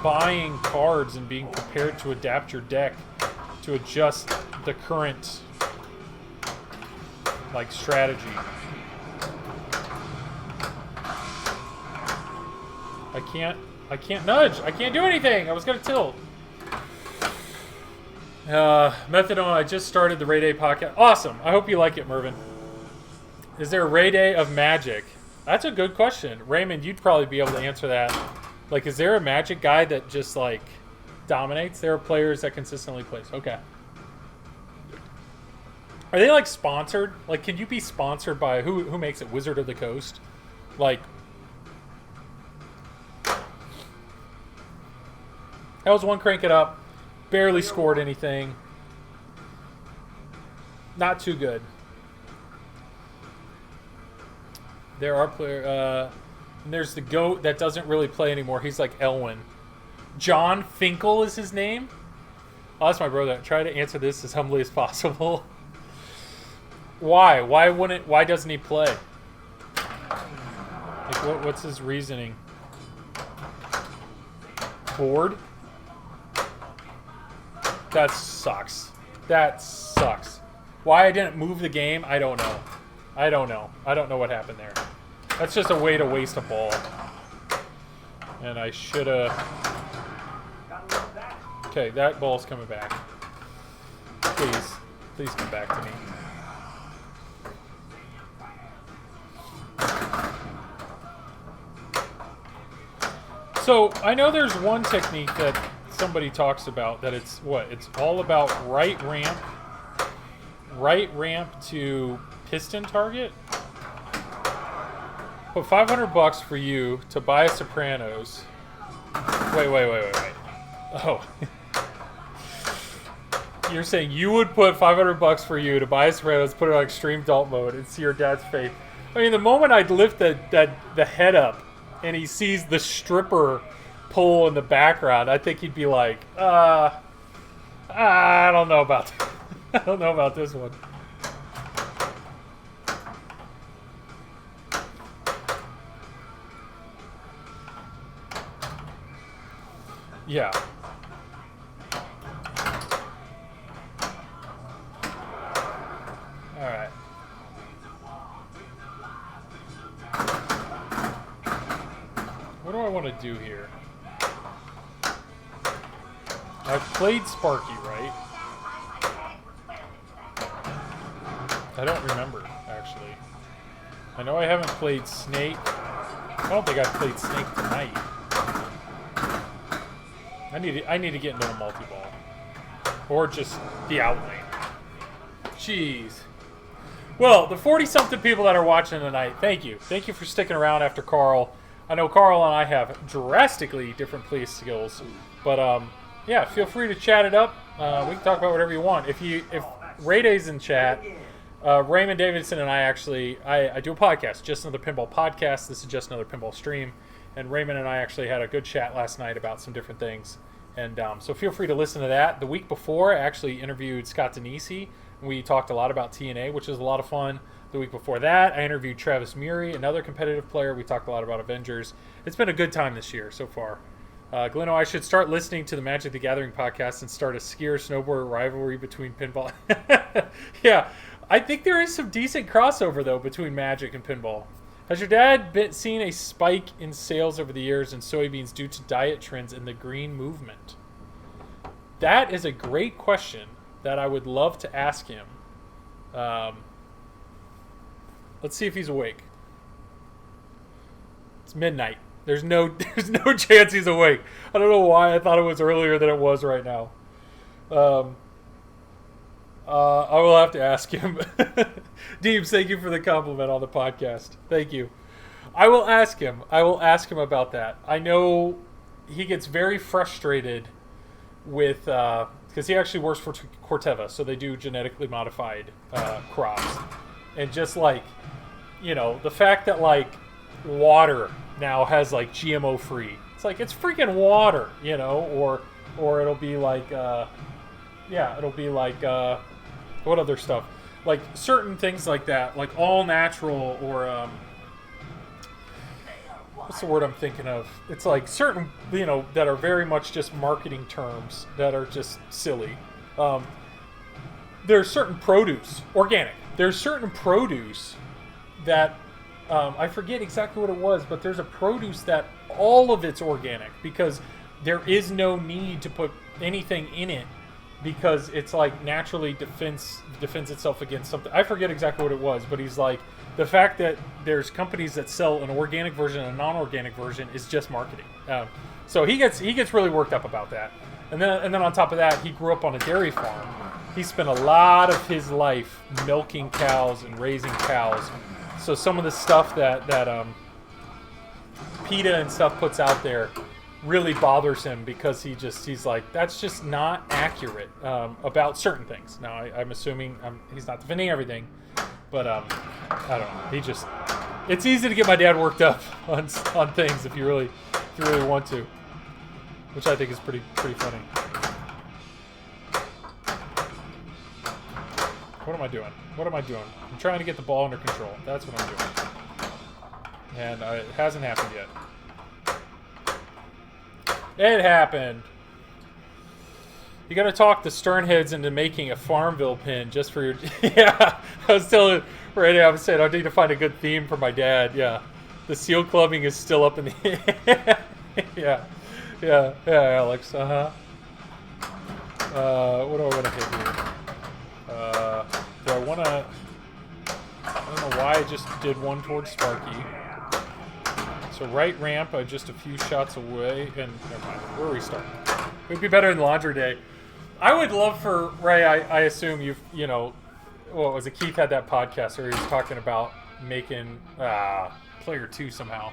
Speaker 1: buying cards and being prepared to adapt your deck to adjust the current like strategy. I can't nudge. I can't do anything. I was gonna tilt. Methadone, I just started the Ray Day podcast. Awesome. I hope you like it, Mervin. Is there a Ray Day of Magic? That's a good question. Raymond, you'd probably be able to answer that. Like, is there a Magic guy that just, like, dominates? There are players that consistently plays. Okay. Are they, like, sponsored? Like, can you be sponsored by... Who makes it? Wizard of the Coast? Like... That was one crank it up. Barely scored anything. Not too good. There are players... and there's the GOAT that doesn't really play anymore. He's like Elwin. John Finkel is his name? Oh, that's my brother. Try to answer this as humbly as possible. Why? Why doesn't he play? Like, what's his reasoning? Bored? That sucks. Why I didn't move the game, I don't know. I don't know what happened there. That's just a way to waste a ball. And I should have... Okay, that ball's coming back. Please come back to me. So, I know there's one technique that somebody talks about that it's all about right ramp to piston target. Put $500 for you to buy a Sopranos. Wait. Oh. You're saying you would put $500 for you to buy a Sopranos, put it on extreme adult mode, and see your dad's face. I mean, the moment I'd lift the head up and he sees the stripper pole in the background, I think he'd be like, I don't know about I don't know about this one. Yeah. All right. What do I want to do here? I've played Sparky, right? I don't remember, actually. I know I haven't played Snake. I don't think I've played Snake tonight. I need to get into a multi-ball. Or just the outlane. Jeez. Well, the 40-something people that are watching tonight, thank you. Thank you for sticking around after Carl. I know Carl and I have drastically different play skills. But, yeah, feel free to chat it up. We can talk about whatever you want. If Ray Day's in chat, Raymond Davidson and I do a podcast, Just Another Pinball Podcast. This is Just Another Pinball Stream. And Raymond and I actually had a good chat last night about some different things. And so feel free to listen to that. The week before, I actually interviewed Scott Denisi. We talked a lot about TNA, which was a lot of fun. The week before that, I interviewed Travis Muri, another competitive player. We talked a lot about Avengers. It's been a good time this year so far. Gleno, I should start listening to the Magic the Gathering podcast and start a skier snowboard rivalry between pinball. Yeah, I think there is some decent crossover, though, between Magic and pinball. Has your dad seen a spike in sales over the years in soybeans due to diet trends and the green movement? That is a great question that I would love to ask him. Let's see if he's awake. It's midnight. There's no chance he's awake. I don't know why I thought it was earlier than it was right now. I will have to ask him. Deems, thank you for the compliment on the podcast. Thank you. I will ask him. I will ask him about that. I know he gets very frustrated with because he actually works for Corteva, so they do genetically modified crops, and just like, you know, the fact that like water now has like GMO free. It's like, it's freaking water, you know, or it'll be like it'll be like what other stuff, like certain things like that, like all natural, or what's the word I'm thinking of? It's like certain, you know, that are very much just marketing terms that are just silly. There's certain produce, organic. There's certain produce that I forget exactly what it was, but there's a produce that all of it's organic because there is no need to put anything in it because it's like naturally defends itself against something. I forget exactly what it was, but he's like, the fact that there's companies that sell an organic version and a non-organic version is just marketing. So he gets really worked up about that. And then on top of that, he grew up on a dairy farm. He spent a lot of his life milking cows and raising cows. So some of the stuff that PETA and stuff puts out there really bothers him because he's like, that's just not accurate about certain things. Now I'm assuming he's not defending everything, but I don't know. It's easy to get my dad worked up on things if you really want to, which I think is pretty funny. What am I doing? I'm trying to get the ball under control. That's what I'm doing. And it hasn't happened yet. It happened. You gotta talk the Sternheads into making a Farmville pin just for your... Yeah, I was telling Randy, I was saying I need to find a good theme for my dad. Yeah, the seal clubbing is still up in the... yeah, Alex, What do I want to hit here? Do I want to... I don't know why I just did one towards Sparky. So right ramp, just a few shots away, and never mind, we're restarting. It would be better in laundry day. I would love for Ray. I assume you know, what was it? Keith had that podcast where he was talking about making player 2 somehow.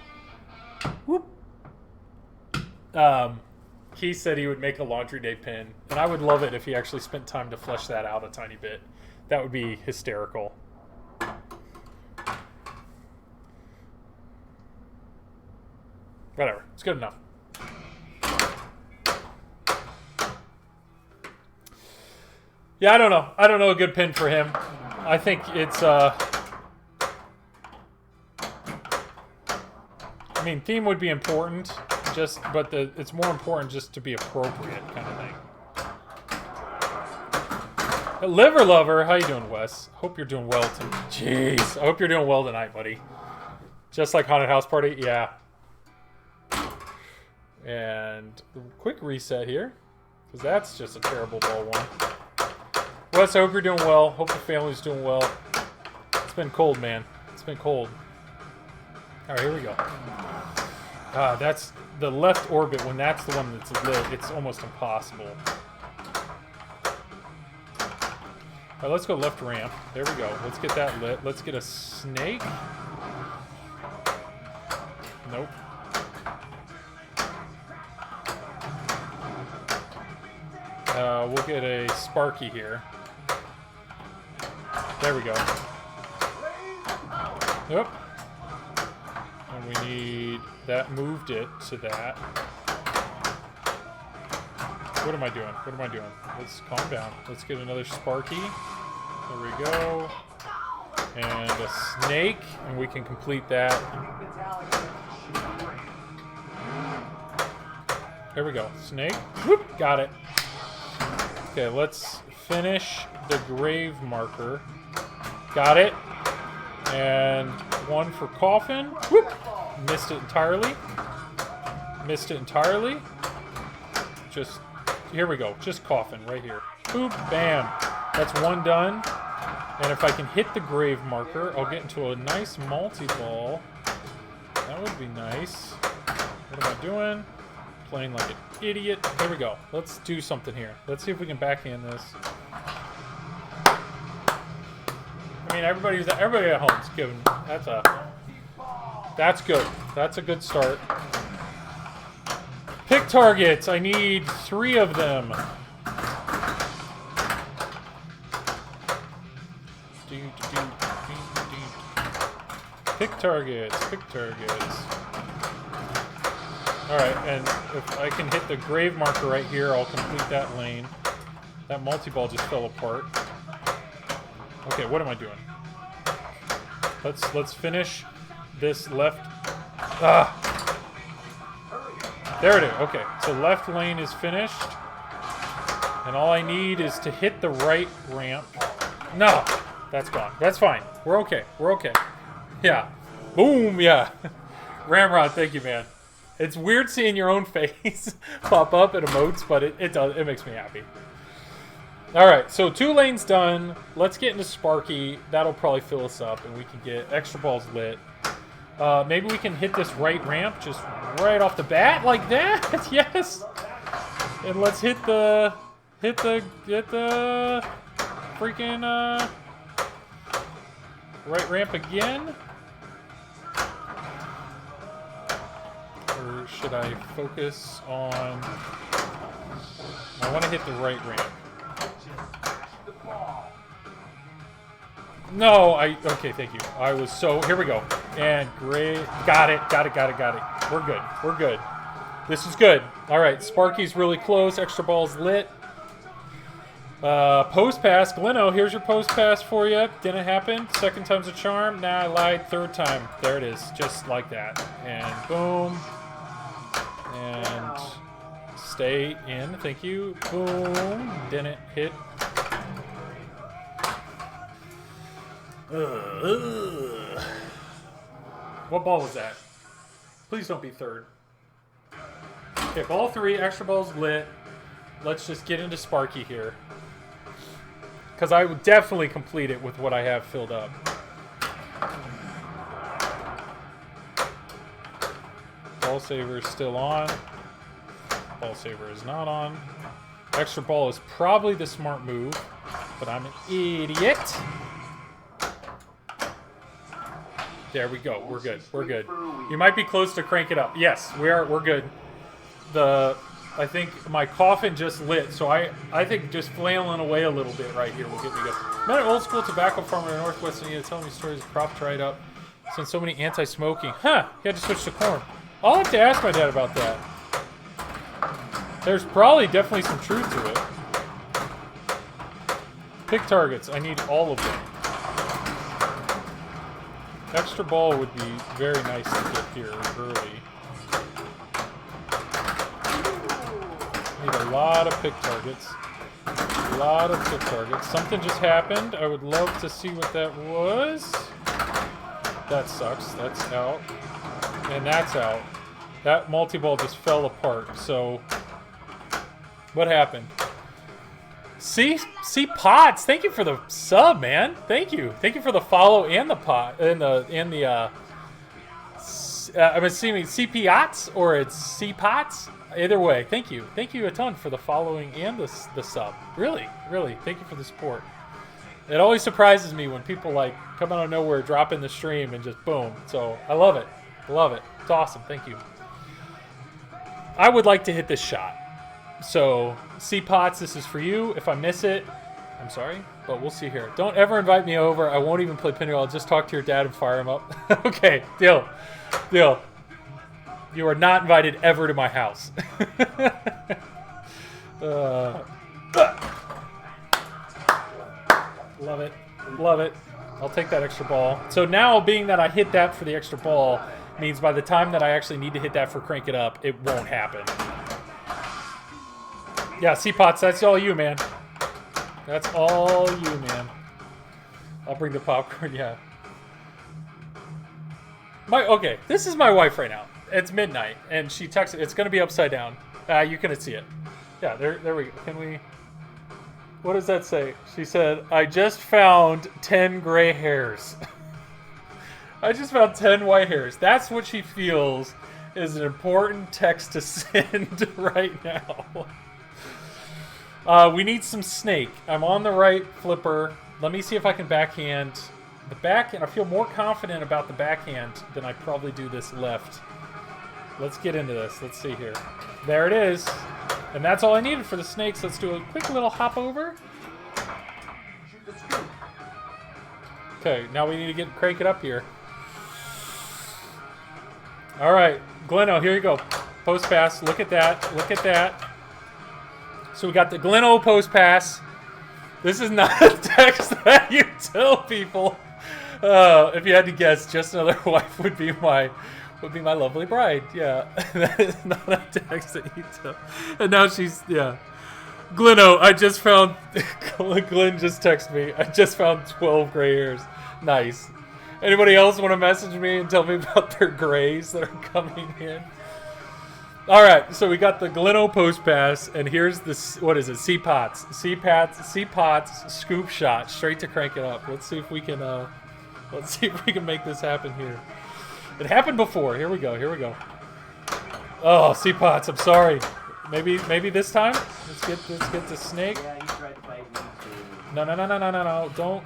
Speaker 1: Whoop. Keith said he would make a laundry day pin, and I would love it if he actually spent time to flesh that out a tiny bit. That would be hysterical. Whatever, it's good enough. Yeah, I don't know. I don't know a good pin for him. I think it's I mean, theme would be important, but it's more important just to be appropriate kind of thing. Liver Lover, how you doing, Wes? Hope you're doing well tonight. Jeez, I hope you're doing well tonight, buddy. Just like Haunted House Party, yeah. And quick reset here, because that's just a terrible ball one. Wes, I hope you're doing well. Hope the family's doing well. It's been cold, man. It's been cold. All right, here we go. That's the left orbit. When that's the one that's lit, it's almost impossible. All right, let's go left ramp. There we go. Let's get that lit. Let's get a snake. Nope. We'll get a Sparky here. There we go. Yep. And we need... That moved it to that. What am I doing? Let's calm down. Let's get another Sparky. There we go. And a snake. And we can complete that. There we go. Snake. Whoop! Got it. Okay, let's finish the grave marker. Got it. And one for coffin. Whoop! Missed it entirely. Just, here we go. Just coffin right here. Boop, bam. That's one done. And if I can hit the grave marker, I'll get into a nice multi-ball. That would be nice. What am I doing? Playing like an idiot. There we go. Let's do something here. Let's see if we can backhand this. I mean, everybody at home's giving. That's good. That's a good start. Pick targets. I need 3 of them. Pick targets. Pick targets. Alright, and if I can hit the grave marker right here, I'll complete that lane. That multi-ball just fell apart. Okay, what am I doing? Let's finish this left. Ah! There it is. Okay, so left lane is finished. And all I need is to hit the right ramp. No! That's gone. That's fine. We're okay. We're okay. Yeah. Boom! Yeah. Ramrod, thank you, man. It's weird seeing your own face pop up in emotes, but it makes me happy. Alright, so 2 lanes done. Let's get into Sparky. That'll probably fill us up, and we can get extra balls lit. Maybe we can hit this right ramp just right off the bat like that. Yes. And let's hit the freaking right ramp again. Or should I focus on? I want to hit the right ramp. No, okay, thank you. I was so, here we go. And great, got it. We're good, we're good. This is good. All right, Sparky's really close, extra ball's lit. Post pass, Gleno, here's your post pass for you. Didn't happen, 2nd time's a charm. Nah, I lied, 3rd time. There it is, just like that. And boom. And stay in, thank you. Boom, didn't hit. What ball was that? Please don't be 3rd. Okay, ball 3, extra ball's lit. Let's just get into Sparky here. Because I would definitely complete it with what I have filled up. Ball saver is still on. Ball saver is not on. Extra ball is probably the smart move, but I'm an idiot. There we go. We're good. We're good. You might be close to crank it up. Yes, we're good. I think my coffin just lit, so I think just flailing away a little bit right here will get me good. Met an old school tobacco farmer in the Northwest Indiana telling me stories of crop dried up since so many anti-smoking. Huh, he had to switch to corn. I'll have to ask my dad about that. There's probably definitely some truth to it. Pick targets. I need all of them. Extra ball would be very nice to get here early. Need a lot of pick targets. A lot of pick targets. Something just happened. I would love to see what that was. That sucks. That's out. And that's out. That multi-ball just fell apart. So, what happened? C Pots, thank you for the sub, man. Thank you for the follow and the pot I'm assuming C Pots or it's C Pots. Either way, thank you a ton for the following and the sub. Really, thank you for the support. It always surprises me when people like come out of nowhere, drop in the stream, and just boom. So I love it. It's awesome. Thank you. I would like to hit this shot. So, C-Pots, this is for you. If I miss it, I'm sorry, but we'll see here. Don't ever invite me over. I won't even play Pinball. I'll just talk to your dad and fire him up. Okay, deal. You are not invited ever to my house. Love it. I'll take that extra ball. So now, being that I hit that for the extra ball, means by the time that I actually need to hit that for crank it up, it won't happen. Yeah, C-Pots, that's all you, man. That's all you, man. I'll bring the popcorn, yeah. Okay, this is my wife right now. It's midnight, and she texted. It's going to be upside down. You couldn't see it. Yeah, there we go. Can we... What does that say? She said, I just found 10 gray hairs. I just found 10 white hairs. That's what she feels is an important text to send right now. We need some snake. I'm on the right flipper. Let me see if I can backhand The backhand, I feel more confident about the backhand than I probably do this left. Let's get into this. Let's see here. There it is. And that's all I needed for the snakes. Let's do a quick little hop over.
Speaker 3: Shoot the scoop.
Speaker 1: Okay, now we need to crank it up here. All right, Gleno, here you go. Post pass. Look at that. Look at that. So we got the Gleno post pass. This is not a text that you tell people. If you had to guess, just another wife would be my lovely bride. Yeah, that is not a text that you tell. And now she's Gleno, I just found. Glenn just texted me. I just found 12 gray hairs. Nice. Anybody else want to message me and tell me about their grays that are coming in? All right, so we got the Gleno post pass, and here's the what is it? C-Pots scoop shot straight to crank it up. Let's see if we can make this happen here. It happened before. Here we go. Here we go. Oh, C-Pots. I'm sorry. Maybe this time. Let's get the snake.
Speaker 2: Yeah, you tried to fight me too.
Speaker 1: No. Don't.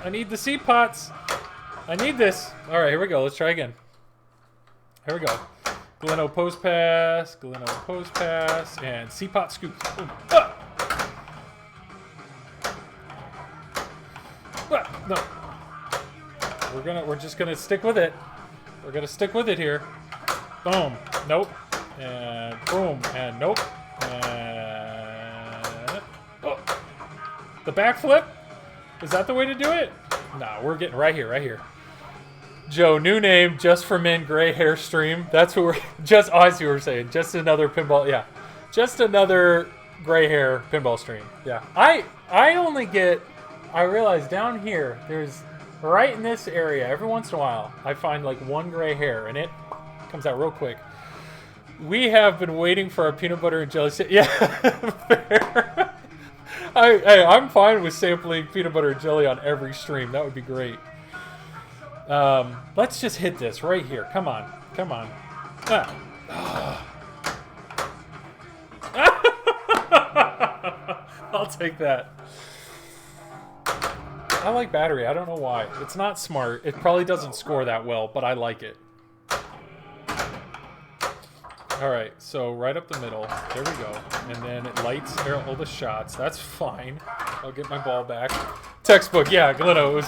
Speaker 1: I need the C-Pots. I need this. All right, here we go. Let's try again. Here we go. Gleno post pass, and C-Pot scoop. No. We're just gonna stick with it. We're gonna stick with it here. Boom. Nope. And boom. And nope. And the backflip? Is that the way to do it? Nah, we're getting right here. Joe, new name, Just for Men Gray Hair Stream. That's what we're just. Oh, I see what we're saying. Just another pinball. Yeah, just another gray hair pinball stream. Yeah, I only get. I realize down here, there's right in this area. Every once in a while, I find like one gray hair, and it comes out real quick. We have been waiting for our peanut butter and jelly. Yeah, fair. I'm fine with sampling peanut butter and jelly on every stream. That would be great. Let's just hit this right here. Come on. I'll take that. I like battery. I don't know why. It's not smart. It probably doesn't score that well, but I like it. Alright, so right up the middle. There we go. And then it lights all the shots. That's fine. I'll get my ball back. Textbook, yeah, Gleno.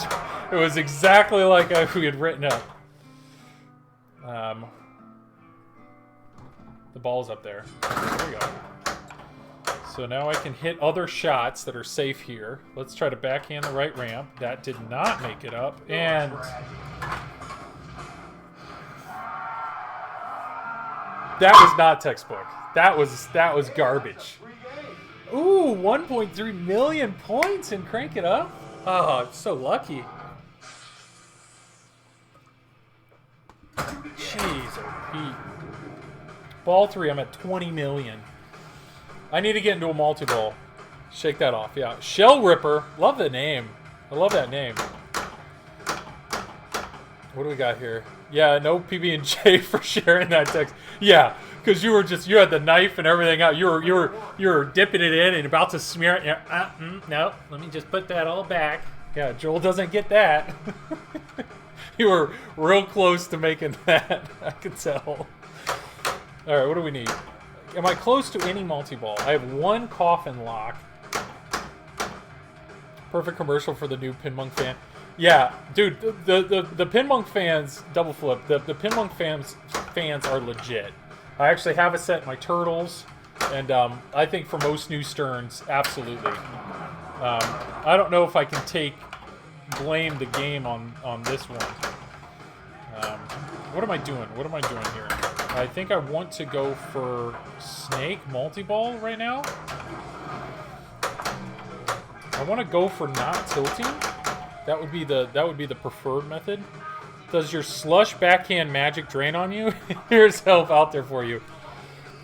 Speaker 1: It was exactly like we had written up. The ball's up there. There we go. So now I can hit other shots that are safe here. Let's try to backhand the right ramp. That did not make it up. And that was not textbook. That was garbage. Ooh, 1.3 million points and crank it up. Oh, I'm so lucky. Jeez, oh Pete. Ball 3, I'm at 20 million. I need to get into a multi-ball. Shake that off, yeah. Shell Ripper. Love the name. I love that name. What do we got here? Yeah, no PB&J for sharing that text. Yeah, because you had the knife and everything out. You were dipping it in and about to smear it. Yeah, no, let me just put that all back. Yeah, Joel doesn't get that. You were real close to making that. I can tell. All right, what do we need? Am I close to any multi-ball? I have one coffin lock. Perfect commercial for the new Pinmonk fan. Yeah, dude, the Pinmonk fans, double flip, the Pinmonk fans are legit. I actually have a set in my Turtles, and I think for most new Sterns, absolutely. I don't know if I can blame the game on this one. What am I doing? What am I doing here? I think I want to go for Snake multi-ball right now. I want to go for not tilting. That would be the preferred method. Does your slush backhand magic drain on you? Here's help out there for you.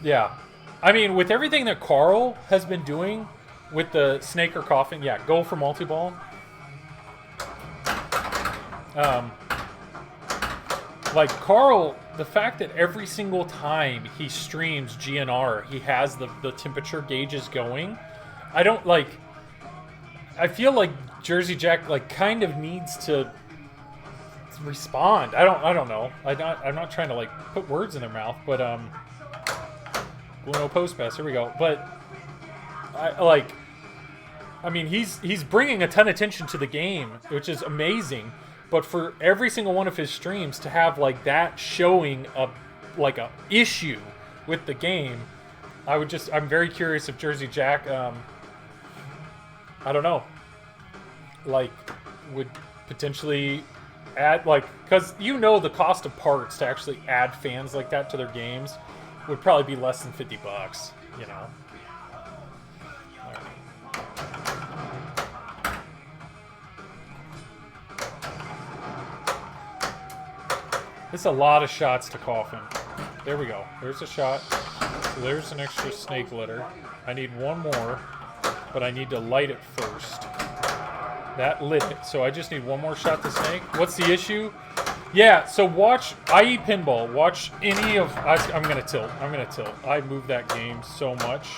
Speaker 1: Yeah. I mean, with everything that Carl has been doing with the snake or coffin, yeah, go for multi-ball. Like Carl, the fact that every single time he streams GNR, he has the temperature gauges going. I don't like... I feel like Jersey Jack like kind of needs to respond. I don't know. I'm not trying to like put words in their mouth, but Gluno post pass. Here we go. But I mean, he's bringing a ton of attention to the game, which is amazing. But for every single one of his streams to have like that showing a issue with the game, I'm very curious if Jersey Jack, I don't know, like would potentially add because the cost of parts to actually add fans like that to their games would probably be less than $50, you know. It's a lot of shots to Coffin. There we go. There's a shot. So there's an extra snake litter. I need one more, but I need to light it first. That lit it. So I just need one more shot to snake. What's the issue? Yeah, so watch IE Pinball. Watch any of... I'm going to tilt. I move that game so much.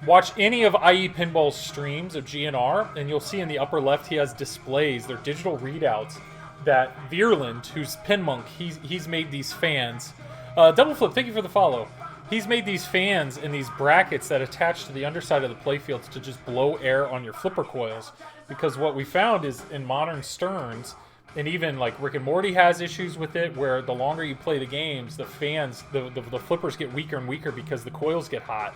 Speaker 1: Watch any of IE Pinball's streams of GNR, and you'll see in the upper left he has displays. They're digital readouts that Virland, who's Pinmonk, he's made these fans. Double Flip, thank you for the follow. He's made these fans in these brackets that attach to the underside of the playfields to just blow air on your flipper coils. Because what we found is in modern Sterns, and even like Rick and Morty has issues with it, where the longer you play the games, the fans, the flippers get weaker and weaker because the coils get hot.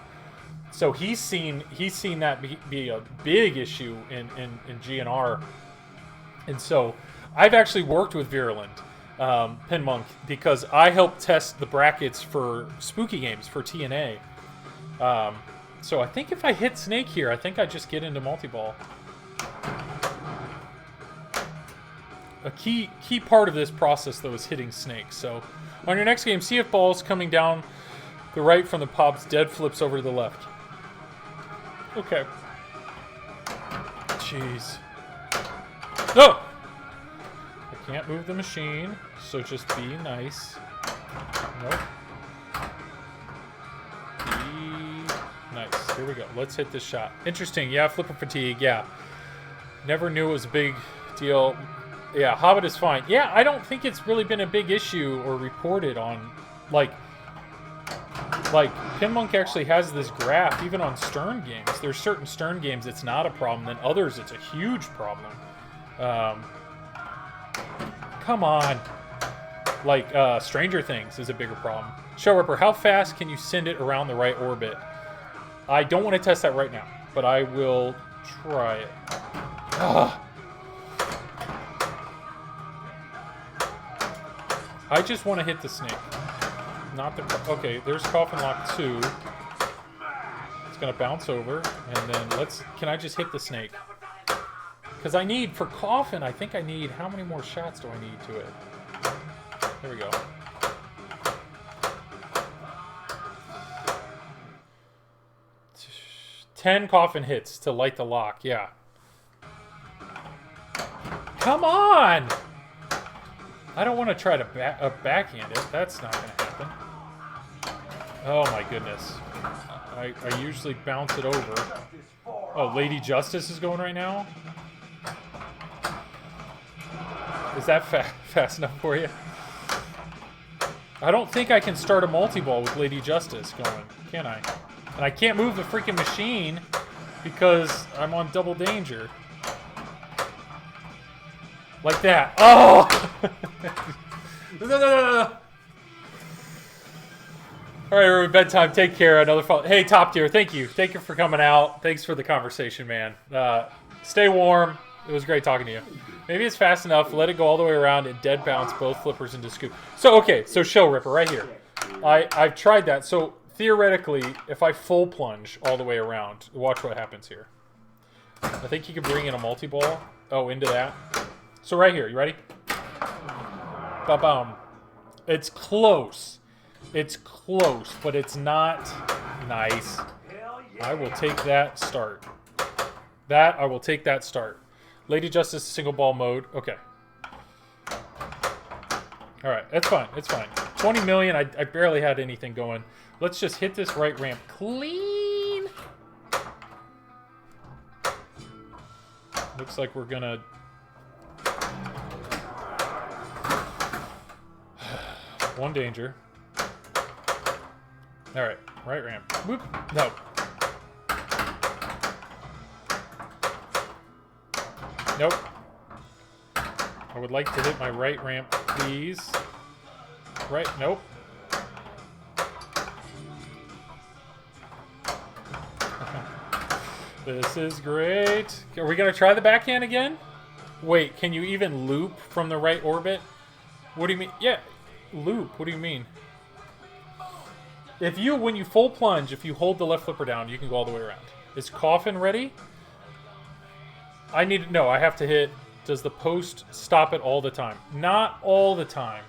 Speaker 1: So he's seen that be a big issue in GNR, and so I've actually worked with Virulent Pinmonk because I helped test the brackets for spooky games for TNA. So I think if I hit Snake here, I think I just get into multi-ball. A key part of this process, though, is hitting Snake. So on your next game, see if ball's coming down the right from the pops, dead flips over to the left. Okay. Jeez. No! I can't move the machine, so just be nice. Nope. Be nice. Here we go. Let's hit this shot. Interesting. Yeah, flipper fatigue. Yeah. Never knew it was a big deal. Yeah, Hobbit is fine. Yeah, I don't think it's really been a big issue or reported on, like Pinmonk actually has this graph even on Stern games. There's certain Stern games it's not a problem, then others it's a huge problem. Come on. Like Stranger Things is a bigger problem. Show Ripper, how fast can you send it around the right orbit? I don't want to test that right now, but I will try it. Ugh. I just want to hit the snake. Not the... Okay, there's Coffin Lock 2. It's going to bounce over. And then let's... Can I just hit the snake? Because I need... For Coffin, I think I need... How many more shots do I need to it? There we go. Ten Coffin hits to light the lock. Yeah. Come on! I don't want to try to backhand it. That's not going to happen. Oh my goodness. I usually bounce it over. Oh, Lady Justice is going right now? Is that fast enough for you? I don't think I can start a multi-ball with Lady Justice going, can I? And I can't move the freaking machine because I'm on double danger. Like that. Oh! No. All right, we're at bedtime. Take care. Another follow. Hey, Top Tier, thank you. Thank you for coming out. Thanks for the conversation, man. Stay warm. It was great talking to you. Maybe it's fast enough. Let it go all the way around and dead bounce both flippers into scoop. So, okay, so Show Ripper right here. I've tried that. So, theoretically, if I full plunge all the way around, watch what happens here. I think you can bring in a multi-ball. Oh, into that. So right here, you ready? Ba-boom. It's close. It's close, but it's not nice. I will take that start. I will take that start. Lady Justice single ball mode. Okay. All right, that's fine. It's fine. 20 million, I barely had anything going. Let's just hit this right ramp clean. Looks like we're gonna... One danger. Alright, right ramp. Whoop. No. Nope. I would like to hit my right ramp, please. Right, nope. This is great. Are we gonna try the backhand again? Wait, can you even loop from the right orbit? What do you mean? Yeah, loop. What do you mean? If you, when you full plunge, if you hold the left flipper down, you can go all the way around. Is coffin ready? I need to know. I have to hit. Does the post stop it all the time? Not all the time.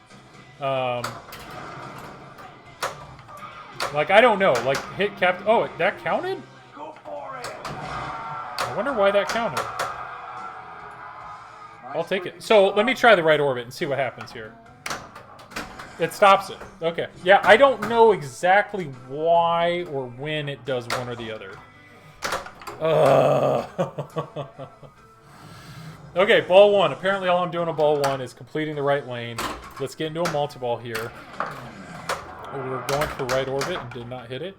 Speaker 1: Like, I don't know. Like, hit cap. Oh, that counted?
Speaker 3: Go for it.
Speaker 1: I wonder why that counted. I'll take it. So let me try the right orbit and see what happens here. It stops it. Okay. Yeah, I don't know exactly why or when it does one or the other. Okay, ball one. Apparently all I'm doing on ball one is completing the right lane. Let's get into a multi-ball here. We're going for right orbit and did not hit it.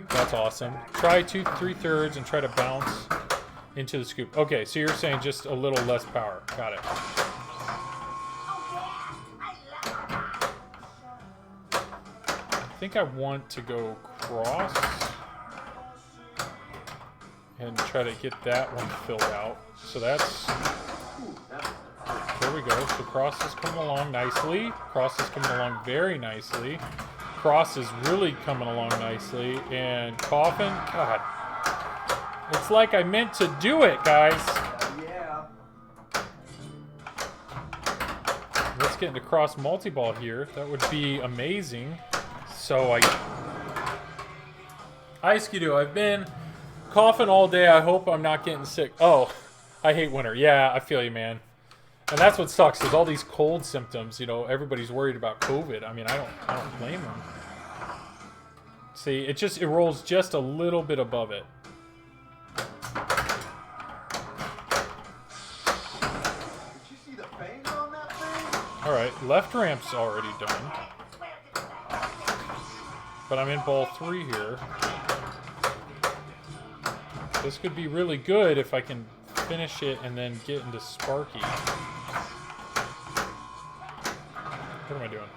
Speaker 1: That's awesome. Try 2 3/3 and try to bounce into the scoop. Okay, so you're saying just a little less power. Got it. I think I want to go cross and try to get that one filled out. So that's... There we go. So cross is coming along nicely. Cross is coming along very nicely. Cross is really coming along nicely. And coffin, God. It's like I meant to do it, guys.
Speaker 3: Yeah.
Speaker 1: Let's get into cross multi-ball here. That would be amazing. So Ice Skidoo, I've been coughing all day. I hope I'm not getting sick. Oh, I hate winter. Yeah, I feel you, man. And that's what sucks, is all these cold symptoms. You know, everybody's worried about COVID. I mean, I don't blame them. See, it rolls just a little bit above it.
Speaker 3: Did you see the bang on that thing?
Speaker 1: All right, left ramp's already done. But I'm in ball 3 here. This could be really good if I can finish it and then get into Sparky. What am I doing?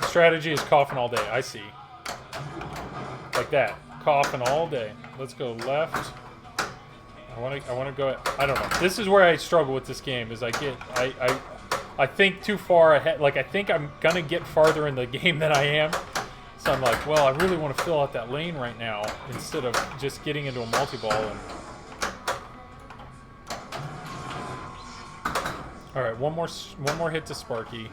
Speaker 1: Strategy is coughing all day. I see. Like that. Coughing all day. Let's go left. I want to go. I don't know. This is where I struggle with this game. Is I think too far ahead. Like I think I'm gonna get farther in the game than I am. So I'm like, well, I really want to fill out that lane right now instead of just getting into a multi-ball. And... All right, one more hit to Sparky.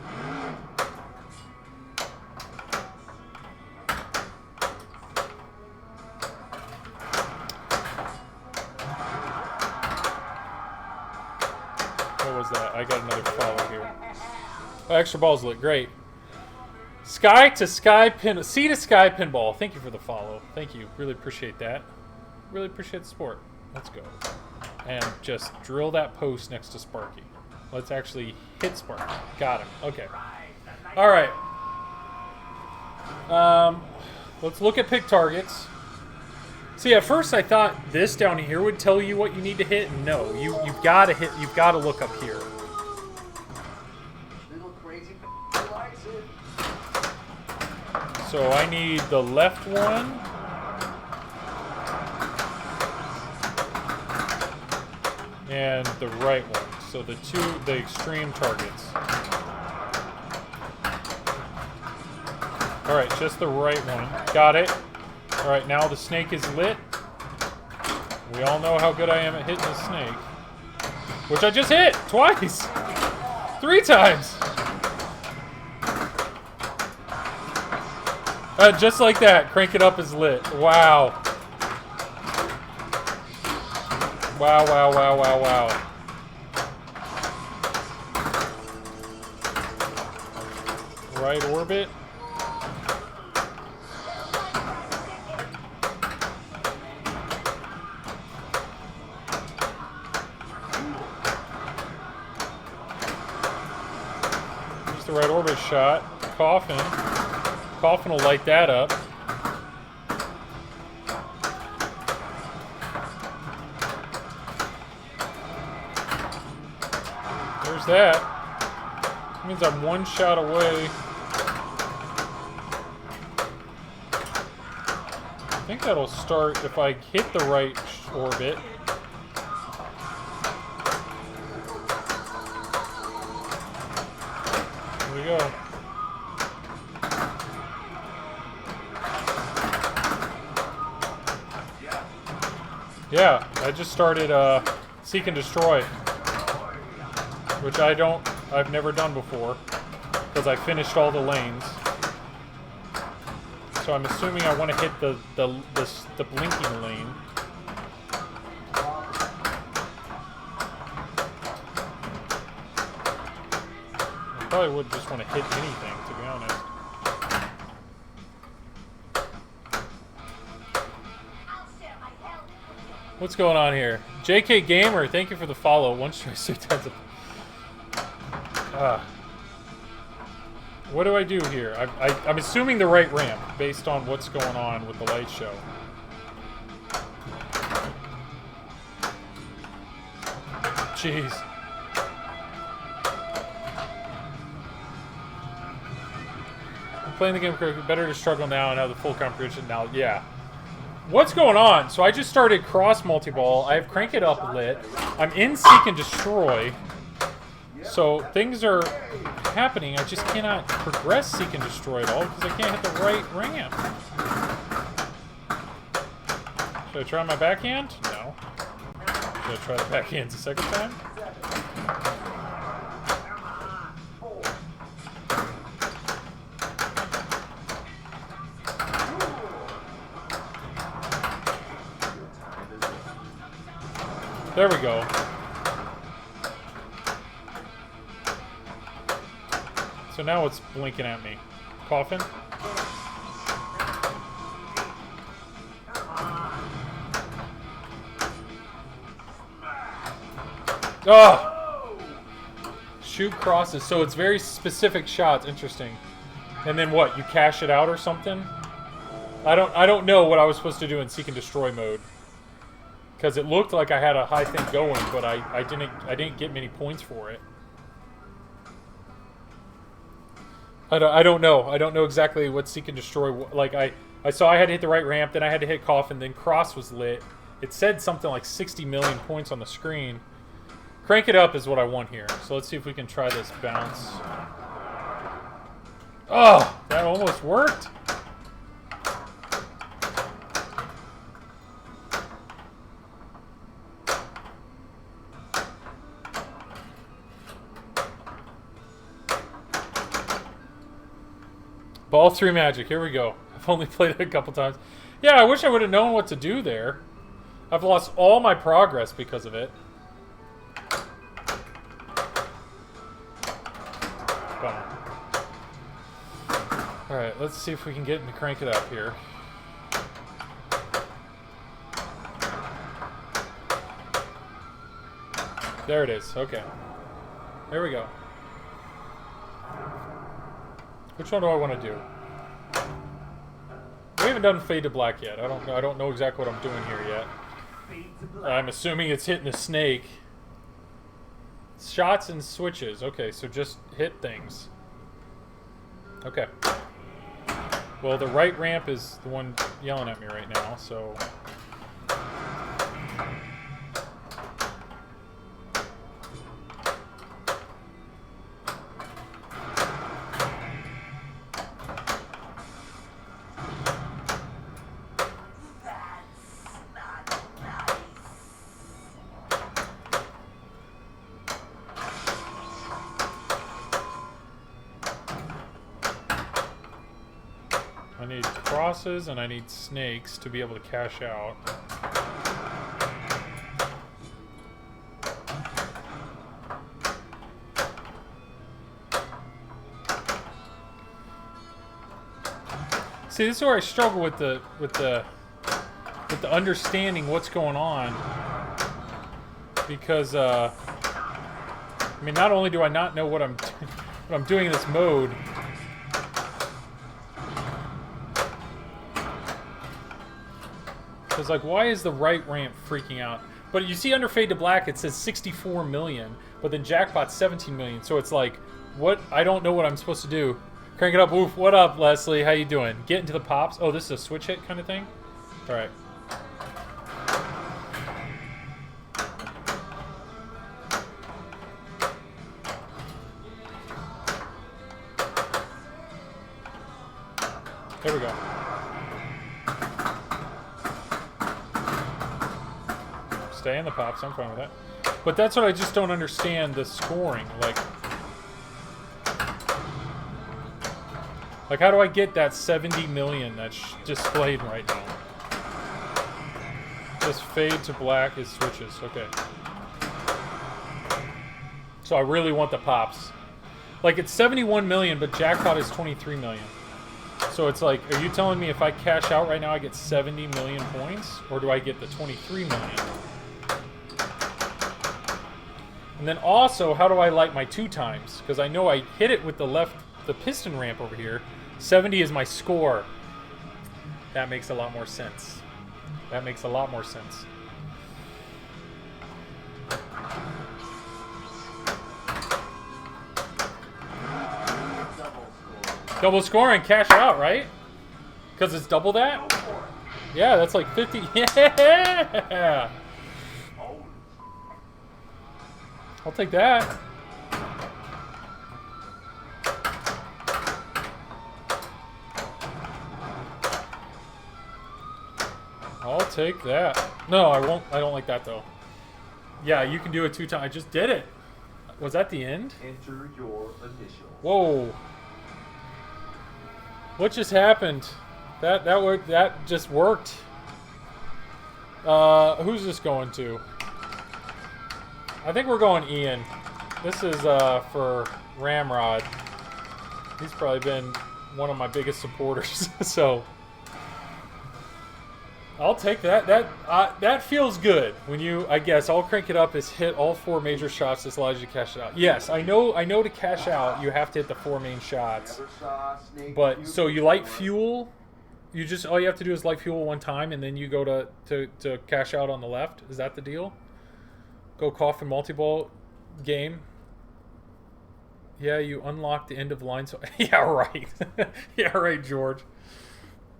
Speaker 1: What was that? I got another follow here. Oh, extra balls look great. Sky to Sky Pin, Sea to Sky Pinball. Thank you for the follow. Thank you. Really appreciate that. Really appreciate the support. Let's go. And just drill that post next to Sparky. Let's actually hit Sparky. Got him. Okay. All right. Let's look at pick targets. See, at first I thought this down here would tell you what you need to hit. No, you've got to hit. You've got to look up here. So I need the left one. And the right one. So the extreme targets. Alright, just the right one. Got it. Alright, now the snake is lit. We all know how good I am at hitting the snake. Which I just hit! Twice! 3 times! Just like that, Crank It Up is lit. Wow. Wow, wow, wow, wow, wow. Right orbit. the right orbit shot. Coffin. Coffin will light that up. There's that. That means I'm one shot away. I think that'll start if I hit the right orbit. Here we go. Yeah, I just started Seek and Destroy, which I've never done before, because I finished all the lanes. So I'm assuming I want to hit the blinking lane. I probably would just want to hit anything, to be honest. What's going on here? JK Gamer, thank you for the follow. One choice, 3 times. What do I do here? I'm assuming the right ramp, based on what's going on with the light show. Jeez. I'm playing the game correctly. Better to struggle now and have the full comprehension now. Yeah. What's going on? So I just started cross multi-ball. I have Crank It Up lit. I'm in Seek and Destroy. So things are happening. I just cannot progress Seek and Destroy at all because I can't hit the right ramp. Should I try my backhand? No. Should I try the backhands a second time? There we go. So now it's blinking at me. Coffin? Oh! Shoot crosses. So it's very specific shots. Interesting. And then what? You cash it out or something? I don't know what I was supposed to do in Seek and Destroy mode. Because it looked like I had a high thing going, but I didn't get many points for it. I don't know. I don't know exactly what Seek and Destroy. Like I saw I had to hit the right ramp, then I had to hit Coffin, then Cross was lit. It said something like 60 million points on the screen. Crank It Up is what I want here. So let's see if we can try this bounce. Oh, that almost worked. Ball 3 magic, here we go. I've only played it a couple times. Yeah, I wish I would have known what to do there. I've lost all my progress because of it. Alright, let's see if we can get him to crank it up here. There it is, okay. There we go. Which one do I want to do? We haven't done Fade to Black yet. I don't know exactly what I'm doing here yet. I'm assuming it's hitting the snake. Shots and switches. Okay, so just hit things. Okay. Well, the right ramp is the one yelling at me right now, so... I need crosses and I need snakes to be able to cash out. See, this is where I struggle with the understanding what's going on, because I mean, not only do I not know what I'm But I'm doing this mode. Because, like, why is the right ramp freaking out? But you see under Fade to Black, it says 64 million, but then Jackpot's 17 million. So it's like, what? I don't know what I'm supposed to do. Crank it up. Oof. What up, Leslie? How you doing? Get into the pops. Oh, this is a switch hit kind of thing? All right. There we go. Stay in the pops. I'm fine with that. But that's what I just don't understand, the scoring. Like how do I get that 70 million that's displayed right now? Just Fade to Black is switches. Okay. So I really want the pops. Like it's 71 million, but Jackpot is 23 million. So it's like, are you telling me if I cash out right now, I get 70 million points? Or do I get the 23 million? And then also, how do I light my 2 times? Because I know I hit it with the piston ramp over here. 70 is my score. That makes a lot more sense. That makes a lot more sense. Double score and cash out, right? Because it's double that? Yeah, that's like 50. Yeah! I'll take that. I'll take that. No, I won't. I don't like that, though. Yeah, you can do it 2 times. I just did it. Was that the end?
Speaker 3: Enter your initials.
Speaker 1: Whoa. What just happened? That worked. That just worked. Who's this going to? I think we're going Ian. This is for Ramrod. He's probably been one of my biggest supporters. So I'll take that. That feels good when you. I guess I'll crank it up. Is hit all 4 major shots. This allows you to cash it out. Yes, I know. I know to cash out, you have to hit the 4 main shots. But so you light fuel. You just all you have to do is light fuel 1 time, and then you go to cash out on the left. Is that the deal? Go coffin multi-ball game. Yeah, you unlock the end of line. So yeah, right. Yeah, right, George.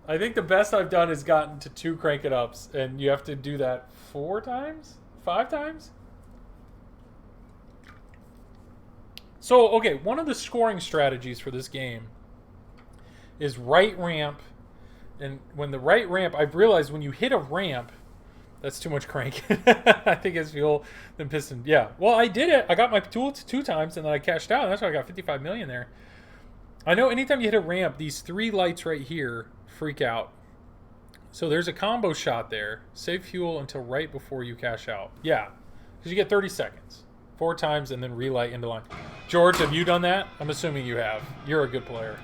Speaker 1: I think the best I've done is gotten to 2 crank it ups, and you have to do that 4 times, 5 times. So okay, one of the scoring strategies for this game is right ramp, and when the right ramp, I've realized when you hit a ramp. That's too much crank. I think it's fuel, then piston. Yeah. Well, I did it. I got my tool 2 times, and then I cashed out. That's why I got 55 million there. I know anytime you hit a ramp, these 3 lights right here freak out. So there's a combo shot there. Save fuel until right before you cash out. Yeah. Because you get 30 seconds. 4 times, and then relight into line. George, have you done that? I'm assuming you have. You're a good player.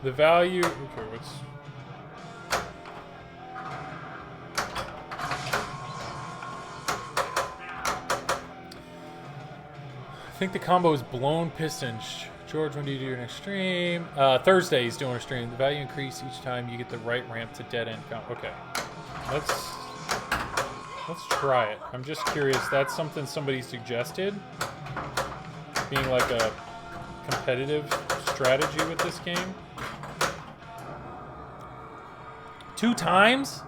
Speaker 1: The value. Okay, what's. I think the combo is blown pistons. George, when do you do your next stream? Thursday he's doing a stream. The value increase each time you get the right ramp to dead end. Okay, let's try it. I'm just curious. That's something somebody suggested. Being like a competitive strategy with this game. 2 times?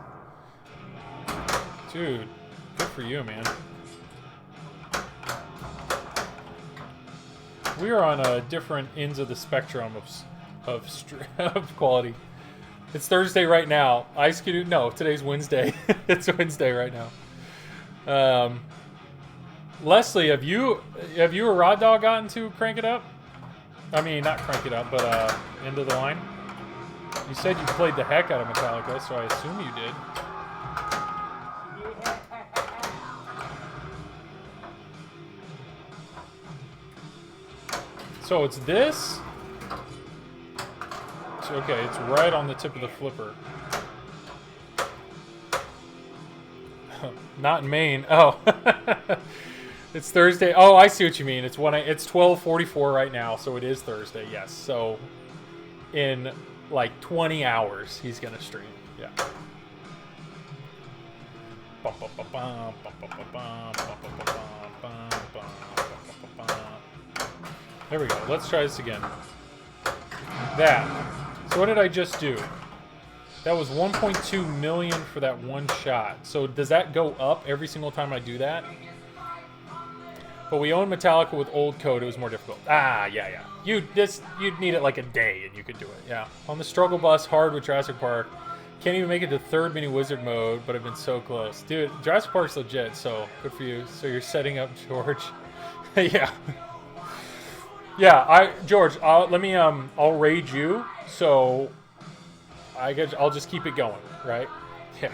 Speaker 1: Dude, good for you, man. We are on different ends of the spectrum of quality. It's Thursday right now. Ice Canoe. No, today's Wednesday. It's Wednesday right now. Leslie, have you or Rod Dog gotten to crank it up? I mean, not crank it up, but end of the line. You said you played the heck out of Metallica, so I assume you did. So it's this. So, okay, it's right on the tip of the flipper. Not in Maine. Oh. It's Thursday. Oh, I see what you mean. It's 12:44 right now, so it is Thursday. Yes. So in like 20 hours he's going to stream. Yeah. There we go. Let's try this again. That. So what did I just do? That was 1.2 million for that one shot. So does that go up every single time I do that? But we own Metallica with old code. It was more difficult. Ah, yeah. You'd need it like a day and you could do it. Yeah. On the struggle bus, hard with Jurassic Park. Can't even make it to third mini wizard mode, but I've been so close. Dude, Jurassic Park's legit, so good for you. So you're setting up George. Yeah. Yeah, George, I'll raid you, so I'll just keep it going, right? Yeah.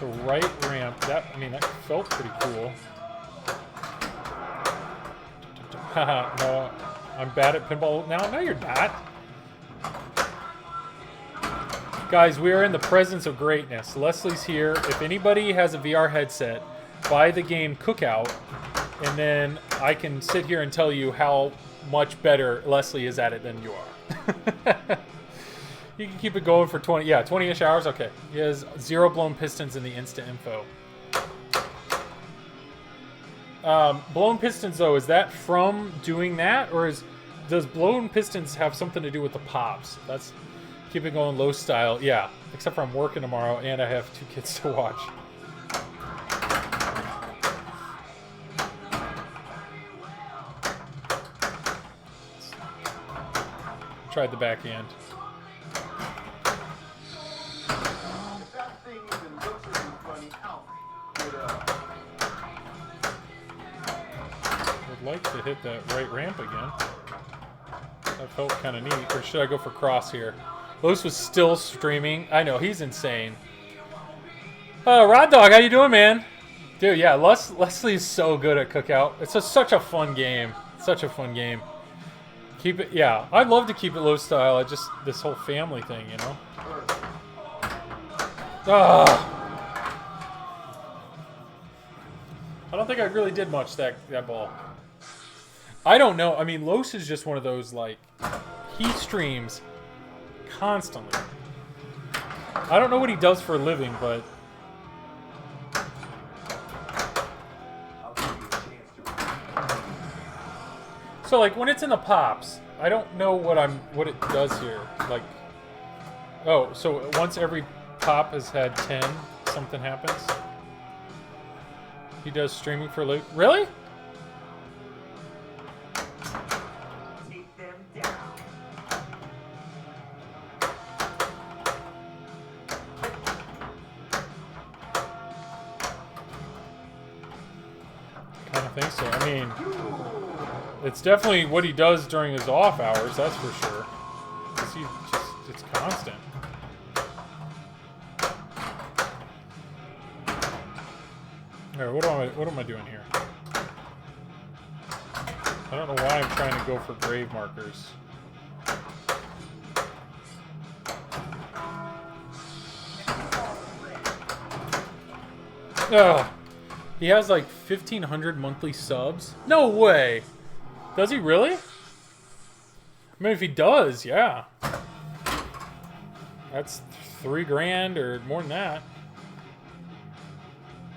Speaker 1: So right ramp, that felt pretty cool. Haha, no, I'm bad at pinball now. No, you're not. Guys, we are in the presence of greatness. Leslie's here. If anybody has a VR headset, buy the game Cookout, and then I can sit here and tell you how much better Leslie is at it than you are. You can keep it going for 20-ish hours. Okay. He has 0 blown pistons in the Insta info. Blown pistons, though, is that from doing that, or does blown pistons have something to do with the pops? That's keep it going low style. Yeah, except for I'm working tomorrow and I have 2 kids to watch. Tried the backhand. Would like to hit that right ramp again. That felt kind of neat. Or should I go for cross here? Los was still streaming. I know, he's insane. Rod Dog, how you doing, man? Dude, yeah, Leslie is so good at Cookout. It's such a fun game. Such a fun game. Keep it, yeah. I'd love to keep it low style. This whole family thing, you know? I don't think I really did much that ball. I don't know. I mean, Los is just one of those, like, he streams constantly. I don't know what he does for a living, but so like when it's in the pops, I don't know what it does here. Like, oh, so once every pop has had 10, something happens. He does streaming for Luke. Really? Think so. I mean, it's definitely what he does during his off hours, that's for sure. It's constant. Alright, what am I doing here? I don't know why I'm trying to go for grave markers. Ugh. He has like 1,500 monthly subs. No way. Does he really? I mean, if he does, yeah. That's $3,000 or more than that.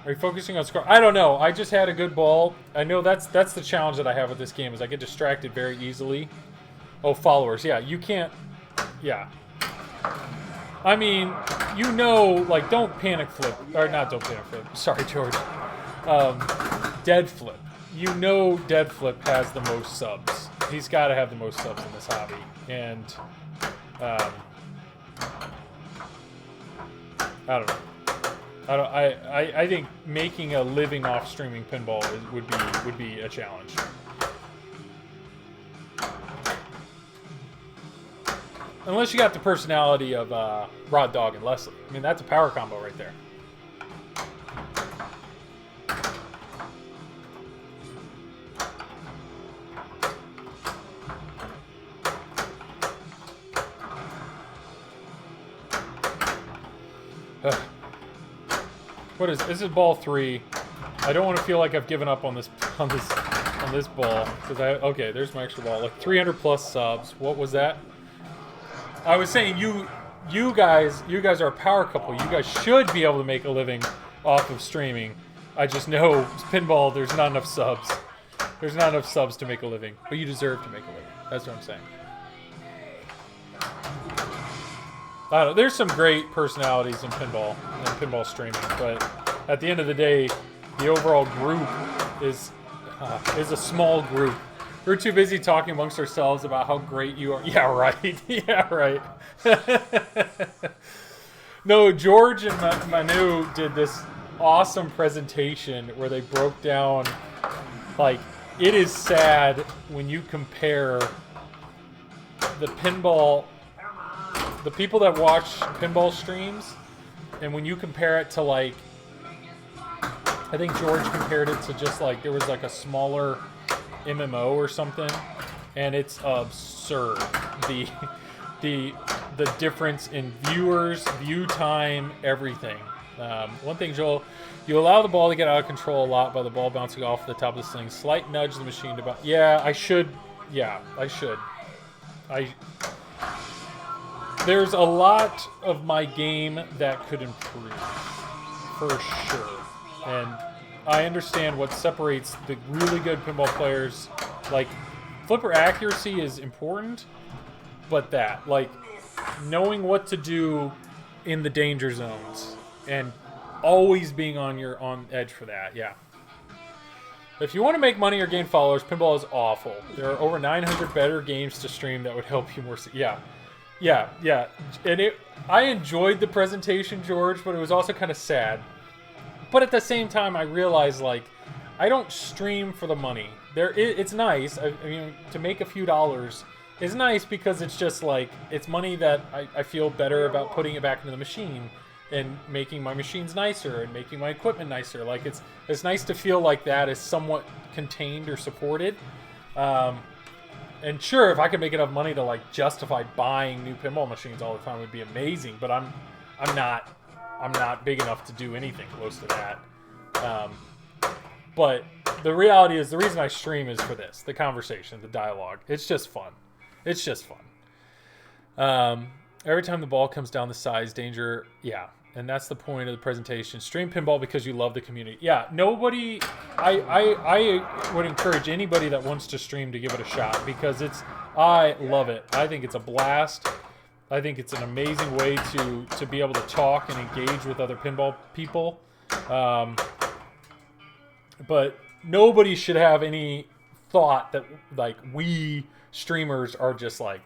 Speaker 1: Are you focusing on score? I don't know. I just had a good ball. I know that's the challenge that I have with this game is I get distracted very easily. Oh, followers. Yeah, you can't. Yeah. I mean, you know, like, don't panic flip. Or not don't panic flip. Sorry, George. Dead flip. You know Dead flip has the most subs. He's got to have the most subs in this hobby. And, I don't know. I think making a living off streaming pinball would be a challenge. Unless you got the personality of Rod Dog and Leslie. I mean, that's a power combo right there. Ugh. What is this? Is ball 3. I don't want to feel like I've given up on this ball because okay. There's my extra ball. Like 300 plus subs. What was that? I was saying you guys are a power couple. You guys should be able to make a living off of streaming. I just know pinball. There's not enough subs. There's not enough subs to make a living, but you deserve to make a living. That's what I'm saying. I don't know. There's some great personalities in pinball streaming, but at the end of the day, the overall group is a small group. We're too busy talking amongst ourselves about how great you are. Yeah, right. Yeah, right. No, George and Manu did this awesome presentation where they broke down, like, it is sad when you compare the people that watch pinball streams, and when you compare it to, like, I think George compared it to just like there was like a smaller MMO or something, and it's absurd the difference in viewers, view time, everything. One thing, Joel, you allow the ball to get out of control a lot by the ball bouncing off the top of this thing. Slight nudge the machine to bounce. Yeah, I should. Yeah, I should. There's a lot of my game that could improve, for sure. And I understand what separates the really good pinball players. Like, flipper accuracy is important, but like, knowing what to do in the danger zones and always being on edge for that, yeah. If you want to make money or gain followers, pinball is awful. There are over 900 better games to stream that would help you more. Yeah. And I enjoyed the presentation, George, but it was also kind of sad. But at the same time, I realized, like, I don't stream for the money. It's nice. I mean, to make a few dollars is nice because it's just, like, it's money that I feel better about putting it back into the machine and making my machines nicer and making my equipment nicer. Like, it's nice to feel like that is somewhat contained or supported. And sure, if I could make enough money to, like, justify buying new pinball machines all the time, it would be amazing. But I'm not big enough to do anything close to that. But the reality is, the reason I stream is for this, the conversation, the dialogue. It's just fun. It's just fun. Every time the ball comes down the sides, danger. Yeah, and that's the point of the presentation. Stream pinball because you love the community. Yeah, nobody. I would encourage anybody that wants to stream to give it a shot because I love it. I think it's a blast. I think it's an amazing way to be able to talk and engage with other pinball people. But nobody should have any thought that, like, we streamers are just, like,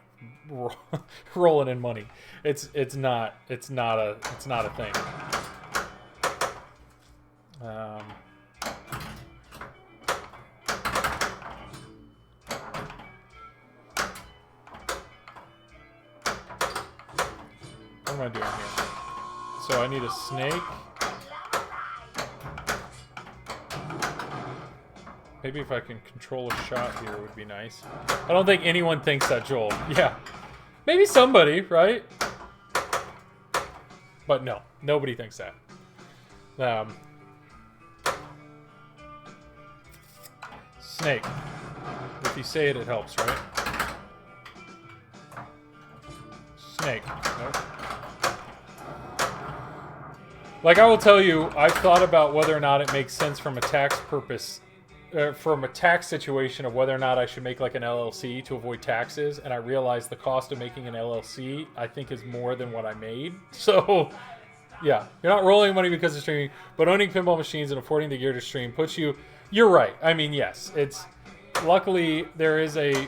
Speaker 1: rolling in money. It's not a thing. What am I doing here? So I need a snake. Maybe if I can control a shot here would be nice. I don't think anyone thinks that, Joel. Yeah. Maybe somebody, right? But no, nobody thinks that. Snake. If you say it, it helps, right? Snake. Nope. Like, I will tell you, I've thought about whether or not it makes sense from a tax purpose, from a tax situation of whether or not I should make, like, an LLC to avoid taxes, and I realized the cost of making an LLC, I think, is more than what I made. So, yeah, you're not rolling money because of streaming, but owning pinball machines and affording the gear to stream puts you... You're right. I mean, yes, it's... Luckily, there is the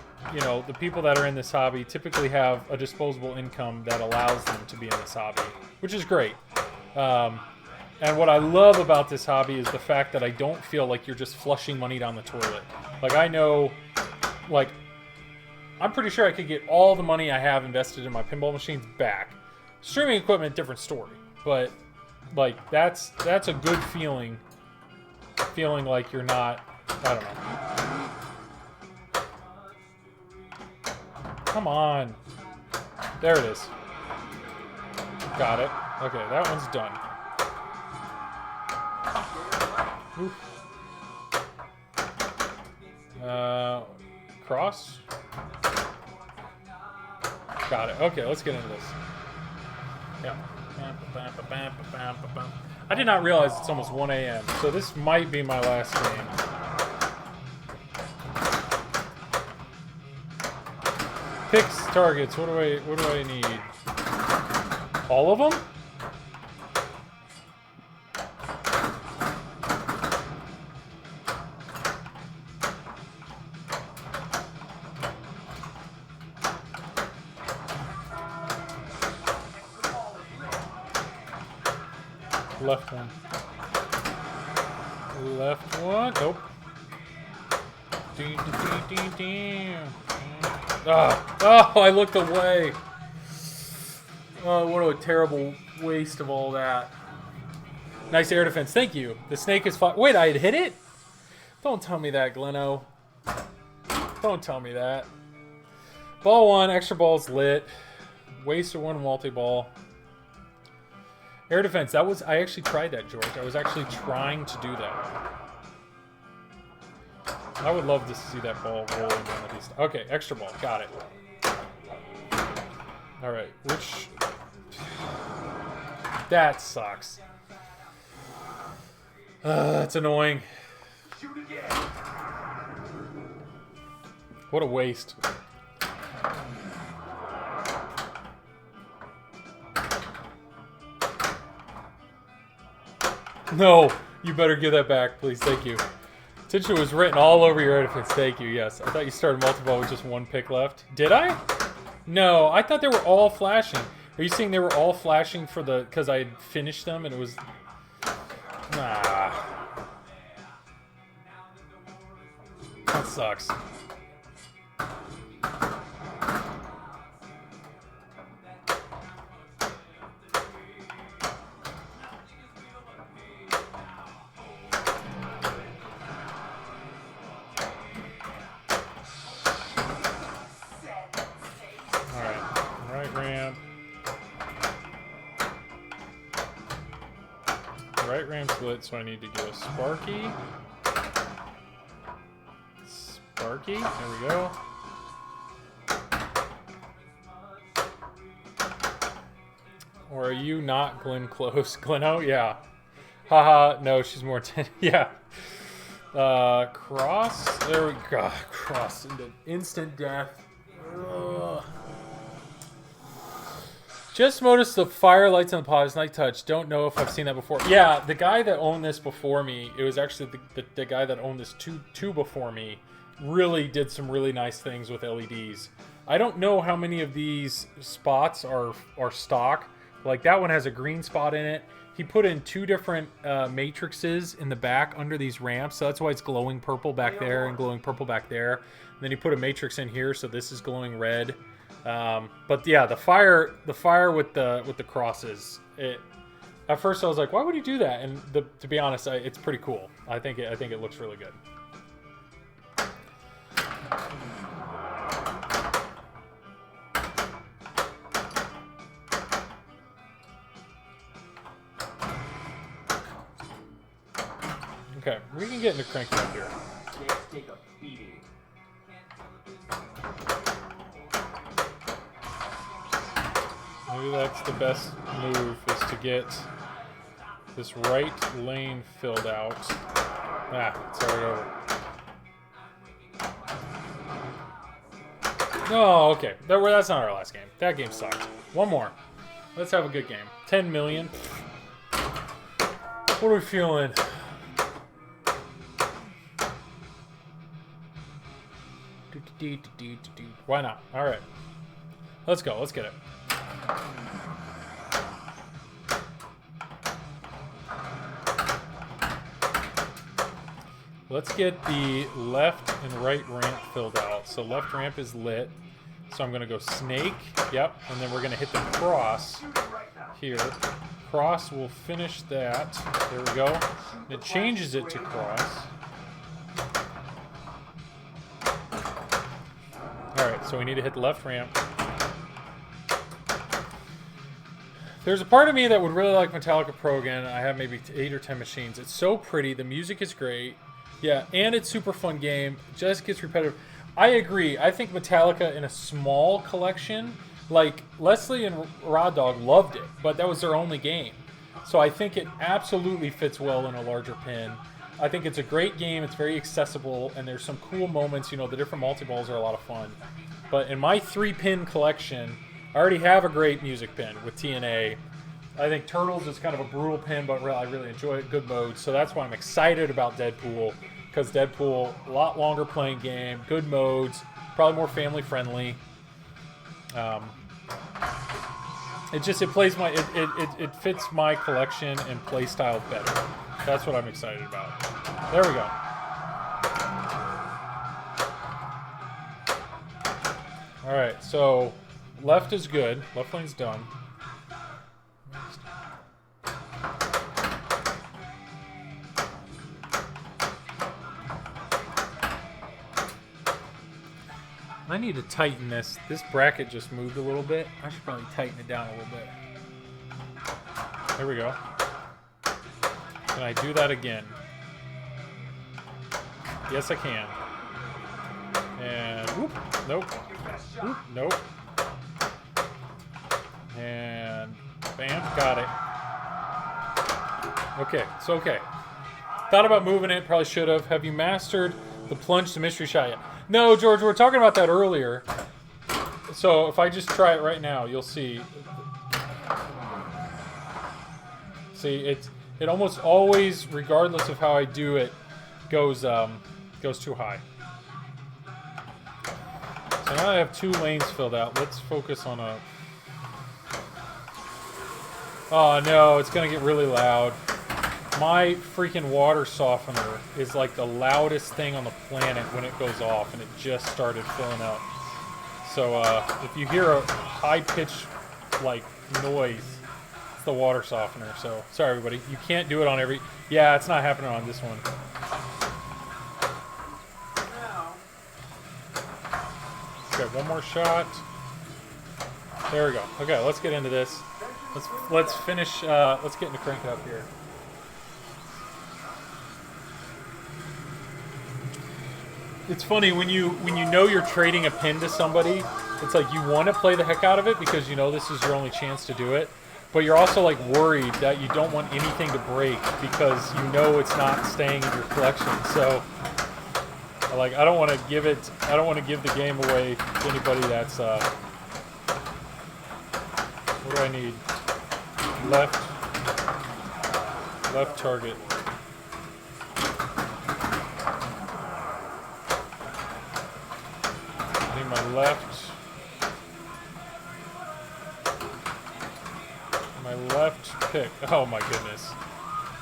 Speaker 1: people that are in this hobby typically have a disposable income that allows them to be in this hobby, which is great. And what I love about this hobby is the fact that I don't feel like you're just flushing money down the toilet. Like, I know, like, I'm pretty sure I could get all the money I have invested in my pinball machines back. Streaming equipment, different story. But, like, that's a good feeling. Feeling like you're not, I don't know. Come on. There it is. Got it. Okay, that one's done. Oof. Cross. Got it. Okay, let's get into this. Yeah. I did not realize it's almost 1 a.m. So this might be my last game. Picks, targets. What do I need? All of them? Left one. Left one. Nope. Oh, I looked away. Oh, what a terrible waste of all that. Nice air defense. Thank you. The snake is fine. Wait, I had hit it? Don't tell me that, Gleno. Don't tell me that. Ball one. Extra ball's lit. Waste of one multi-ball. Air defense, I actually tried that, George. I was actually trying to do that. I would love to see that ball roll in one of these. Okay, extra ball, got it. Alright, which... That sucks. That's annoying. What a waste. No, you better give that back, please. Thank you. Attention was written all over your air defense. Thank you. Yes, I thought you started multi-ball with just one pick left. Did I? No, I thought they were all flashing. Are you saying they were all flashing for the because I had finished them and it was? Nah, that sucks. Right ramp's lit, so I need to get a Sparky. Sparky, there we go. Or are you not Glenn Close? Gleno? Yeah. Haha, no, she's more 10. Yeah. Cross. There we go. Cross into instant death. Ugh. Just noticed the fire lights on the pod. It's nice touch. Don't know if I've seen that before. Yeah, the guy that owned this before me, it was actually the guy that owned this two before me, really did some really nice things with LEDs. I don't know how many of these spots are stock. Like that one has a green spot in it. He put in two different matrices in the back under these ramps, so that's why it's glowing purple back there and glowing purple back there. And then he put a matrix in here, so this is glowing red. But yeah, the fire with the crosses. At first I was like, why would he do that? And to be honest, it's pretty cool. I think it looks really good. Okay, we can get into cranking up here.
Speaker 2: Snakes take a beating.
Speaker 1: Maybe that's the best move, is to get this right lane filled out. Ah, start over. Oh, okay. That's not our last game. That game sucked. One more. Let's have a good game. 10 million. What are we feeling? Why not? All right. Let's go. Let's get it. Let's get the left and right ramp filled out. So left ramp is lit. So I'm going to go snake. Yep. And then we're going to hit the cross here. Cross will finish that. There we go. And it changes it to cross. All right. So we need to hit the left ramp. There's a part of me that would really like Metallica Pro again. I have maybe 8 or 10 machines. It's so pretty. The music is great. Yeah, and it's super fun game. Just gets repetitive. I agree. I think Metallica in a small collection, like Leslie and Rod Dog loved it, but that was their only game. So I think it absolutely fits well in a larger pin. I think it's a great game. It's very accessible, and there's some cool moments. You know, the different multi-balls are a lot of fun. But in my 3-pin collection, I already have a great music pin with TNA. I think Turtles is kind of a brutal pin, but I really enjoy it. Good modes. So that's why I'm excited about Deadpool, because Deadpool, a lot longer playing game, good modes, probably more family friendly. It fits my collection and play style better. That's what I'm excited about. There we go. All right, so left is good. Left lane's done. I need to tighten this. This bracket just moved a little bit. I should probably tighten it down a little bit. There we go. Can I do that again? Yes, I can. And whoop, nope. Whoop, nope. And bam, got it. Okay, it's okay. Thought about moving it, probably should have. Have you mastered the plunge to mystery shot yet? No, George, we were talking about that earlier. So if I just try it right now, you'll see. See, it almost always, regardless of how I do it, goes too high. So now I have 2 lanes filled out. Let's focus on a... Oh no, it's gonna get really loud. My freaking water softener is like the loudest thing on the planet when it goes off, and it just started filling up. So if you hear a high-pitched like noise, it's the water softener. So sorry everybody, you can't do it on every... Yeah, it's not happening on this one. Okay, one more shot. There we go. Okay, let's get into this. Let's finish. Let's get into crank it up here. It's funny when you know you're trading a pin to somebody. It's like you want to play the heck out of it because you know this is your only chance to do it, but you're also like worried that you don't want anything to break because you know it's not staying in your collection. So, like, I don't want to give the game away to anybody that's. What do I need? Left target. I need my left pick. Oh my goodness.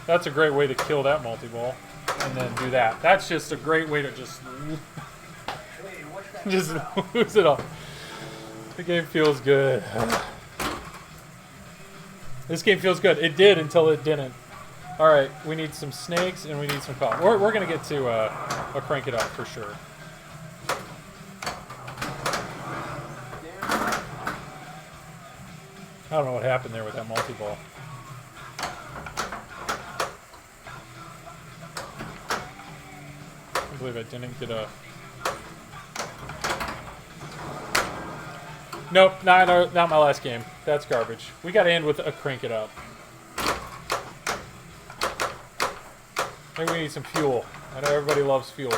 Speaker 1: That's a great way to kill that multi-ball. And then do that. That's just a great way to just lose it all. The game feels good. This game feels good. It did until it didn't. All right, we need some snakes and we need some coffee. We're gonna get to a crank it up for sure. I don't know what happened there with that multi-ball. I can't believe I didn't get a... Nope, not my last game. That's garbage. We got to end with a crank it up. I think we need some fuel. I know everybody loves fuel.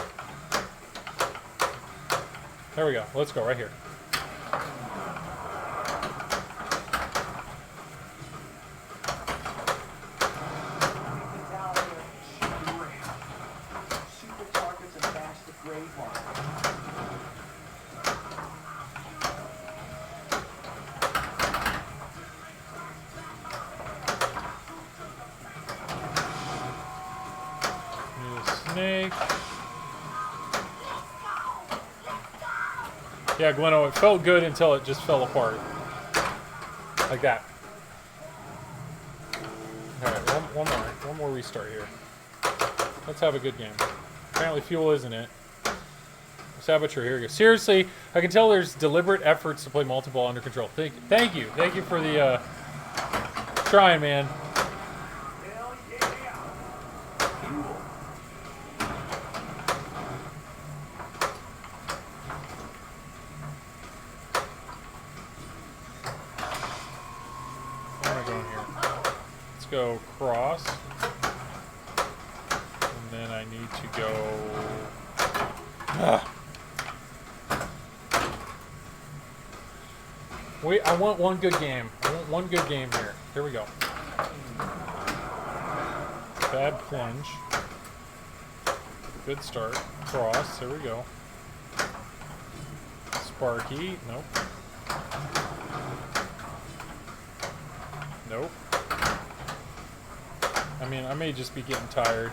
Speaker 1: There we go. Let's go right here. Snake. Yeah, Gleno, it felt good until it just fell apart. Like that. Alright, one more restart here. Let's have a good game. Apparently fuel isn't it. Saboteur, here we go. Seriously, I can tell there's deliberate efforts to play multi-ball under control. Thank you for the trying, man.
Speaker 3: Hell yeah! Cool.
Speaker 1: Where am I going here? Let's go cross. And then I need to go... Ah. Wait, I want one good game. I want one good game here. Here we go. Bad plunge. Good start. Cross. There we go. Sparky. Nope. Nope. I mean, I may just be getting tired.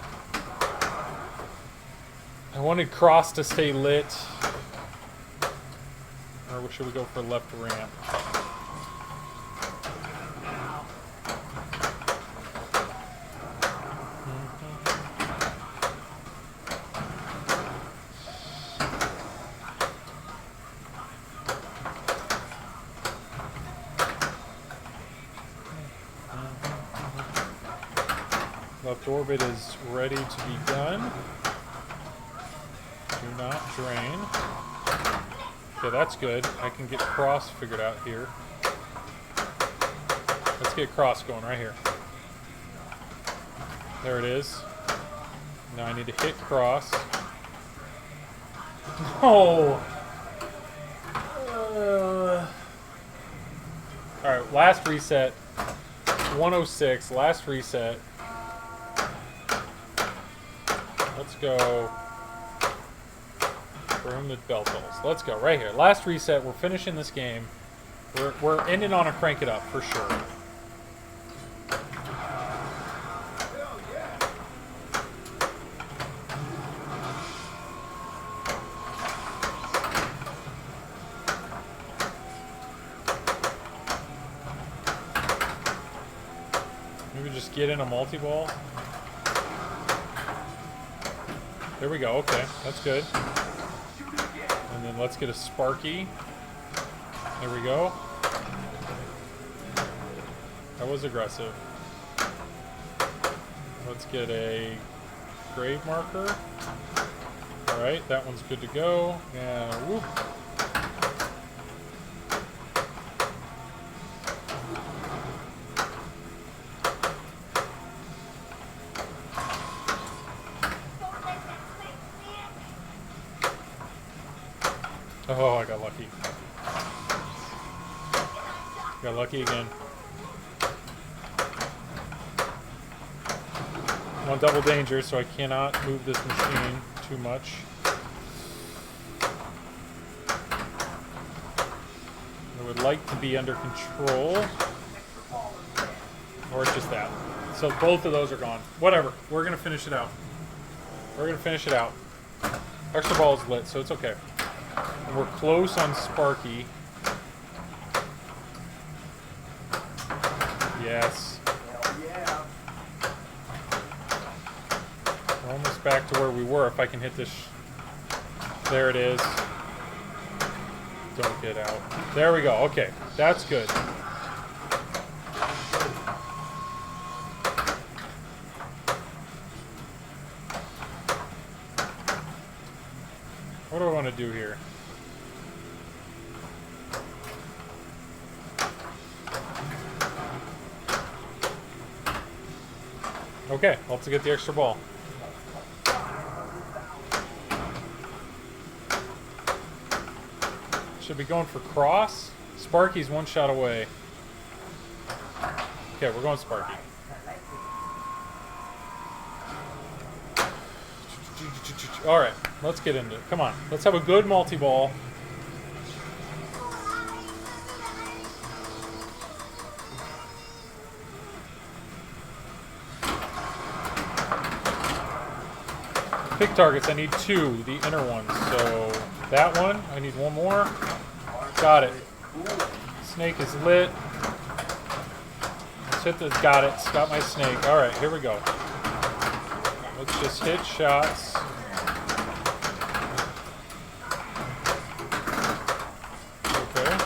Speaker 1: I wanted cross to stay lit. Or should we go for left ramp? Left orbit is ready to be done. Do not drain. Okay, that's good. I can get cross figured out here. Let's get cross going right here. There it is. Now I need to hit cross. Oh! Alright, last reset. 106, last reset. Let's go. For whom the bell tolls. Let's go right here. Last reset. We're finishing this game. We're ending on a crank it up for sure.
Speaker 3: Hell yeah!
Speaker 1: Maybe just get in a multi-ball. There we go. Okay, that's good. And then let's get a Sparky. There we go. That was aggressive. Let's get a grave marker. Alright, that one's good to go. Yeah, whoop. Oh, I got lucky. Got lucky again. I'm on double danger, so I cannot move this machine too much. I would like to be under control. Or just that. So both of those are gone. Whatever. We're going to finish it out. We're going to finish it out. Extra ball is lit, so it's okay. And we're close on Sparky. Yes.
Speaker 3: Hell yeah!
Speaker 1: We're almost back to where we were. If I can hit this. There it is. Don't get out. There we go. Okay. That's good. What do I want to do here? Okay, let's get the extra ball. Should be going for cross. Sparky's one shot away. Okay, we're going Sparky. Alright, let's get into it. Come on, let's have a good multi-ball. Pick targets, I need two, the inner ones. So that one, I need one more. Got it. Snake is lit. Let's hit the, got it. Got my snake. Alright, here we go. Let's just hit shots. Okay.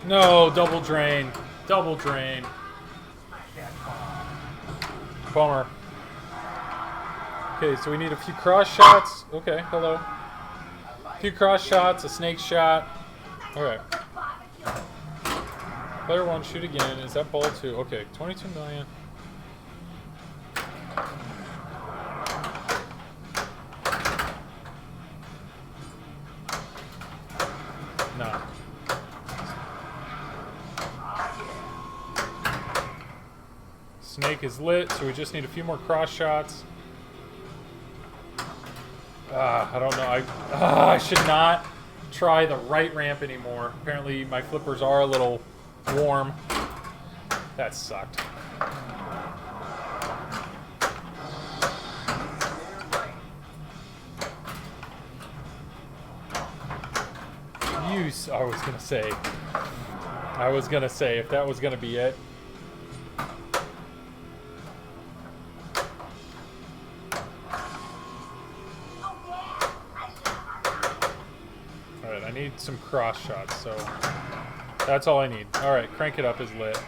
Speaker 1: No, double drain. Double drain. Bummer. Okay, so we need a few cross shots. Okay, hello. A few cross shots, a snake shot. Alright. Player 1, shoot again. Is that ball 2? Okay, 22 million. No. Snake is lit, so we just need a few more cross shots. I don't know. I should not try the right ramp anymore. Apparently my flippers are a little warm. That sucked. Use, I was gonna say if that was gonna be it. Alright, I need some cross shots, so that's all I need. Alright, crank it up is lit.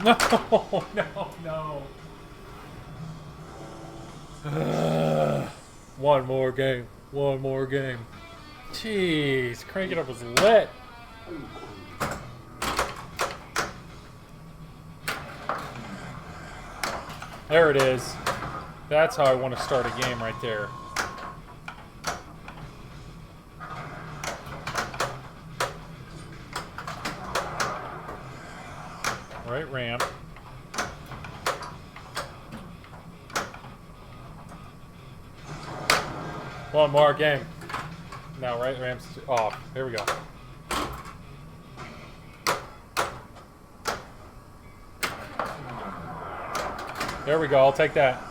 Speaker 1: No, no. One more game. One more game. Jeez, crank it up is lit. There it is. That's how I want to start a game right there. Right ramp. One more game. Now right ramp's off. Here we go. There we go. I'll take that.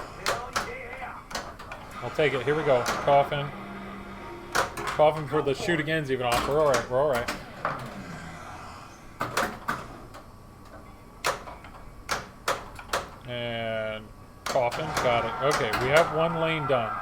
Speaker 1: I'll take it. Here we go. Coffin. Coffin for the shoot again's even off. We're alright. We're alright. And coffin. Got it. Okay, we have one lane done.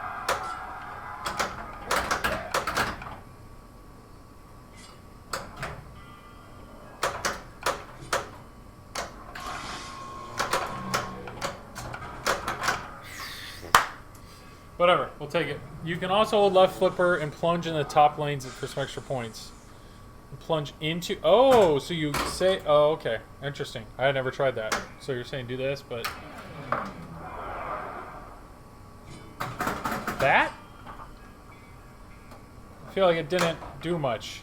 Speaker 1: Whatever, we'll take it. You can also hold left flipper and plunge in the top lanes for some extra points. And plunge into... Oh, so you say... Oh, okay. Interesting. I had never tried that. So you're saying do this, but... That? I feel like it didn't do much.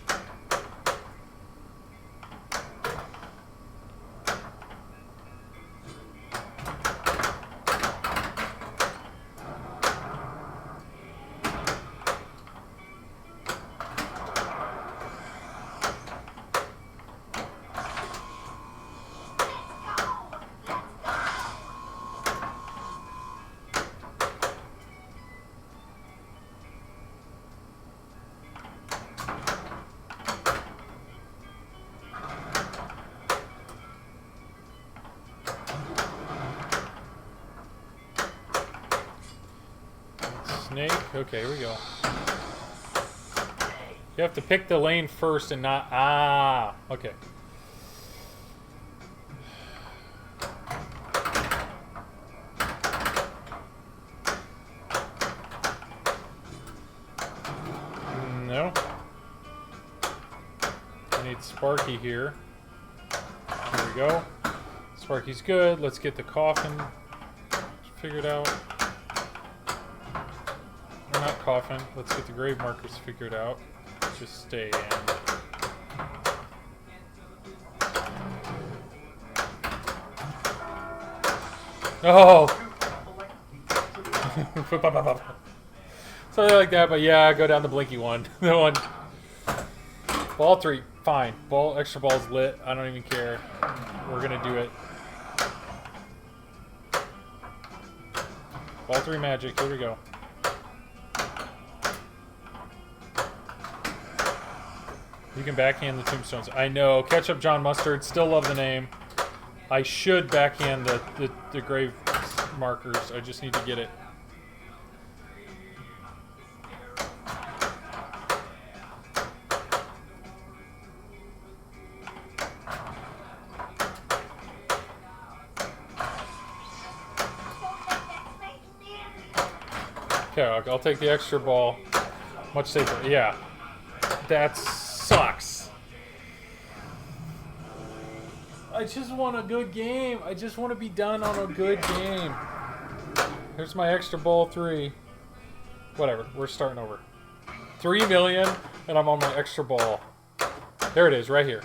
Speaker 1: Snake. Okay, here we go. You have to pick the lane first and not... Ah, okay. No. I need Sparky here. Here we go. Sparky's good. Let's get the coffin figured out. Not coffin. Let's get the grave markers figured out. Let's just stay in. Oh! Something like that, but yeah, go down the blinky one. The one. Ball 3, fine. Ball, extra ball's lit. I don't even care. We're gonna do it. Ball 3 magic. Here we go. You can backhand the tombstones. I know. Ketchup John Mustard. Still love the name. I should backhand the grave markers. I just need to get it Okay, I'll take the extra ball. Much safer. Yeah. That sucks. I just want a good game. I just want to be done on a good game. Here's my extra ball 3. Whatever. We're starting over. 3 million, and I'm on my extra ball. There it is, right here.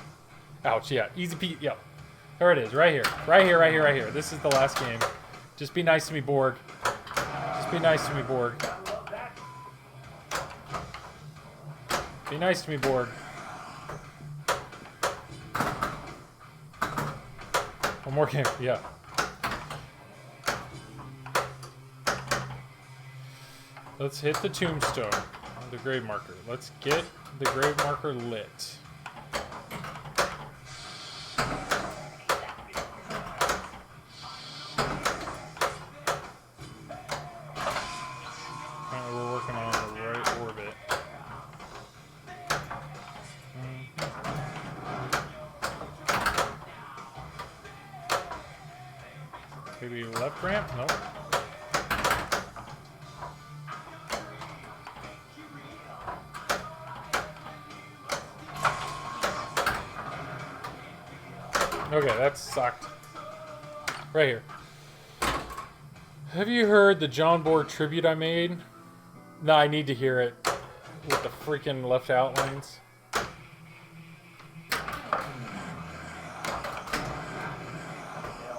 Speaker 1: Ouch, yeah. Easy peasy. Yeah. There it is, right here. Right here, right here, right here. This is the last game. Just be nice to me, Borg. Just be nice to me, Borg. Be nice to me, Borg. One more game, yeah. Let's hit the tombstone. The grave marker. Let's get the grave marker lit. Apparently we're working on the right orbit. Maybe left ramp? Nope. Okay, that sucked. Right here. Have you heard the John Borg tribute I made? No, I need to hear it with the freaking left outlines.
Speaker 3: Hell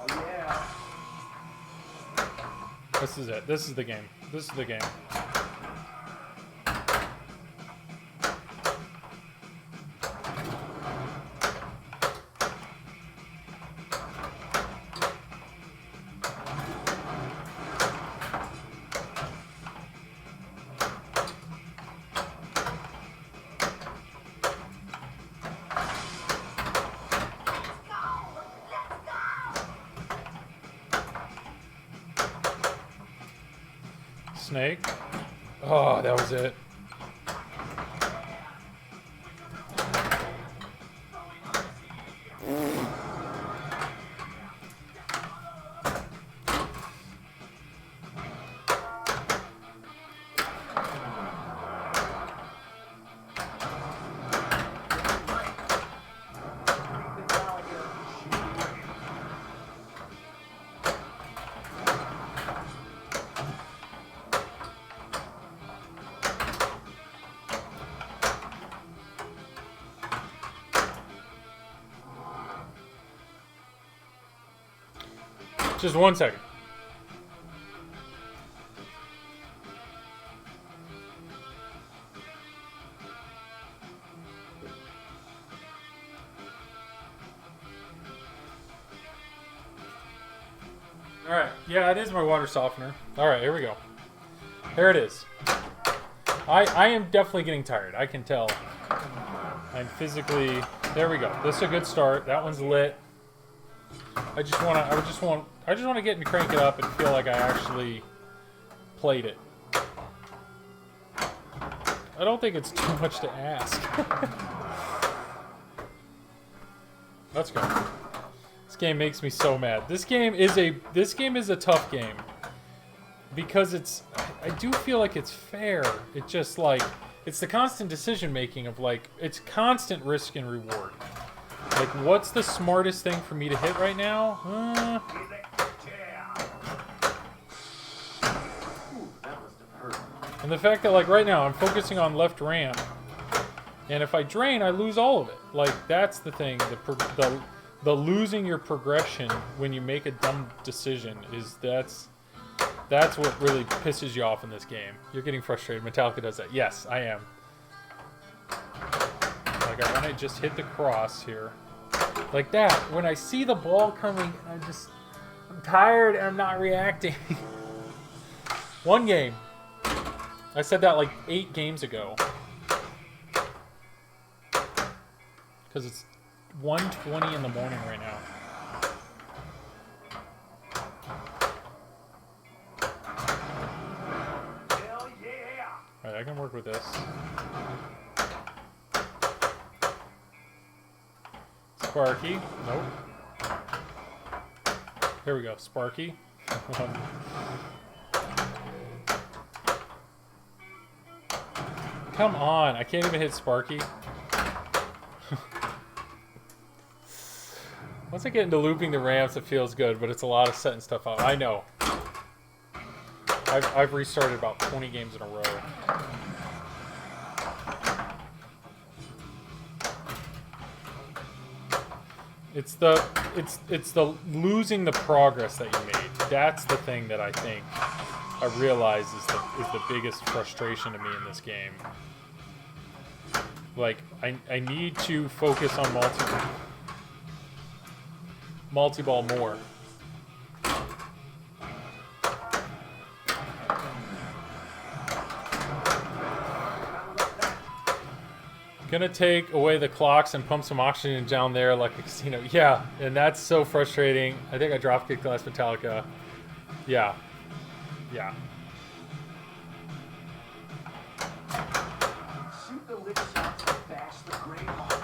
Speaker 3: yeah.
Speaker 1: This is it. This is the game. This is the game. Snake. Oh, that was it. Just 1 second. Alright, yeah, it is my water softener. Alright, here we go. There it is. I am definitely getting tired. I can tell. I'm physically... There we go. This is a good start. That one's lit. I just want to get and crank it up and feel like I actually played it. I don't think it's too much to ask. Let's go. This game makes me so mad. This game is a tough game because I do feel like it's fair. It just like it's the constant decision making of like it's constant risk and reward. Like, what's the smartest thing for me to hit right now?
Speaker 2: Ooh, that must have hurt.
Speaker 1: And the fact that, like, right now I'm focusing on left ramp, and if I drain, I lose all of it. Like, that's the thing. The losing your progression when you make a dumb decision is that's what really pisses you off in this game. You're getting frustrated. Metallica does that. Yes, I am. Like, I want to just hit the cross here. Like that. When I see the ball coming, I'm tired and I'm not reacting. One game. I said that like 8 games ago. Because it's 1:20 in the morning right now.
Speaker 3: Hell yeah.
Speaker 1: Alright, I can work with this. Sparky. Nope. Here we go. Sparky. Come on. I can't even hit Sparky. Once I get into looping the ramps, it feels good, but it's a lot of setting stuff up. I know. I've restarted about 20 games in a row. It's the losing the progress that you made. That's the thing that I think I realize is the biggest frustration to me in this game. Like I need to focus on multi-ball more. Gonna take away the clocks and pump some oxygen down there like a casino. Yeah, and that's so frustrating. I think I drop kicked the last Metallica. Yeah. Yeah.
Speaker 3: Shoot the lick shots and bash the gray marker.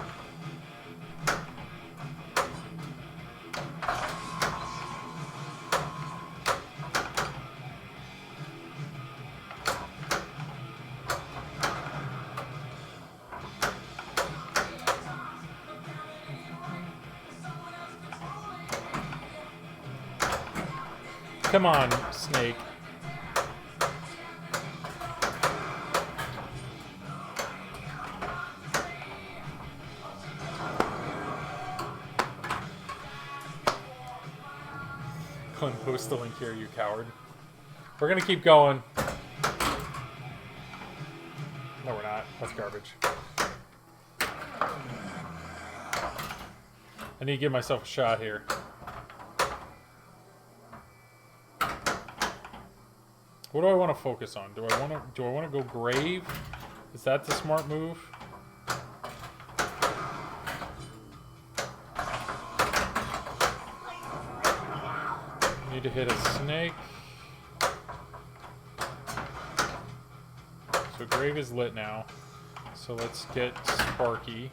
Speaker 1: Come on, Snake. Glenn, post the link here, you coward. We're gonna keep going. No, we're not. That's garbage. I need to give myself a shot here. What do I want to focus on? Do I want to go grave? Is that the smart move? Need to hit a snake. So grave is lit now. So let's get Sparky.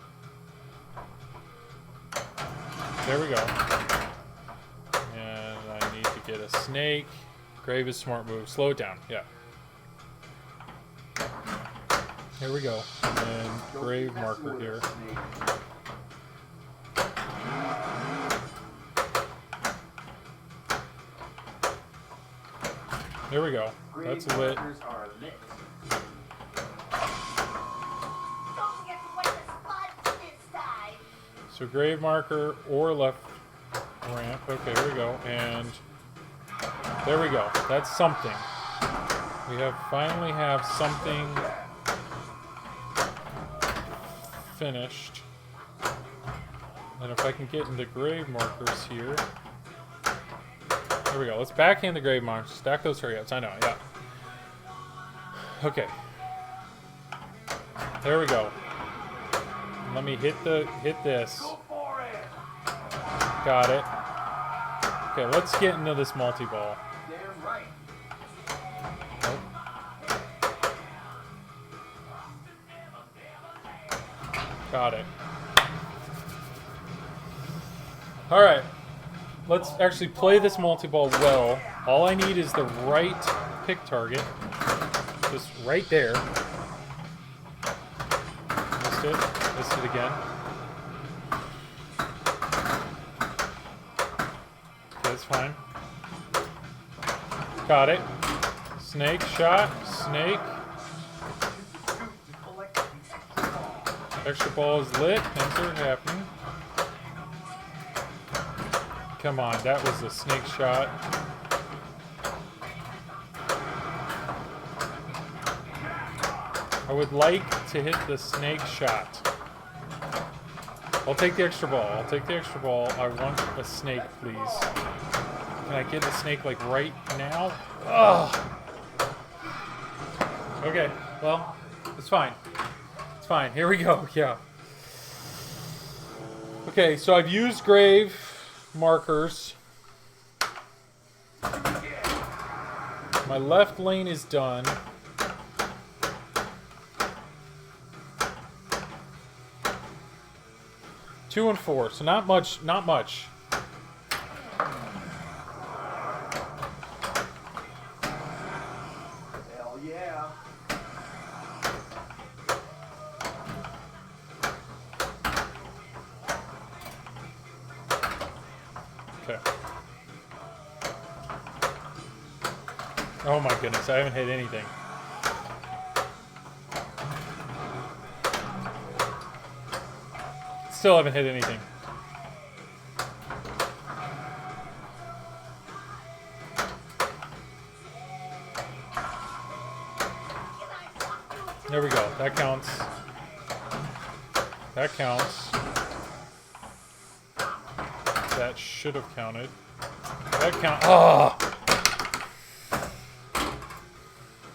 Speaker 1: There we go. And I need to get a snake. Grave is smart move. Slow it down. Yeah. Here we go. And grave marker here. There we go. That's lit.
Speaker 2: Markers are lit.
Speaker 4: Don't forget to wipe the spots this time.
Speaker 1: So grave marker or left ramp. Okay, here we go. And there we go. That's something. We finally have something finished. And if I can get into grave markers here. There we go. Let's backhand the grave markers. Stack those hurry-ups. I know, yeah. Okay. There we go. Let me hit this.
Speaker 3: Go for it.
Speaker 1: Got it. Okay, let's get into this multi-ball.
Speaker 3: Damn right.
Speaker 1: Nope. Got it. Alright. Let's actually play this multi-ball well. All I need is the right pick target. Just right there. Missed it. Missed it again. That's fine. Got it. Snake shot. Snake. Extra ball is lit. Things are happening. Come on, that was a snake shot. I would like to hit the snake shot. I'll take the extra ball. I'll take the extra ball. I want a snake, please. Can I get the snake, like, right now? Ugh. Okay, well, it's fine. It's fine. Here we go. Yeah. Okay, so I've used grave markers. My left lane is done. Two and four, so not much, not much.
Speaker 3: Hell yeah.
Speaker 1: Oh my goodness, I haven't hit anything. Still haven't hit anything. There we go. That counts. That counts. That should have counted. That count. Oh!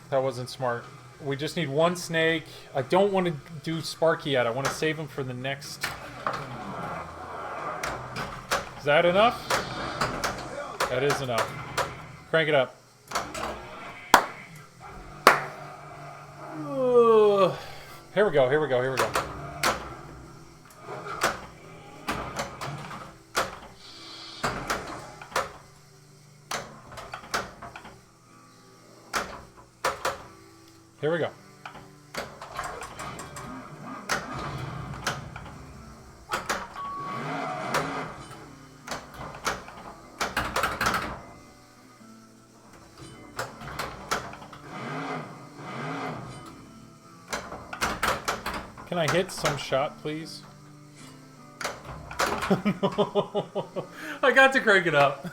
Speaker 1: That wasn't smart. We just need one snake. I don't want to do Sparky yet. I want to save him for the next. Is that enough? That is enough. Crank it up. Here we go, here we go, here we go. Here we go. Can I hit some shot, please? I got to crank it up.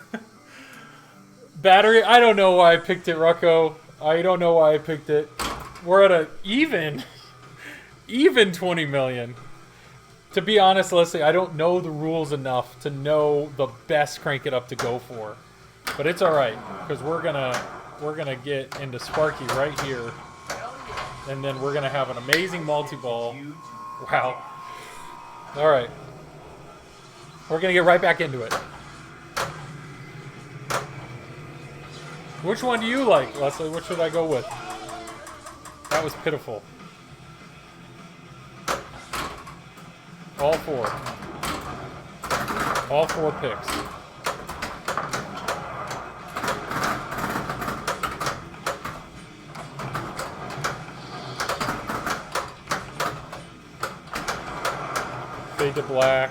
Speaker 1: Battery, I don't know why I picked it, Rucko. I don't know why I picked it. We're at a even 20 million. To be honest, Leslie, I don't know the rules enough to know the best crank it up to go for. But it's alright, because we're gonna get into Sparky right here. And then we're going to have an amazing multi-ball. Wow. All right. We're going to get right back into it. Which one do you like, Leslie? Which should I go with? That was pitiful. All four. All four picks. Fade to black.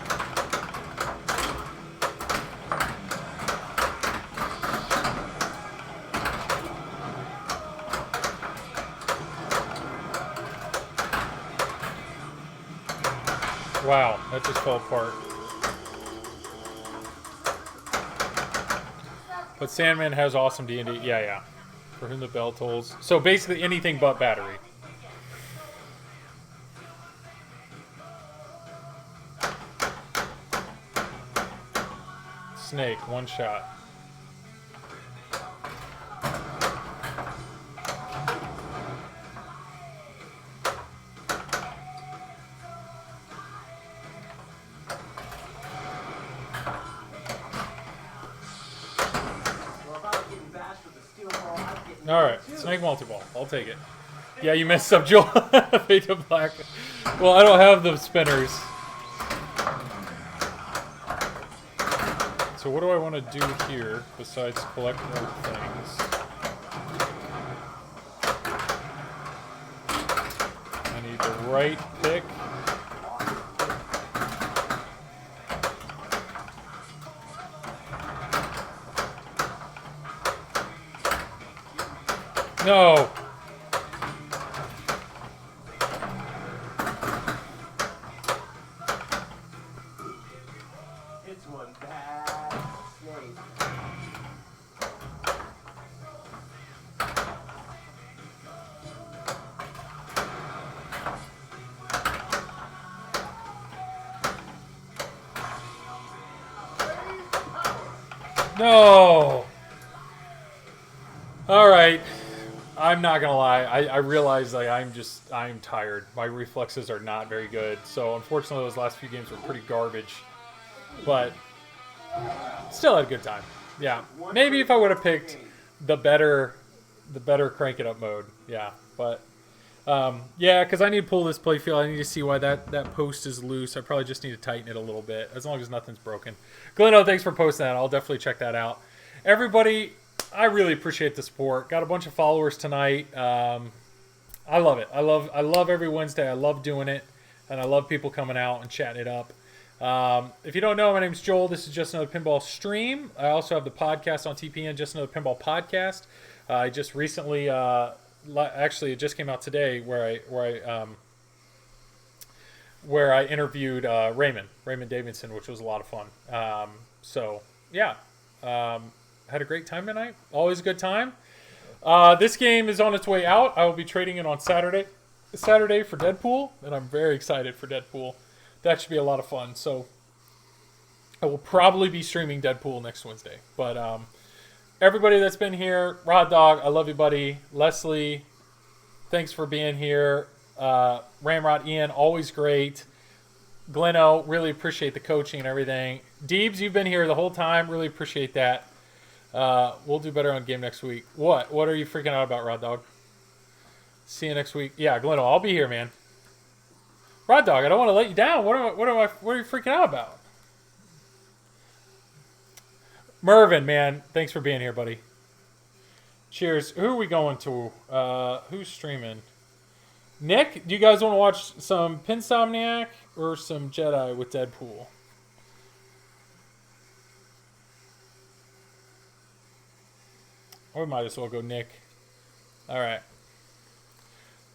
Speaker 1: Wow, that just fell apart. But Sandman has awesome D&D. Yeah, yeah. For whom the bell tolls. So basically anything but battery. Snake, one shot. Alright, snake multi-ball. I'll take it. Yeah, you messed up, Joel. Fade to black. Well, I don't have the spinners. So what do I want to do here besides collect more things? I need the right pick. No!
Speaker 2: It's one bad snake.
Speaker 1: No! Alright. I'm not gonna lie. I realize like I'm tired. My reflexes are not very good. So unfortunately those last few games were pretty garbage. But still had a good time. Yeah. Maybe if I would have picked the better crank it up mode. Yeah. But yeah, because I need to pull this playfield. I need to see why that post is loose. I probably just need to tighten it a little bit, as long as nothing's broken. Gleno, thanks for posting that. I'll definitely check that out. Everybody, I really appreciate the support. Got a bunch of followers tonight. I love it. I love every Wednesday. I love doing it, and I love people coming out and chatting it up. If you don't know, my name's Joel. This is Just Another Pinball Stream. I also have the podcast on TPN, Just Another Pinball Podcast. I just recently, actually, it just came out today where I interviewed Raymond Davidson, which was a lot of fun. So yeah, had a great time tonight. Always a good time. This game is on its way out. I will be trading it on Saturday for Deadpool, and I'm very excited for Deadpool. That should be a lot of fun. So I will probably be streaming Deadpool next Wednesday. But everybody that's been here, Rod Dog, I love you, buddy. Leslie, thanks for being here. Ramrod, Ian, always great. Gleno, really appreciate the coaching and everything. Deebs, you've been here the whole time. Really appreciate that. We'll do better on game next week. What are you freaking out about, Rod Dog? See you next week. Yeah, Gleno, I'll be here, man. Rod Dog, I don't want to let you down. What are you freaking out about? Mervin, man, thanks for being here, buddy. Cheers. Who are we going to? Who's streaming? Nick, do you guys want to watch some Pinsomniac or some Jedi with Deadpool? Or we might as well go Nick. All right.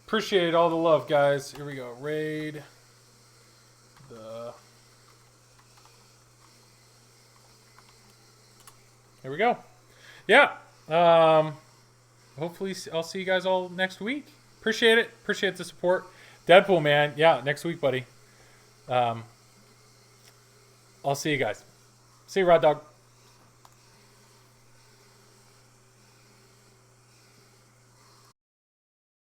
Speaker 1: Appreciate all the love, guys. Here we go. Raid. Here we go. Yeah. Hopefully I'll see you guys all next week. Appreciate it. Appreciate the support. Deadpool, man. Yeah, next week, buddy. I'll see you guys. See you, Rod Dog.